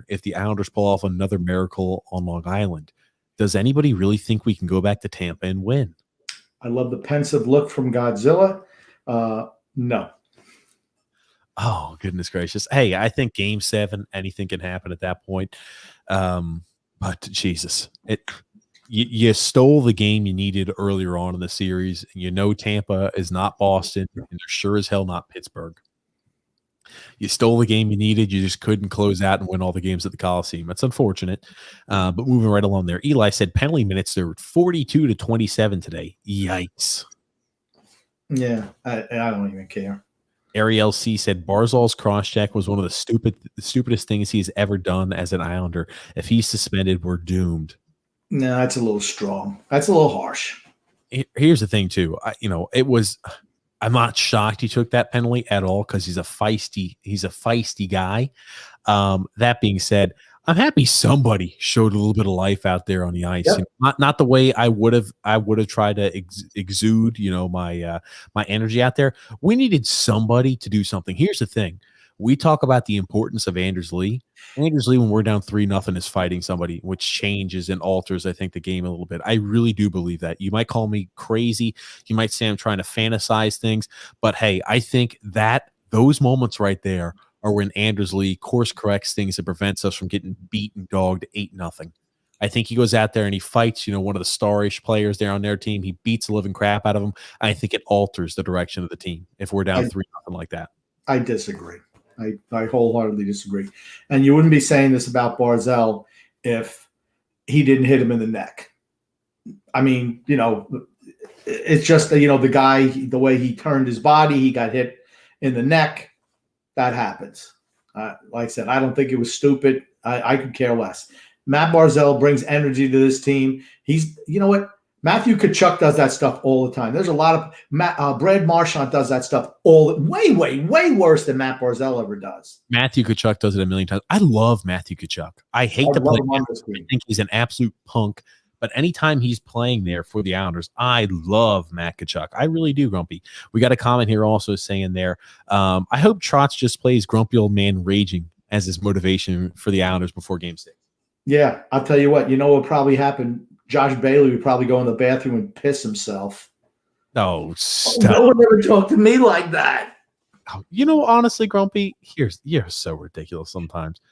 if the Islanders pull off another miracle on Long Island? Does anybody really think we can go back to Tampa and win?"
I love the pensive look from Godzilla. No.
Oh, goodness gracious. Hey, I think Game 7, anything can happen at that point. But Jesus, you stole the game you needed earlier on in the series. And you know Tampa is not Boston, and they're sure as hell not Pittsburgh. You stole the game you needed. You just couldn't close out and win all the games at the Coliseum. That's unfortunate. But moving right along there, Eli said penalty minutes, they're 42-27 today. Yikes.
Yeah, I don't even care.
Ariel C said Barzal's cross-check was one of the stupidest things he's ever done as an Islander. If he's suspended, we're doomed.
No, that's a little strong. That's a little harsh.
Here's the thing, too. I'm not shocked he took that penalty at all because he's a feisty guy. That being said, I'm happy somebody showed a little bit of life out there on the ice.
Yep.
You know, not the way I would have tried to exude, my energy out there. We needed somebody to do something. Here's the thing. We talk about the importance of Anders Lee. Anders Lee, when we're down 3-0, is fighting somebody, which changes and alters, I think, the game a little bit. I really do believe that. You might call me crazy. You might say I'm trying to fantasize things, but hey, I think that those moments right there or when Anders Lee course corrects things and prevents us from getting beaten, dogged 8-0. I think he goes out there and he fights, one of the starish players there on their team. He beats the living crap out of him. I think it alters the direction of the team if we're down 3-0 like that.
I disagree. I wholeheartedly disagree. And you wouldn't be saying this about Barzal if he didn't hit him in the neck. I mean, it's just, the guy, the way he turned his body, he got hit in the neck. That happens. Like I said, I don't think it was stupid. I could care less. Matt Barzal brings energy to this team. He's, you know what? Matthew Tkachuk does that stuff all the time. There's a lot of Brad Marchand does that stuff way worse than Matt Barzal ever does.
Matthew Tkachuk does it a million times. I love Matthew Tkachuk. I hate to play him. I think he's an absolute punk. But anytime he's playing there for the Islanders, I love Matt Tkachuk. I really do, Grumpy. We got a comment here also saying there, I hope Trotz just plays grumpy old man raging as his motivation for the Islanders before Game 6.
Yeah, I'll tell you what. You know what probably happened? Josh Bailey would probably go in the bathroom and piss himself.
No, stop.
No one ever talked to me like that.
Honestly, Grumpy, you're so ridiculous sometimes.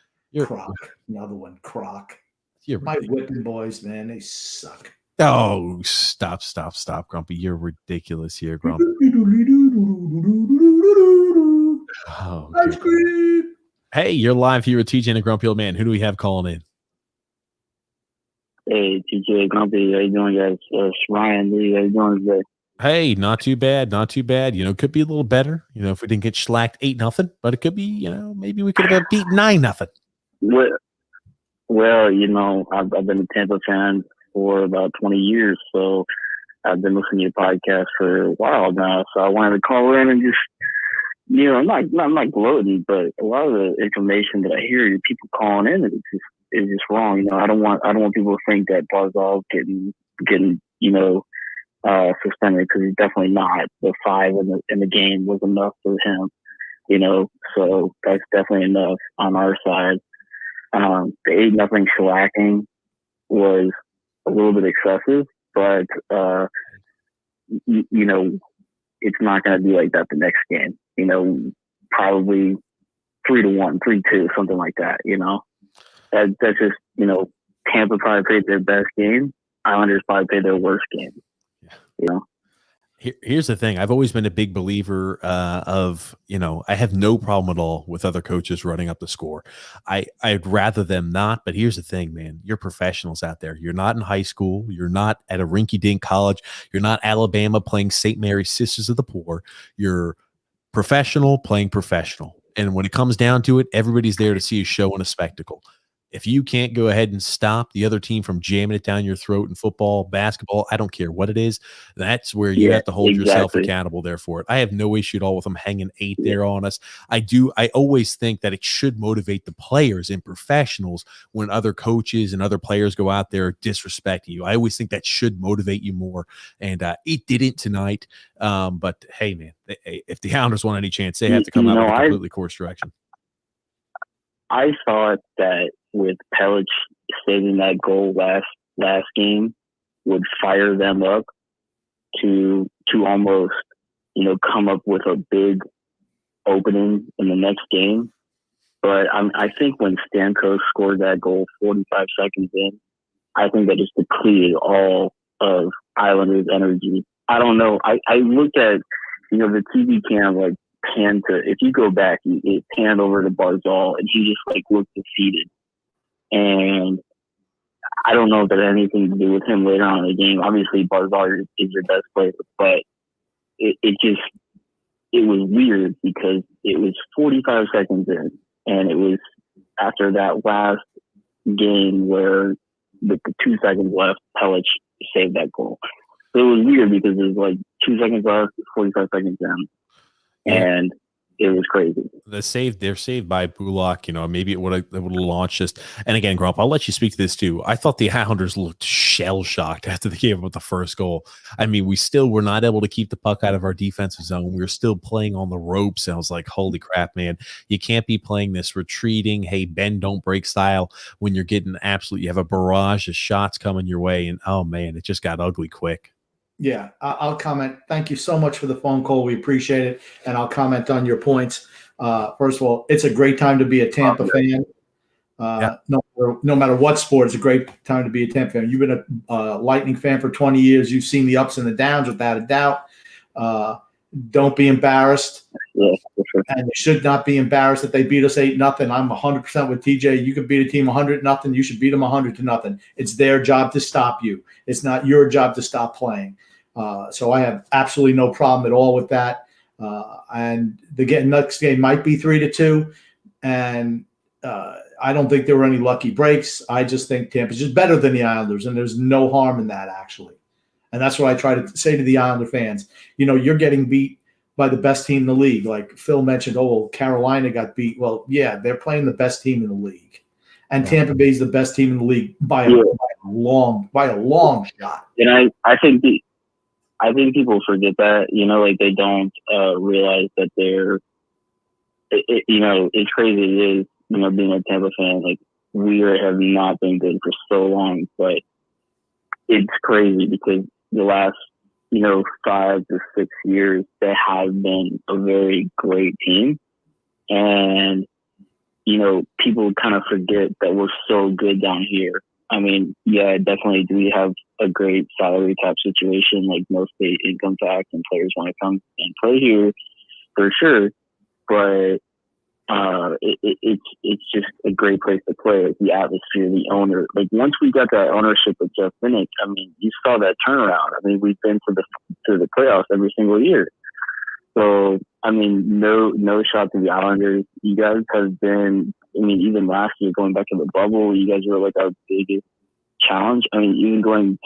Croc, another one, Croc. My
ridiculous.
whipping boys, man, they suck.
Oh, stop, Grumpy. You're ridiculous here, Grumpy. Oh,
ice cream.
Hey, you're live here with TJ and a Grumpy Old Man. Who do we have calling in?
Hey, TJ, Grumpy, how you doing, guys? It's Ryan Lee, how you doing today?
Hey, not too bad. Could be a little better, if we didn't get shellacked 8-0, but it could be, maybe we could have been beat 9-0.
Well, I've been a Tampa fan for about 20 years, so I've been listening to your podcast for a while now. So I wanted to call in and just, I'm not gloating, but a lot of the information that I hear people calling in is just wrong. I don't want people to think that Barzal's getting suspended, because he's definitely not. The 5 in the game was enough for him, so that's definitely enough on our side. The 8-0 shellacking was a little bit excessive, but it's not going to be like that the next game. Probably 3-1, 3-2, something like that. That's just Tampa probably played their best game. Islanders probably played their worst game.
Here's the thing. I've always been a big believer of, I have no problem at all with other coaches running up the score. I'd rather them not, but here's the thing, man. You're professionals out there. You're not in high school. You're not at a rinky-dink college. You're not Alabama playing St. Mary's Sisters of the Poor. You're professional playing professional. And when it comes down to it, everybody's there to see a show and a spectacle. If you can't go ahead and stop the other team from jamming it down your throat in football, basketball, I don't care what it is, that's where you have to hold yourself accountable there for it. I have no issue at all with them hanging 8 there on us. I always think that it should motivate the players and professionals when other coaches and other players go out there disrespecting you. I always think that should motivate you more, and it didn't tonight. But hey, man, if the Islanders want any chance, they have to come out with a completely course direction.
I thought that with Pelech saving that goal last game would fire them up to almost, come up with a big opening in the next game. But I think when Stamkos scored that goal 45 seconds in, I think that just depleted all of Islanders' energy. I don't know. I looked at, the TV cam, panned to, if you go back, it panned over to Barzal, and he just looked defeated. And I don't know if that had anything to do with him later on in the game. Obviously, Barzal is your best player, but it was weird because it was 45 seconds in, and it was after that last game where with the 2 seconds left, Pelech saved that goal. So it was weird because it was 2 seconds left, 45 seconds in. And, was crazy.
They're saved by Bullock. Maybe it would have launched just. And again, Grump, I'll let you speak to this too. I thought the Islanders looked shell shocked after they gave up the first goal. I mean, we still were not able to keep the puck out of our defensive zone. We were still playing on the ropes. And I was like, holy crap, man, you can't be playing this retreating, hey, bend, don't break style when you're getting you have a barrage of shots coming your way. And oh man, it just got ugly quick.
Yeah, I'll comment. Thank you so much for the phone call. We appreciate it. And I'll comment on your points. First of all, it's a great time to be a Tampa fan. No matter what sport, it's a great time to be a Tampa fan. You've been a Lightning fan for 20 years. You've seen the ups and the downs without a doubt. Don't be embarrassed.
Yeah, for sure.
And you should not be embarrassed that they beat us 8-0. I'm 100% with TJ. You could beat a team 100-0. You should beat them 100-0. It's their job to stop you. It's not your job to stop playing. So I have absolutely no problem at all with that. And the next game might be 3-2. And I don't think there were any lucky breaks. I just think Tampa's just better than the Islanders, and there's no harm in that, actually. And that's what I try to say to the Islander fans. You're getting beat by the best team in the league. Like Phil mentioned, Carolina got beat. Well, yeah, they're playing the best team in the league. And Tampa Bay is the best team in the league by a long shot.
And I think people forget that, like they don't realize that it's crazy. It is, being a Tampa fan, like we have not been good for so long, but it's crazy because the last, 5 to 6 years, they have been a very great team. And, people kind of forget that we're so good down here. I mean, yeah, definitely do we have a great salary cap situation, like no state income tax, and players want to come and play here for sure. But it's just a great place to play. Like the atmosphere, the owner. Like once we got that ownership with Jeff Finnick, I mean, you saw that turnaround. I mean, we've been to the playoffs every single year. So I mean, no shot to the Islanders. You guys have been. I mean, even last year, going back to the bubble, you guys were like our biggest challenge. I mean, even going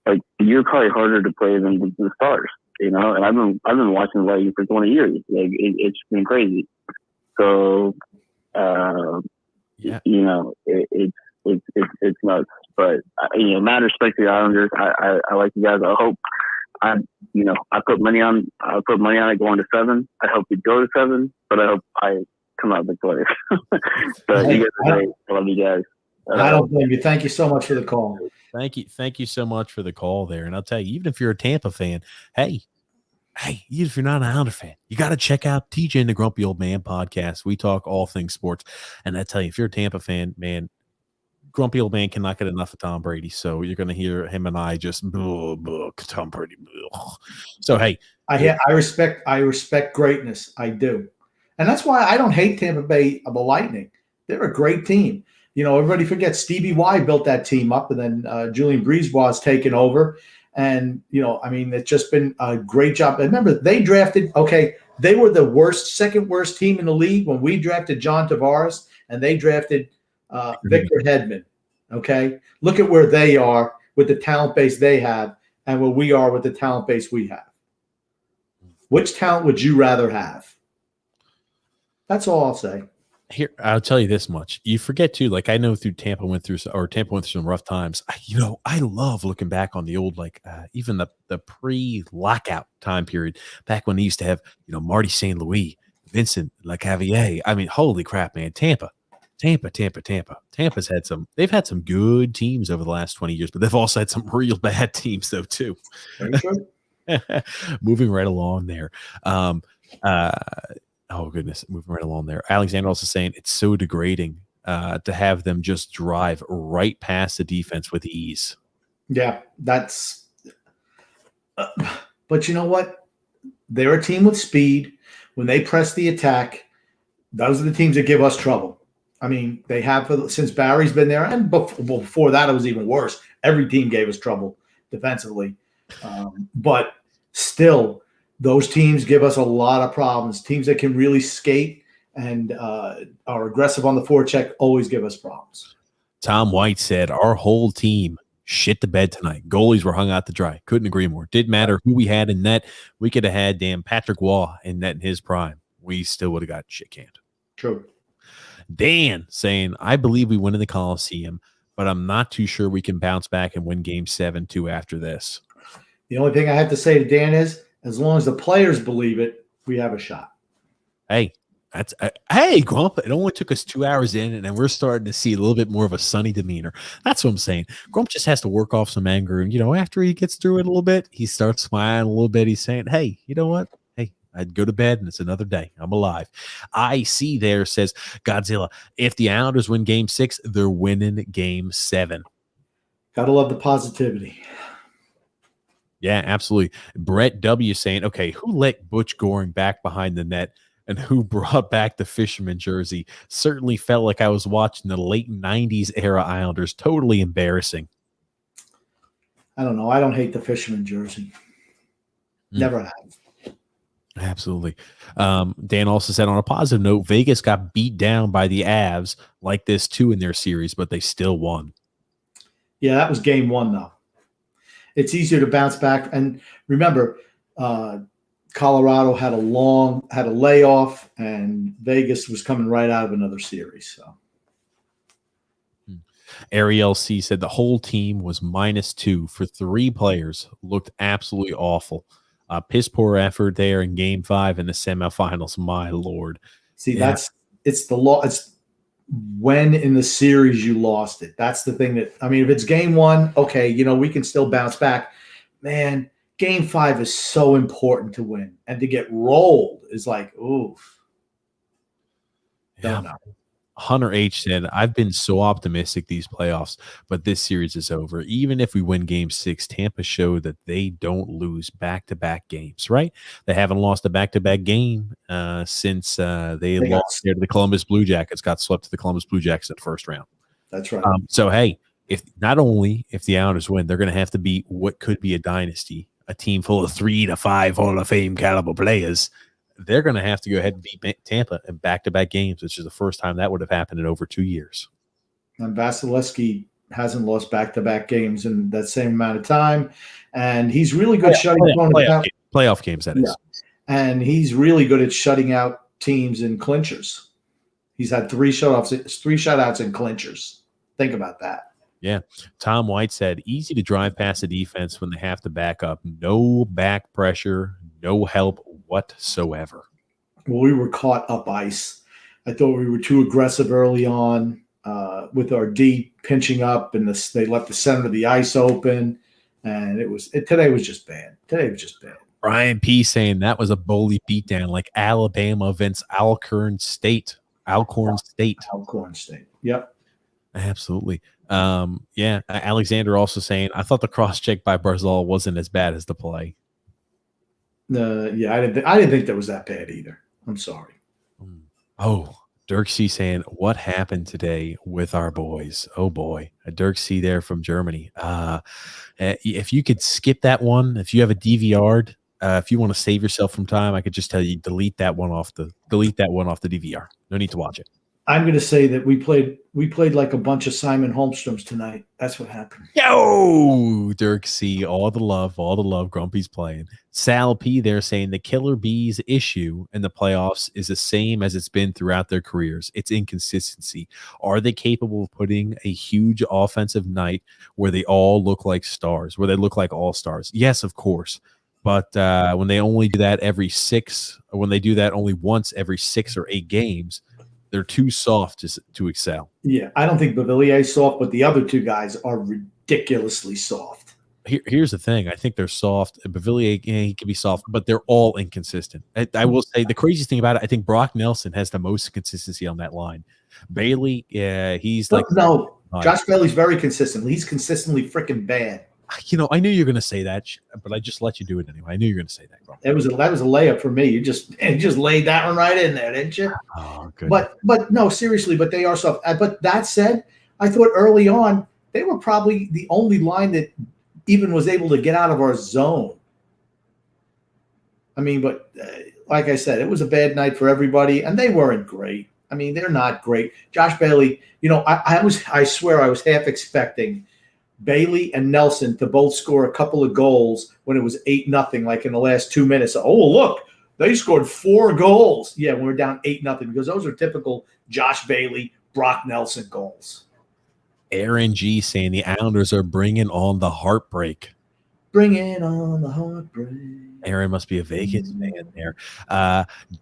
like you're probably harder to play than the Stars. And I've been watching the Lightning for 20 years. Like it's been crazy. So, it's nuts. But mad respect to the Islanders. I like you guys. I hope I put money on it going to 7. I hope we go to 7, but I hope I come out victorious. But you guys are great. I love you guys.
I don't blame you. Thank you so much for the call.
Thank you so much for the call there. And I'll tell you, even if you're a Tampa fan, hey, even if you're not an Islander fan, you got to check out TJ and the Grumpy Old Man podcast. We talk all things sports. And I tell you, if you're a Tampa fan, man, Grumpy Old Man cannot get enough of Tom Brady. So you're going to hear him and I just Tom Brady. So, hey.
I respect greatness. I do. And that's why I don't hate Tampa Bay the Lightning. They're a great team. Everybody forgets Stevie Y built that team up, and then Julian Brisebois has taken over. And, it's just been a great job. Remember, they were the second worst team in the league when we drafted John Tavares, and they drafted Victor Hedman. Okay? Look at where they are with the talent base they have and where we are with the talent base we have. Which talent would you rather have? That's all I'll say.
Here, I'll tell you this much. You forget too, like I know Tampa went through some rough times. I love looking back on the old, even the pre-lockout time period, back when they used to have, Marty St. Louis, Vincent LeCavier. I mean, holy crap, man. Tampa's they've had some good teams over the last 20 years, but they've also had some real bad teams though too. Moving right along there. Oh, goodness. Moving right along there. Alexander also saying it's so degrading to have them just drive right past the defense with ease.
Yeah, that's but you know what? They're a team with speed. When they press the attack, those are the teams that give us trouble. I mean, they have since Barry's been there, and before that, it was even worse. Every team gave us trouble defensively. But still, those teams give us a lot of problems. Teams that can really skate and are aggressive on the forecheck always give us problems.
Tom White said, our whole team shit the bed tonight. Goalies were hung out to dry. Couldn't agree more. Didn't matter who we had in net. We could have had Patrick Waugh in net in his prime. we still would have got shit canned.
True.
Dan saying, I believe we win in the Coliseum, but I'm not too sure we can bounce back and win game 7-2 after this.
The only thing I have to say to Dan is, as long as the players believe it, we have a shot.
Hey, hey, Grump, it only took us 2 hours in, and then we're starting to see a little bit more of a sunny demeanor. That's what I'm saying. Grump just has to work off some anger, and, after he gets through it a little bit, he starts smiling a little bit. He's saying, hey, you know what? Hey, I'd go to bed, and it's another day. I'm alive. I see there, says Godzilla, if the Islanders win game 6, they're winning game 7.
Gotta love the positivity.
Yeah, absolutely. Brett W. saying, okay, who let Butch Goring back behind the net and who brought back the fisherman jersey? Certainly felt like I was watching the late 90s era Islanders. Totally embarrassing.
I don't know. I don't hate the fisherman jersey. Never have.
Absolutely. Dan also said, on a positive note, Vegas got beat down by the Avs like this too in their series, but they still won.
Yeah, that was game 1, though. It's easier to bounce back. And remember, Colorado had a layoff, and Vegas was coming right out of another series. So
Ariel C said the whole team was -2 for 3 players. Looked absolutely awful. Piss poor effort there in game 5 in the semifinals. My Lord.
See, it's the law. It's when in the series you lost it. That's the thing if it's game 1, okay, we can still bounce back. Man, game 5 is so important to win, and to get rolled is like, oof. Don't know.
Hunter H said, I've been so optimistic these playoffs, but this series is over. Even if we win game 6, Tampa showed that they don't lose back-to-back games, right? They haven't lost a back-to-back game since they lost to the Columbus Blue Jackets, got swept to the Columbus Blue Jackets in the first round.
That's right.
So, hey, if the Islanders win, they're going to have to beat what could be a dynasty, a team full of 3 to 5 Hall of Fame caliber players. They're going to have to go ahead and beat Tampa in back-to-back games, which is the first time that would have happened in over 2 years.
And Vasilevsky hasn't lost back-to-back games in that same amount of time, and he's really good shutting
playoff games. That is,
and he's really good at shutting out teams in clinchers. He's had 3 shutouts in clinchers. Think about that.
Yeah. Tom White said, easy to drive past the defense when they have to back up. No back pressure, no help whatsoever.
Well, we were caught up ice. I thought we were too aggressive early on with our D pinching up, and they left the center of the ice open, and today was just bad.
Brian P. saying that was a bully beatdown like Alabama against Alcorn State.
Alcorn State. Yep.
Absolutely. Yeah. Alexander also saying, I thought the cross check by Barzal wasn't as bad as the play.
Yeah, I didn't think that was that bad either. I'm sorry.
Oh, Dirk C saying, what happened today with our boys? Oh boy, a Dirk C there from Germany. If you could skip that one, if you have a DVR, if you want to save yourself from time, I could just tell you delete that one off the DVR. No need to watch it.
I'm going to say that we played like a bunch of Simon Holmstroms tonight. That's what happened.
Yo, Dirk C, all the love. Grumpy's playing. Sal P there saying the Killer Bees issue in the playoffs is the same as it's been throughout their careers. It's inconsistency. Are they capable of putting a huge offensive night where they all look like stars, where they look like all stars? Yes, of course. But when they only do that when they do that only once every 6 or 8 games, they're too soft to excel.
Yeah, I don't think Bavillier's soft, but the other 2 guys are ridiculously soft.
Here's the thing. I think they're soft. Bavillier, he can be soft, but they're all inconsistent. I will say the craziest thing about it, I think Brock Nelson has the most consistency on that line. Bailey, he's
Josh Bailey's very consistent. He's consistently freaking bad.
I knew you were going to say that, but I just let you do it anyway. I knew you were going to say that.
That was a layup for me. You just laid that one right in there, didn't you?
Oh, good.
But no, seriously. But they are soft. But that said, I thought early on they were probably the only line that even was able to get out of our zone. But like I said, it was a bad night for everybody, and they weren't great. They're not great. Josh Bailey, I swear I was half expecting Bailey and Nelson to both score a couple of goals when it was 8-0, like in the last 2 minutes. Oh, look, They scored 4 goals. Yeah, when we're down 8-0 because those are typical Josh Bailey, Brock Nelson goals.
Aaron G saying the Islanders are bringing on the heartbreak.
Bringing on the heartbreak.
Aaron must be a Vegas fan there.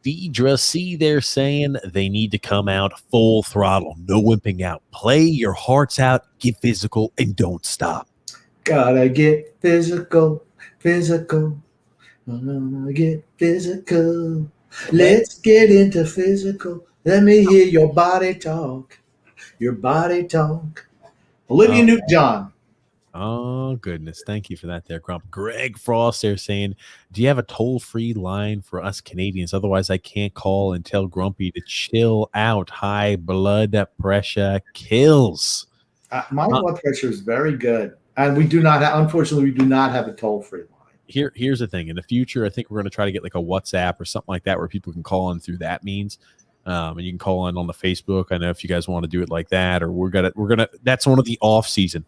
Deidre C, they're saying they need to come out full throttle, no wimping out. Play your hearts out, get physical, and don't stop.
Gotta get physical, physical. Gonna get physical. Let's get into physical. Let me hear your body talk. Your body talk. Olivia Newton-John.
Oh, goodness. Thank you for that there, Grump. Greg Frost, they're saying, do you have a toll-free line for us Canadians? Otherwise, I can't call and tell Grumpy to chill out. High blood pressure kills.
My blood pressure is very good. And we do not have, unfortunately, we do not have a toll-free line.
Here's the thing. In the future, I think we're going to try to get like a WhatsApp or something like that where people can call in through that means. And you can call in on the Facebook. I know if you guys want to do it like that, or we're gonna. That's one of the off-season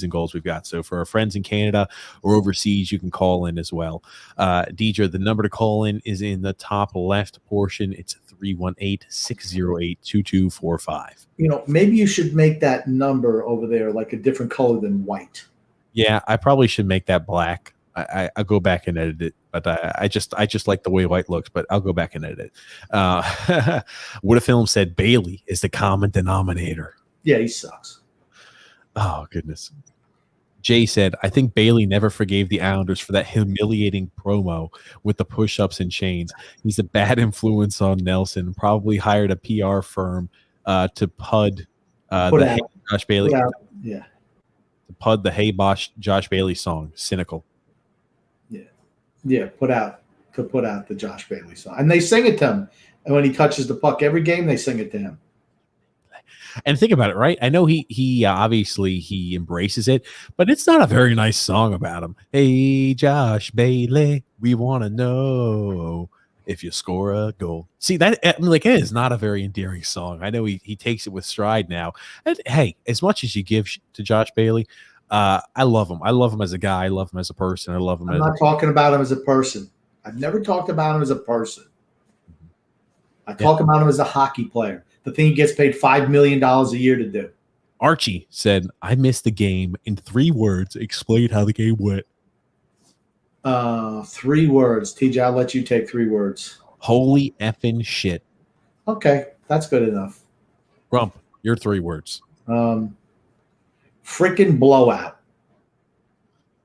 goals we've got. So for our friends in Canada or overseas, you can call in as well. Deidre, the number to call in is in the top left portion. It's 318-608-2245.
You know, maybe you should make that number over there like a different color than white.
Yeah, I probably should make that black. I'll go back and edit it, but I just like the way white looks, but I'll go back and edit it. What a Film said Bailey is the common denominator.
Yeah, he sucks.
Oh, goodness. Jay said, I think Bailey never forgave the Islanders for that humiliating promo with the push-ups and chains. He's a bad influence on Nelson, probably hired a PR firm to pud Josh Bailey.
Yeah.
To pud the Hey Bosh Josh Bailey song, Cynical.
Yeah, put out the Josh Bailey song. And they sing it to him. And when he touches the puck every game, they sing it to him.
And think about it, right? I know he obviously he embraces it, but it's not a very nice song about him. Hey, Josh Bailey, we want to know if you score a goal. See, that it is not a very endearing song. I know he takes it with stride now. And hey, as much as you give to Josh Bailey, I love him. I love him as a guy. I love him as a person. I love him.
I'm not talking about him as a person. I've never talked about him as a person. I talk about him as a hockey player. The thing he gets paid $5 million a year to do.
Archie said, I missed the game. In 3 words, explain how the game went.
3 words. TJ, I'll let you take 3 words.
Holy effing shit.
Okay, that's good enough.
Grump, your 3 words.
Freaking blowout.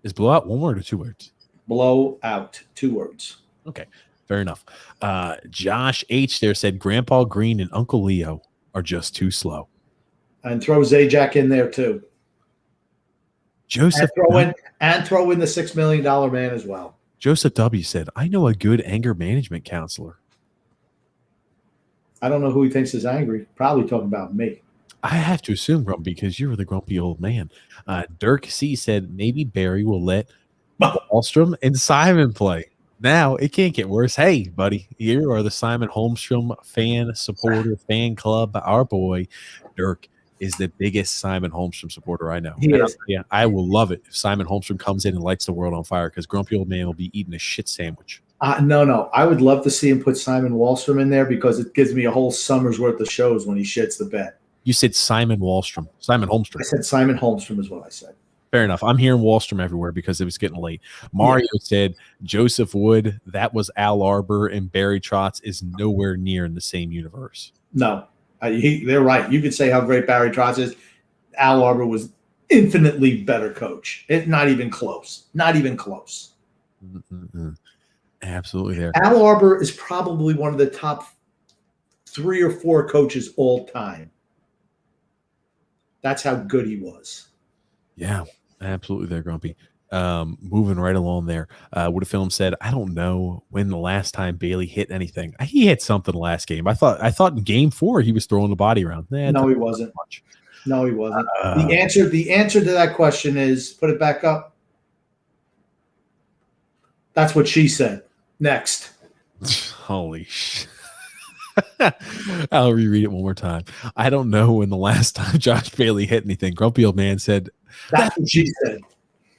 Is blowout 1 word or 2 words?
Blowout, 2 words.
Okay, fair enough. Josh H there said Grandpa Green and Uncle Leo are just too slow.
And throw Zajac in there too.
Joseph
and throw in the $6 million man as well.
Joseph W said, I know a good anger management counselor.
I don't know who he thinks is angry. Probably talking about me.
I have to assume, Grumpy, because you're the grumpy old man. Dirk C said maybe Barry will let Holmstrom and Simon play. Now, it can't get worse. Hey, buddy, here are the Simon Holmstrom fan club. Our boy, Dirk, is the biggest Simon Holmstrom supporter I know. Yeah, I will love it if Simon Holmstrom comes in and lights the world on fire because grumpy old man will be eating a shit sandwich.
No. I would love to see him put Simon Wallstrom in there because it gives me a whole summer's worth of shows when he shits the bed.
You said Simon Wallstrom. Simon Holmstrom.
I said Simon Holmstrom is what I said.
Fair enough. I'm hearing Wallstrom everywhere because it was getting late. Mario said Joseph Wood, that was Al Arbor, and Barry Trotz is nowhere near in the same universe.
No, they're right. You could say how great Barry Trotz is. Al Arbor was infinitely better coach. Not even close. Not even close.
Mm-hmm. Absolutely there.
Al Arbor is probably one of the top 3 or 4 coaches all time. That's how good he was.
Yeah, absolutely there, Grumpy. Moving right along there. What a Film said, I don't know when the last time Bailey hit anything. He hit something last game. I thought in game 4 he was throwing the body around.
No, he wasn't. No, he wasn't. The answer to that question is, put it back up. That's what she said. Next.
Holy shit. I'll reread it one more time. I don't know when the last time Josh Bailey hit anything. Grumpy old man said,
That's what she said.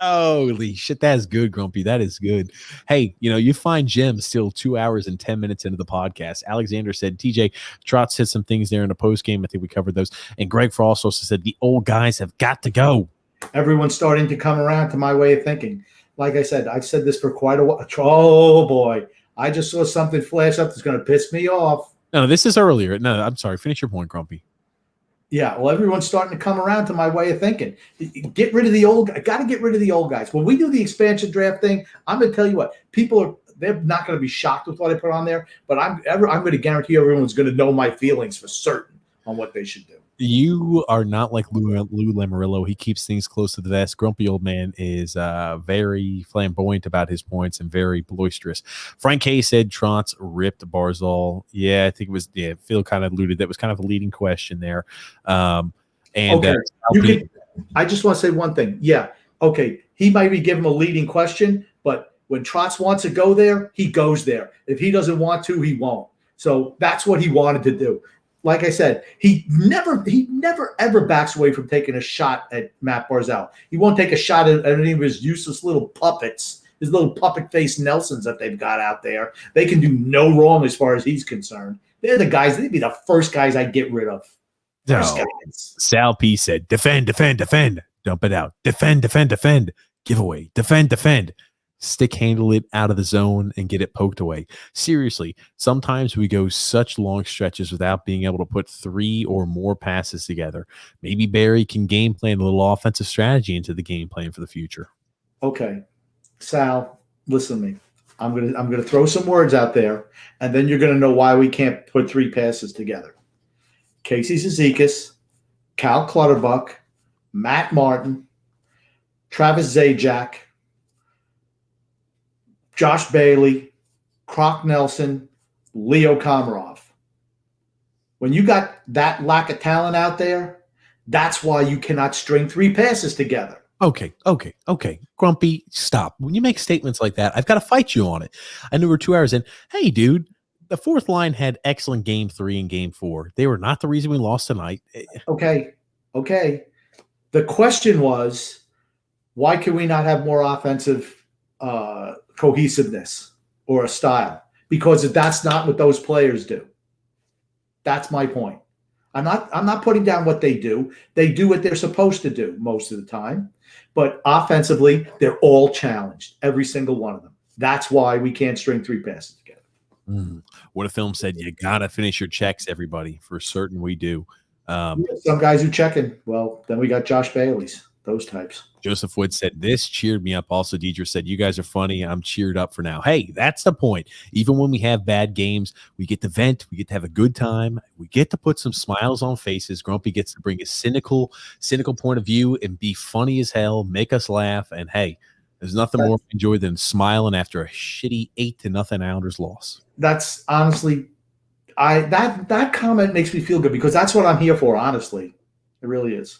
Holy shit, that's good, Grumpy. That is good. Hey, you find gems still 2 hours and 10 minutes into the podcast. Alexander said, TJ, Trotz said some things there in a post game. I think we covered those. And Greg Frost also said, the old guys have got to go.
Everyone's starting to come around to my way of thinking. Like I said, I've said this for quite a while. Oh, boy. I just saw something flash up that's going to piss me off.
No, this is earlier. No, I'm sorry. Finish your point, Grumpy.
Yeah, well, everyone's starting to come around to my way of thinking. Get rid of the old. I got to get rid of the old guys. When we do the expansion draft thing, I'm going to tell you what. They're not going to be shocked with what I put on there, but I'm going to guarantee everyone's going to know my feelings for certain on what they should do.
You are not like Lou Lamoriello. He keeps things close to the vest. Grumpy old man is very flamboyant about his points and very boisterous. Frank K said Trotz ripped Barzal. Yeah, I think it was. Yeah, Phil kind of alluded. That was kind of a leading question there. I
just want to say one thing. Yeah, okay. He might be giving a leading question, but when Trotz wants to go there, he goes there. If he doesn't want to, he won't. So that's what he wanted to do. Like I said, he never ever backs away from taking a shot at Matt Barzal. He won't take a shot at any of his useless little puppets, his little puppet face Nelsons that they've got out there. They can do no wrong as far as he's concerned. They're the guys. They'd be the first guys I'd get rid of.
Sal P said, defend, defend, defend. Dump it out. Defend, defend, defend. Giveaway. Defend, defend. Stick handle it out of the zone and get it poked away. Seriously, sometimes we go such long stretches without being able to put 3 or more passes together. Maybe Barry can game plan a little offensive strategy into the game plan for the future.
Okay, Sal, listen to me. I'm gonna throw some words out there, and then you're gonna know why we can't put 3 passes together. Casey Cizikas, Cal Clutterbuck, Matt Martin, Travis Zajac, Josh Bailey, Croc Nelson, Leo Komarov. When you got that lack of talent out there, that's why you cannot string 3 passes together.
Okay. Grumpy, stop. When you make statements like that, I've got to fight you on it. I knew we're 2 hours in. Hey, dude, the fourth line had excellent game 3 and game 4. They were not the reason we lost tonight.
Okay. The question was, why can we not have more offensive cohesiveness or a style? Because that's not what those players do. That's my point. I'm not putting down what they do. They do what they're supposed to do most of the time. But offensively, they're all challenged, every single one of them. That's why we can't string 3 passes together.
What a film said, you got to finish your checks, everybody. For certain we do.
Some guys who check in. Well, then we got Josh Bailey's. Those types.
Joseph Wood said, this cheered me up. Also, Deidre said, you guys are funny. I'm cheered up for now. Hey, that's the point. Even when we have bad games, we get to vent. We get to have a good time. We get to put some smiles on faces. Grumpy gets to bring a cynical point of view and be funny as hell, make us laugh. And hey, there's nothing more to enjoy than smiling after a shitty 8-0 Islanders loss.
That's honestly, that comment makes me feel good because that's what I'm here for, honestly. It really is.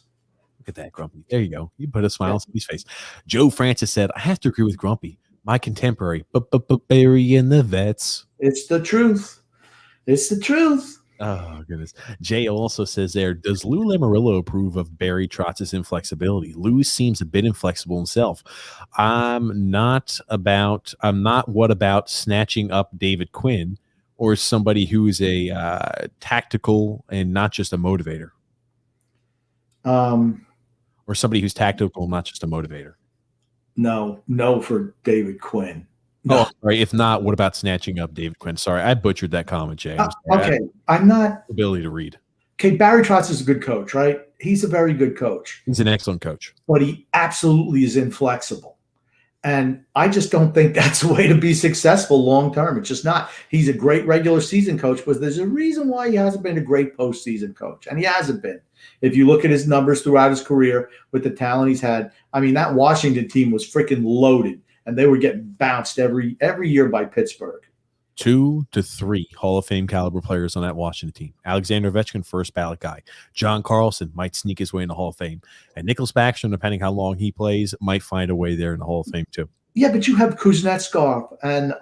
Look at that, Grumpy. There you go. You put a smile on somebody's face. Joe Francis said, I have to agree with Grumpy. My contemporary, Barry and the Vets.
It's the truth. It's the truth.
Oh, goodness. Jay also says there, does Lou Lamoriello approve of Barry Trotz's inflexibility? Lou seems a bit inflexible himself. I'm not what about snatching up David Quinn or somebody who is a tactical and not just a motivator. Or somebody who's tactical, not just a motivator.
No, for David Quinn. No.
Oh, right. If not, what about snatching up David Quinn? Sorry, I butchered that comment, Jay.
Okay, I'm not
ability to read.
Okay, Barry Trotz is a good coach, right? He's a very good coach.
He's an excellent coach,
but he absolutely is inflexible, and I just don't think that's a way to be successful long term. It's just not. He's a great regular season coach, but there's a reason why he hasn't been a great postseason coach, and he hasn't been. If you look at his numbers throughout his career with the talent he's had, I mean, that Washington team was freaking loaded, and they were getting bounced every year by Pittsburgh.
2 to 3 Hall of Fame caliber players on that Washington team. Alexander Ovechkin, first ballot guy. John Carlson might sneak his way in the Hall of Fame. And Nicholas Backstrom, depending how long he plays, might find a way there in the Hall of Fame too.
Yeah, but you have Kuznetsov and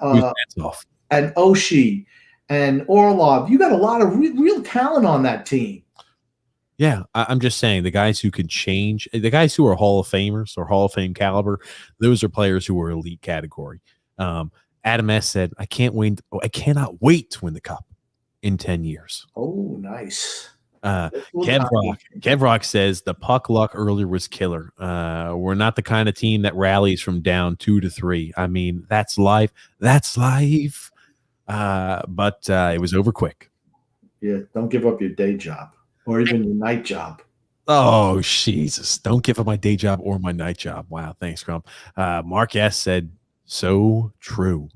Oshie and Orlov. You got a lot of real talent on that team.
Yeah, I'm just saying the guys who can change, the guys who are Hall of Famers or Hall of Fame caliber, those are players who are elite category. Adam S said, I cannot wait to win the cup in 10 years.
Oh, nice.
Kev Rock says the puck luck earlier was killer. We're not the kind of team that rallies from down 2-3. I mean, that's life. That's life. But it was over quick.
Yeah, don't give up your day job or even your night job.
Oh, Jesus. Don't give up my day job or my night job. Wow. Thanks, Grump. Mark S. said, so true.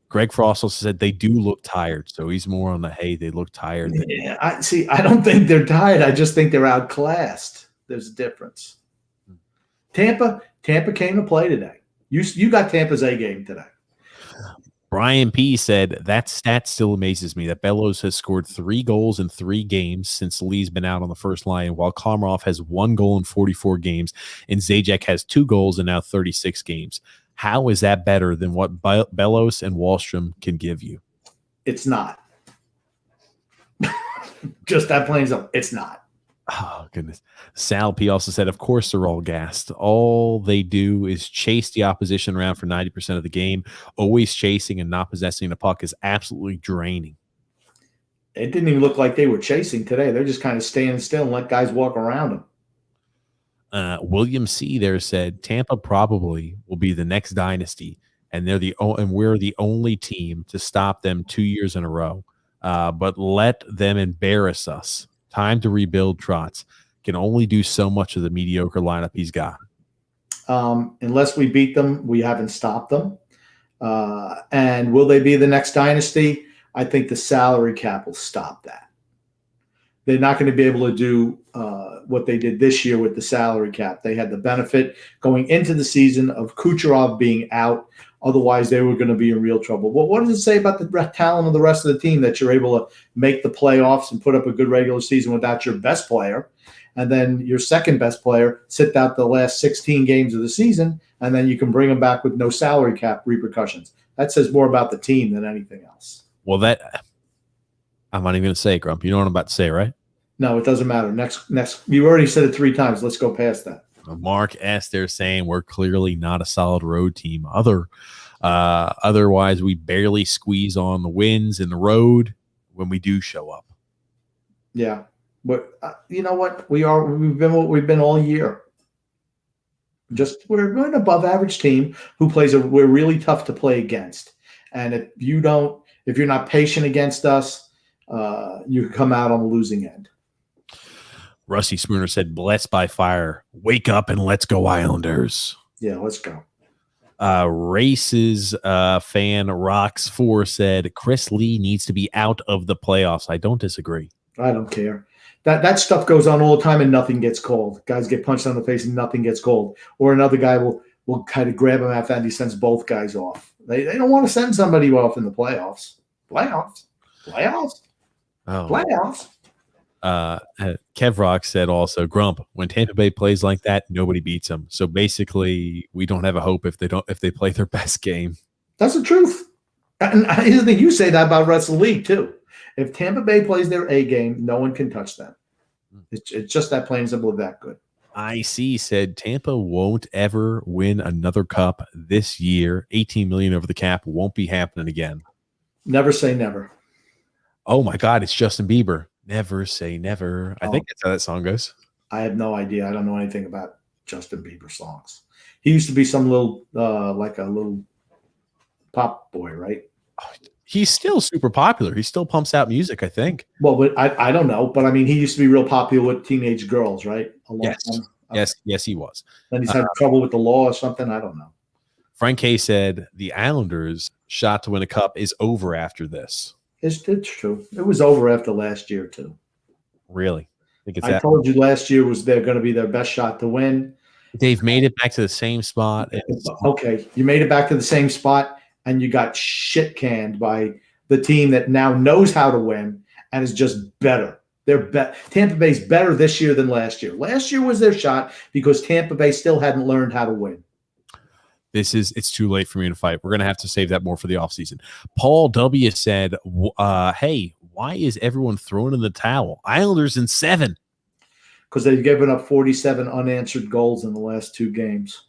Greg Frost also said they do look tired. So he's more on the, hey, they look tired.
Yeah, I don't think they're tired. I just think they're outclassed. There's a difference. Tampa came to play today. You got Tampa's A game today.
Brian P. said that stat still amazes me that Bellows has scored 3 goals in 3 games since Lee's been out on the first line, while Komarov has 1 goal in 44 games, and Zajac has 2 goals in now 36 games. How is that better than what Bellows and Wahlstrom can give you?
It's not. Just that plain simple. It's not.
Oh, goodness. Sal P. also said, of course they're all gassed. All they do is chase the opposition around for 90% of the game. Always chasing and not possessing the puck is absolutely draining.
It didn't even look like they were chasing today. They're just kind of standing still and let guys walk around them.
William C. there said, Tampa probably will be the next dynasty, and we're the only team to stop them 2 years in a row. But let them embarrass us. Time to rebuild. Trotz can only do so much of the mediocre lineup he's got.
Unless we beat them, we haven't stopped them. And will they be the next dynasty? I think the salary cap will stop that. They're not going to be able to do what they did this year with the salary cap. They had the benefit going into the season of Kucherov being out. Otherwise, they were going to be in real trouble. Well, what does it say about the talent of the rest of the team that you're able to make the playoffs and put up a good regular season without your best player, and then your second best player sit out the last 16 games of the season, and then you can bring them back with no salary cap repercussions? That says more about the team than anything else.
Well, I'm not even going to say it, Grump. You know what I'm about to say, right?
No, it doesn't matter. Next. You already said it 3 times. Let's go past that.
Mark S. they're saying we're clearly not a solid road team. Otherwise, we barely squeeze on the wins in the road when we do show up.
Yeah, but you know what? We've been what we've been all year. We're an above average team who we're really tough to play against. And if you're not patient against us, you come out on the losing end.
Rusty Spooner said, blessed by fire. Wake up and let's go Islanders.
Yeah, let's go.
Races fan Rocks 4 said, Chris Lee needs to be out of the playoffs. I don't disagree.
I don't care. That stuff goes on all the time and nothing gets called. Guys get punched on the face and nothing gets called. Or another guy will kind of grab him after and he sends both guys off. They don't want to send somebody off in the playoffs. Playoffs.
Oh.
Playoffs.
Kev Rock said also, Grump, when Tampa Bay plays like that, nobody beats them. So basically, we don't have a hope if they play their best game.
That's the truth. And I think you say that about the rest of the league too. If Tampa Bay plays their A game, no one can touch them. It's just that plain simple, that good.
IC said Tampa won't ever win another cup this year. 18 million over the cap won't be happening again.
Never say never.
Oh my God, it's Justin Bieber. Never say never. I think that's how that song goes.
I have no idea. I don't know anything about Justin Bieber songs. He used to be some little, like a little pop boy, right?
He's still super popular. He still pumps out music, I think.
Well, but I don't know. But I mean, he used to be real popular with teenage girls, right?
Yes, he was.
Then he's had trouble with the law or something. I don't know.
Frank K said the Islanders' shot to win a cup is over after this.
It's true. It was over after last year, too.
Really?
I told you last year was going to be their best shot to win.
They've made it back to the same spot.
Okay. You made it back to the same spot, and you got shit canned by the team that now knows how to win and is just better. Tampa Bay's better this year than last year. Last year was their shot because Tampa Bay still hadn't learned how to win.
It's too late for me to fight. We're going to have to save that more for the offseason. Paul W. said, hey, why is everyone throwing in the towel? Islanders in 7.
because they've given up 47 unanswered goals in the last 2 games.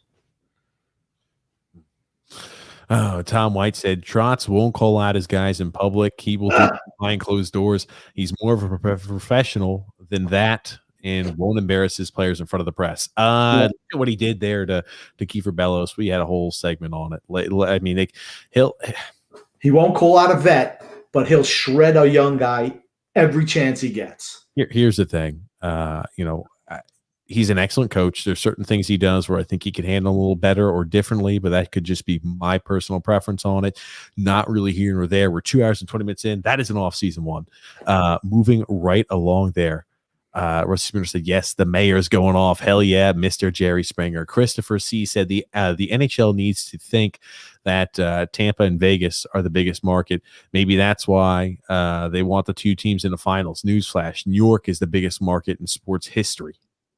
Oh, Tom White said Trotz won't call out his guys in public. He will do it behind closed doors. He's more of a professional than that and won't embarrass his players in front of the press. Look at what he did there to Kiefer Bellows. We had a whole segment on it. I mean,
he won't call out a vet, but he'll shred a young guy every chance he gets.
Here's the thing. He's an excellent coach. There's certain things he does where I think he could handle a little better or differently, but that could just be my personal preference on it. Not really here nor there. We're 2 hours and 20 minutes in. That is an off-season one. Moving right along there. Rusty Spooner said, yes, the mayor's going off. Hell yeah, Mr. Jerry Springer. Christopher C. said the NHL needs to think that Tampa and Vegas are the biggest market. Maybe that's why they want the 2 teams in the finals. Newsflash, New York is the biggest market in sports history.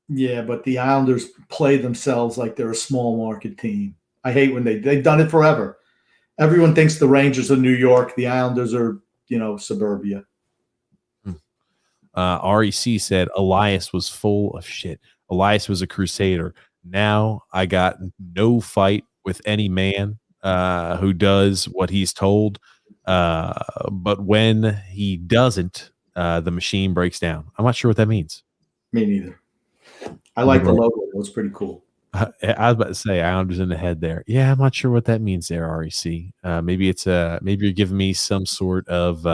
Yeah, but the Islanders play themselves like they're a small market team. I hate when they've done it forever. Everyone thinks the Rangers are New York. The Islanders are, suburbia.
REC said Elias was full of shit. Elias was a crusader. Now I got no fight with any man who does what he's told. But when he doesn't, the machine breaks down. I'm not sure what that means.
Me neither. I like the logo. It was pretty cool.
I was about to say Islanders in the head there. Yeah, I'm not sure what that means there, REC. Maybe you're giving me some sort of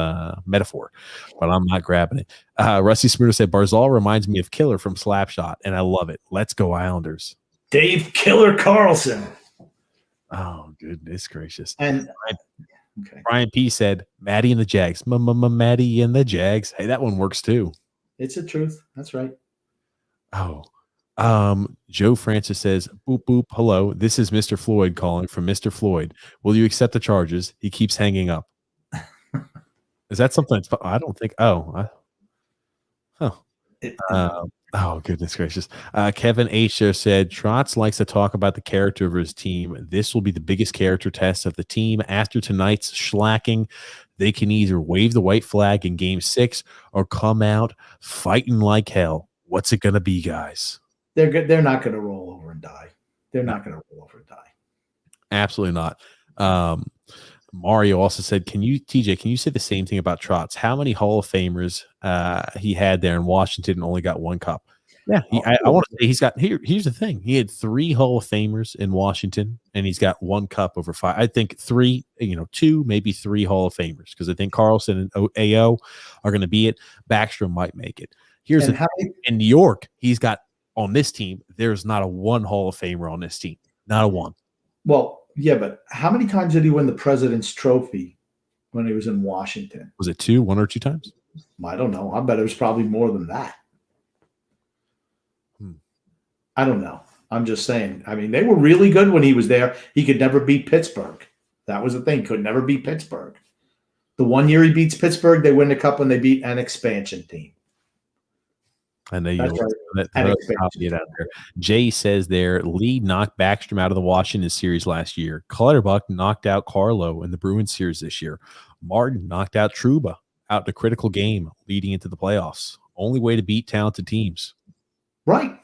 metaphor, but I'm not grabbing it. Rusty Spooner said Barzal reminds me of Killer from Slapshot, and I love it. Let's go Islanders.
Dave Killer Carlson.
Oh, goodness gracious.
And
Brian P said Maddie and the Jags. Maddie and the Jags. Hey, that one works too.
It's the truth. That's right.
Oh. Joe Francis says, boop, boop, hello. This is Mr. Floyd calling from Mr. Floyd. Will you accept the charges? He keeps hanging up. Is that something? I don't think. Oh, goodness gracious. Kevin H. there said, Trotz likes to talk about the character of his team. This will be the biggest character test of the team. After tonight's shellacking, they can either wave the white flag in game 6 or come out fighting like hell. What's it going to be, guys?
They're not going to roll over and die. They're not going to roll over and die.
Absolutely not. Mario also said, TJ, can you say the same thing about Trotz? How many Hall of Famers he had there in Washington and only got 1 cup? Yeah, I want to say he's got here's the thing. He had 3 Hall of Famers in Washington and he's got 1 cup over 5. I think 2, maybe 3 Hall of Famers because I think Carlson and AO are going to be it. Backstrom might make it. Here's in New York, he's got on this team, there's not a 1 Hall of Famer on this team. Not a 1.
Well, yeah, but how many times did he win the President's Trophy when he was in Washington?
Was it 2, 1 or 2 times?
I don't know. I bet it was probably more than that. I don't know. I'm just saying. I mean, they were really good when he was there. He could never beat Pittsburgh. That was the thing. Could never beat Pittsburgh. The 1 year he beats Pittsburgh, they win the cup when they beat an expansion team.
And they out there. Jay says there, Lee knocked Backstrom out of the Washington series last year. Clutterbuck knocked out Carlo in the Bruins series this year. Martin knocked out Trouba out in a critical game leading into the playoffs. Only way to beat talented teams.
Right.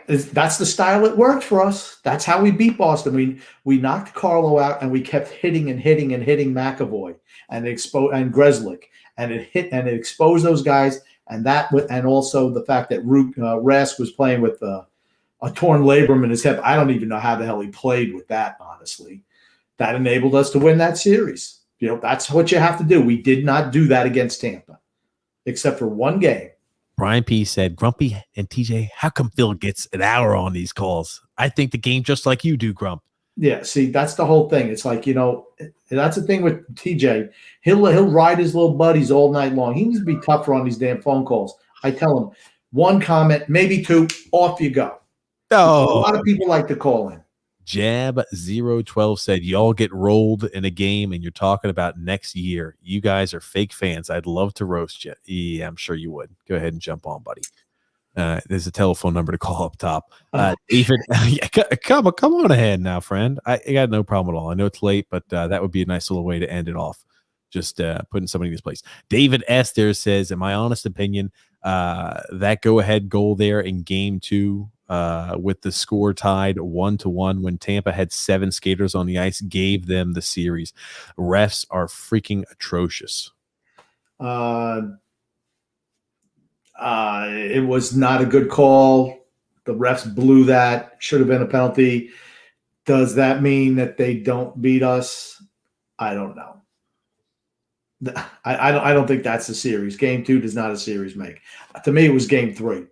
That's the style that worked for us. That's how we beat Boston. We knocked Carlo out and we kept hitting McAvoy and Grzelcyk, and it exposed those guys. And also the fact that Rask was playing with a torn labrum in his hip. I don't even know how the hell he played with that, honestly. That enabled us to win that series. That's what you have to do. We did not do that against Tampa, except for 1 game.
Brian P. said, Grumpy and TJ, how come Phil gets an hour on these calls? I think the game just like you do, Grump.
Yeah, see, that's the whole thing. It's like, that's the thing with TJ. He'll ride his little buddies all night long. He needs to be tougher on these damn phone calls. I tell him 1 comment, maybe 2, off you go.
Oh,
a lot of people like to call in.
Jab012 said, y'all get rolled in a game and you're talking about next year. You guys are fake fans. I'd love to roast you. Yeah, I'm sure you would. Go ahead and jump on, buddy. There's a telephone number to call up top. David, come on ahead now, friend. I got no problem at all. I know it's late, but that would be a nice little way to end it off. Just putting somebody in this place. David S. there says, in my honest opinion, That go-ahead goal there in Game 2 with the score tied 1-1 when Tampa had 7 skaters on the ice gave them the series. Refs are freaking atrocious.
It was not a good call. The refs blew that. Should have been a penalty. Does that mean that they don't beat us? I don't know. I don't think that's a series. Game 2 does not a series make. To me, it was Game 3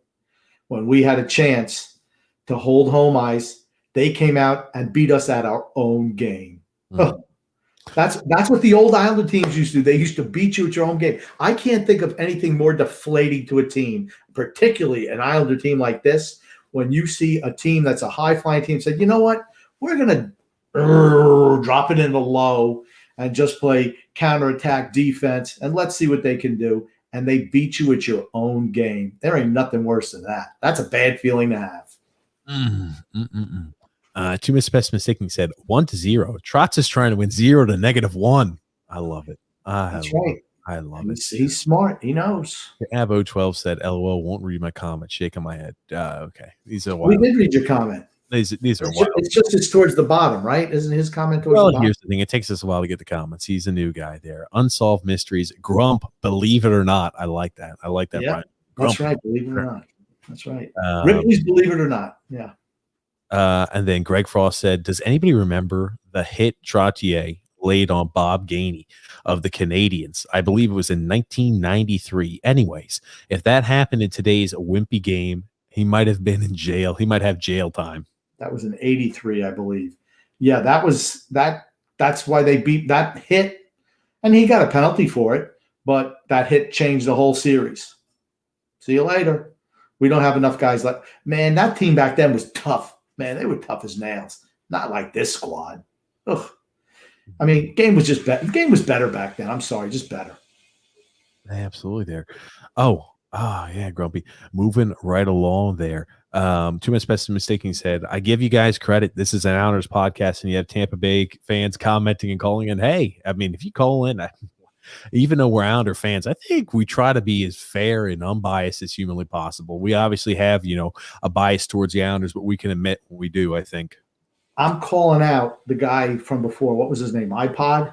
when we had a chance to hold home ice. They came out and beat us at our own game. Oh, that's what the old Islander teams used to do. They used to beat you at your own game. I can't think of anything more deflating to a team, particularly an Islander team like this, when you see a team that's a high-flying team say, you know what, we're going to drop it in the low and just play counterattack defense, and let's see what they can do. And they beat you at your own game. There ain't nothing worse than that. That's a bad feeling to have.
Too much mistaking said 1-0. Trotz is trying to win 0 to -1. I love it.
That's right.
I love it.
He's smart. He knows.
Avo12 said, "LOL, won't read my comment." Shaking my head. Okay, these are wild.
We did read your comment.
These are wild.
It's towards the bottom, right? Isn't his comment towards the bottom?
Here's the thing. It takes us a while to get the comments. He's a new guy there. Unsolved mysteries. Grump, believe it or not. I like that.
Yeah,
Brian.
that's right. Believe it or not. That's right. Ripley's believe it or not. Yeah.
And then Greg Frost said, "Does anybody remember the hit Trottier laid on Bob Gainey of the Canadians? I believe it was in 1993. Anyways, if that happened in today's wimpy game, he might have been in jail. He might have jail time."
That was in 83, I believe. Yeah, that was that. That's why they beat that hit, and he got a penalty for it. But that hit changed the whole series. See you later. We don't have enough guys left. Man, that team back then was tough. Man, they were tough as nails. Not like this squad. Ugh. I mean, game was just better. The game was better back then. I'm sorry, just better.
Absolutely there. Yeah, Grumpy. Moving right along there. Too much mistaking said, "I give you guys credit. This is an Islanders podcast, and you have Tampa Bay fans commenting and calling in. Hey, I mean, if you call in, even though we're Islander fans, I think we try to be as fair and unbiased as humanly possible. We obviously have, a bias towards the Islanders, but we can admit when we do, I think."
I'm calling out the guy from before. What was his name? iPod?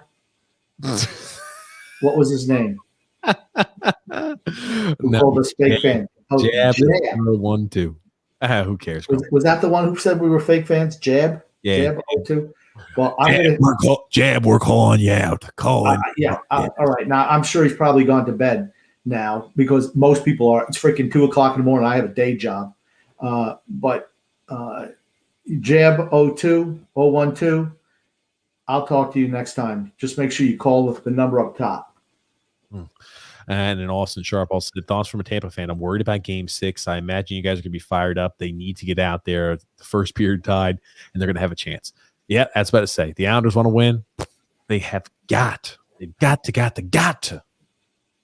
What was his name? Who called us fake fans?
Jab 1-2. Who cares?
Was that the one who said we were fake fans? Jab?
Yeah.
Jab 2? Well,
we're calling you out. All
right. Now, I'm sure he's probably gone to bed now because most people are. It's freaking 2 o'clock in the morning. I have a day job. But Jab 012, I'll talk to you next time. Just make sure you call with the number up top.
And then Austin Sharp also said, "Thoughts from a Tampa fan. I'm worried about Game 6. I imagine you guys are going to be fired up. They need to get out there. The first period tied, and they're going to have a chance." Yeah, that's about to say. The Islanders want to win. They have got to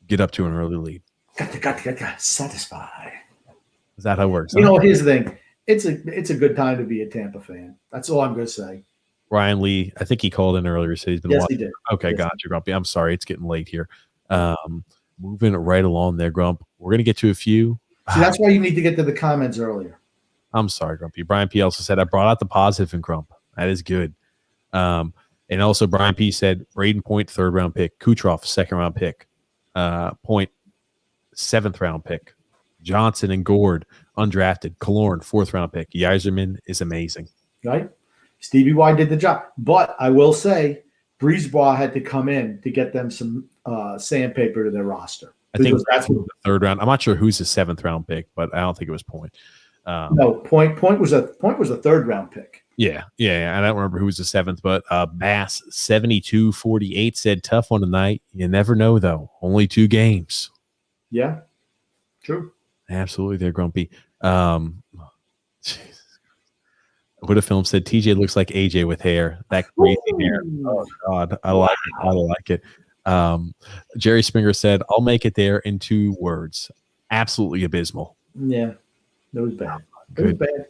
get up to an early lead.
Got to satisfy.
Is that how it works?
Here's the thing. It's a good time to be a Tampa fan. That's all I'm going to say.
Ryan Lee, I think he called in earlier. Said he's been watching.
He did.
Okay, got you, Grumpy. I'm sorry. It's getting late here. Moving right along there, Grump. We're going to get to a few.
See, that's why you need to get to the comments earlier.
I'm sorry, Grumpy. Brian P. also said, "I brought out the positive in Grump." That is good. And also Brian P. said, "Braden Point, 3rd round pick. Kucherov, 2nd round pick. Point, 7th round pick. Johnson and Gord, undrafted. Killorn, 4th round pick. Yzerman is amazing."
Right? Stevie Y did the job. But I will say, Brisebois had to come in to get them some sandpaper to their roster.
I think that's the 3rd round. I'm not sure who's the 7th round pick, but I don't think it was Point.
No, Point was a 3rd round pick.
Yeah. I don't remember who was the 7th, but Bass 7248 said, "Tough one tonight. You never know, though. Only 2 games."
Yeah, true.
Absolutely, there, Grumpy. Would have film said TJ looks like AJ with hair. That crazy hair. Oh God, I like it. I like it. Jerry Springer said, "I'll make it there in 2 words. Absolutely abysmal."
Yeah, that was bad.
Good.
It was bad.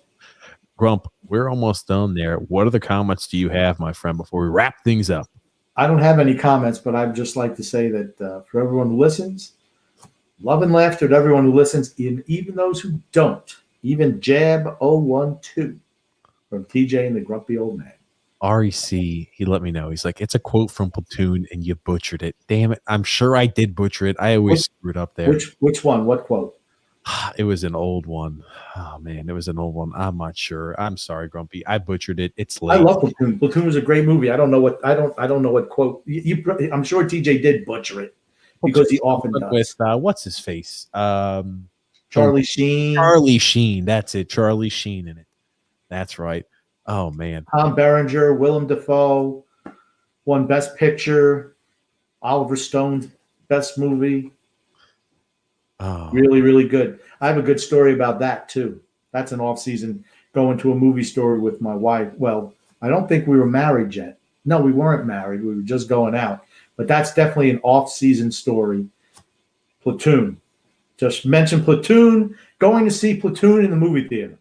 Grump, we're almost done there. What other comments do you have, my friend, before we wrap things up?
I don't have any comments, but I'd just like to say that for everyone who listens, Love and laughter to everyone who listens, even those who don't. Even Jab012 from TJ and the Grumpy Old Man.
REC, he let me know. He's like, it's a quote from Platoon and you butchered it. Damn it. I'm sure I did butcher it. I always screw it up there.
Which one? What quote?
It was an old one. Oh, man. It was an old one. I'm not sure. I'm sorry, Grumpy. I butchered it. It's late.
I love Platoon. Platoon was a great movie. I don't know what quote. I'm sure TJ did butcher it because he often does.
With, what's his face?
Charlie Sheen.
Charlie Sheen. That's it. Charlie Sheen in it. That's right. Oh, man.
Tom Berenger, Willem Dafoe won Best Picture. Oliver Stone's Best Movie.
Oh.
Really, really good. I have a good story about that, too. That's an off-season going to a movie story with my wife. Well, I don't think we were married yet. No, we weren't married. We were just going out. But that's definitely an off-season story. Platoon. Just mention Platoon. Going to see Platoon in the movie theater.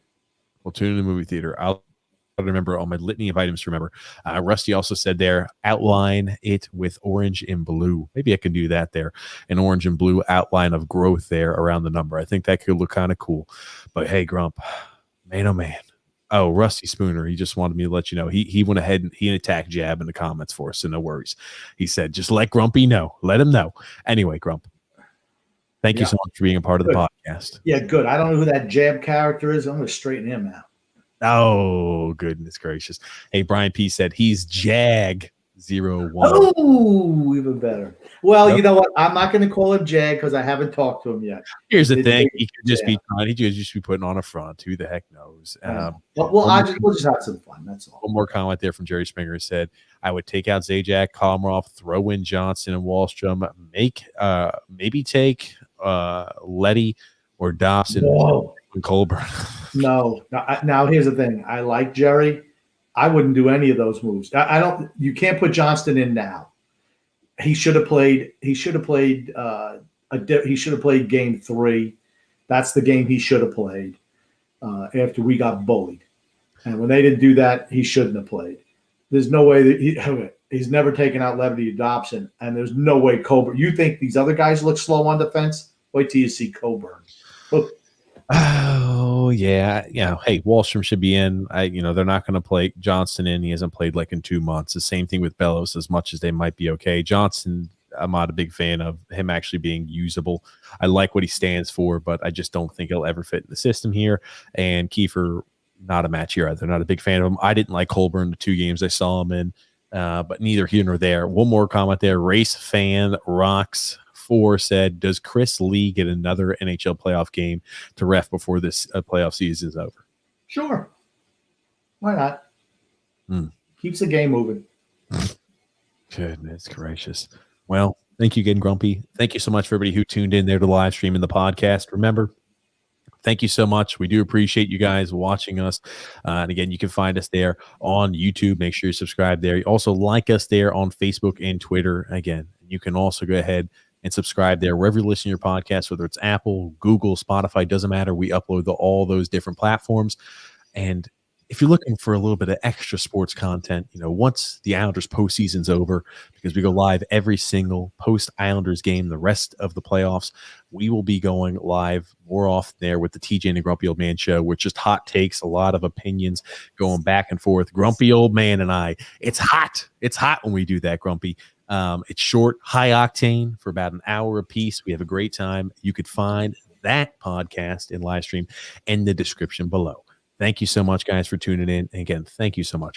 Platoon in the movie theater. I'll remember on my litany of items to remember. Rusty also said there, outline it with orange and blue. Maybe I can do that there. An orange and blue outline of growth there around the number. I think that could look kind of cool. But hey, Grump, man, oh man. Oh, Rusty Spooner, he just wanted me to let you know. He went ahead and he attacked Jab in the comments for us, so no worries. He said, just let Grumpy know. Let him know. Anyway, Grump, thank you so much for being a part of the podcast.
Yeah, good. I don't know who that Jab character is. I'm going to straighten him out.
Oh, goodness gracious. Hey, Brian P. said he's Jag 01.
Oh, even better. Well, You know what? I'm not going to call him Jag because I haven't talked to him yet.
Here's the thing. He could just be trying. He could just be putting on a front. Who the heck knows?
We'll just have some fun. That's all.
One more comment there from Jerry Springer said, I would take out Zajac, Komarov, throw in Johnson and Wallstrom, maybe take Letty or Dobson and Colburn.
No. Now here's the thing. I like Jerry. I wouldn't do any of those moves. I don't. You can't put Johnston in now. He should have played. He should have played. He should have played game 3. That's the game he should have played after we got bullied. And when they didn't do that, he shouldn't have played. There's no way that he's never taken out Levity or Dobson, and there's no way Coburn. You think these other guys look slow on defense? Wait till you see Coburn.
Oh yeah, hey, Wallstrom should be in. They're not going to play Johnston in. He hasn't played like in 2 months. The same thing with Bellows. As much as they might be okay, Johnson, I'm not a big fan of him actually being usable. I like what he stands for, but I just don't think he'll ever fit in the system here. And Kiefer, not a match here either. Not a big fan of him. I didn't like Colburn the 2 games I saw him in, but neither here nor there. One more comment there. Race fan rocks. 4 said, does Chris Lee get another NHL playoff game to ref before this playoff season is over?
Sure. Why not? Keeps the game moving.
Goodness gracious. Well, thank you again, Grumpy. Thank you so much for everybody who tuned in there to the live stream and the podcast. Remember, thank you so much. We do appreciate you guys watching us. And again, you can find us there on YouTube. Make sure you subscribe there. You also like us there on Facebook and Twitter. Again, you can also go ahead and subscribe there wherever you listen to your podcast, whether it's Apple, Google, Spotify, doesn't matter. We upload to all those different platforms. And if you're looking for a little bit of extra sports content, once the Islanders postseason's over, because we go live every single post-Islanders game, the rest of the playoffs, we will be going live more often there with the TJ and the Grumpy Old Man show, with just hot takes, a lot of opinions going back and forth. Grumpy Old Man and I, it's hot. It's hot when we do that, Grumpy. It's short, high octane for about an hour a piece. We have a great time. You could find that podcast and live stream in the description below. Thank you so much, guys, for tuning in. And again, thank you so much.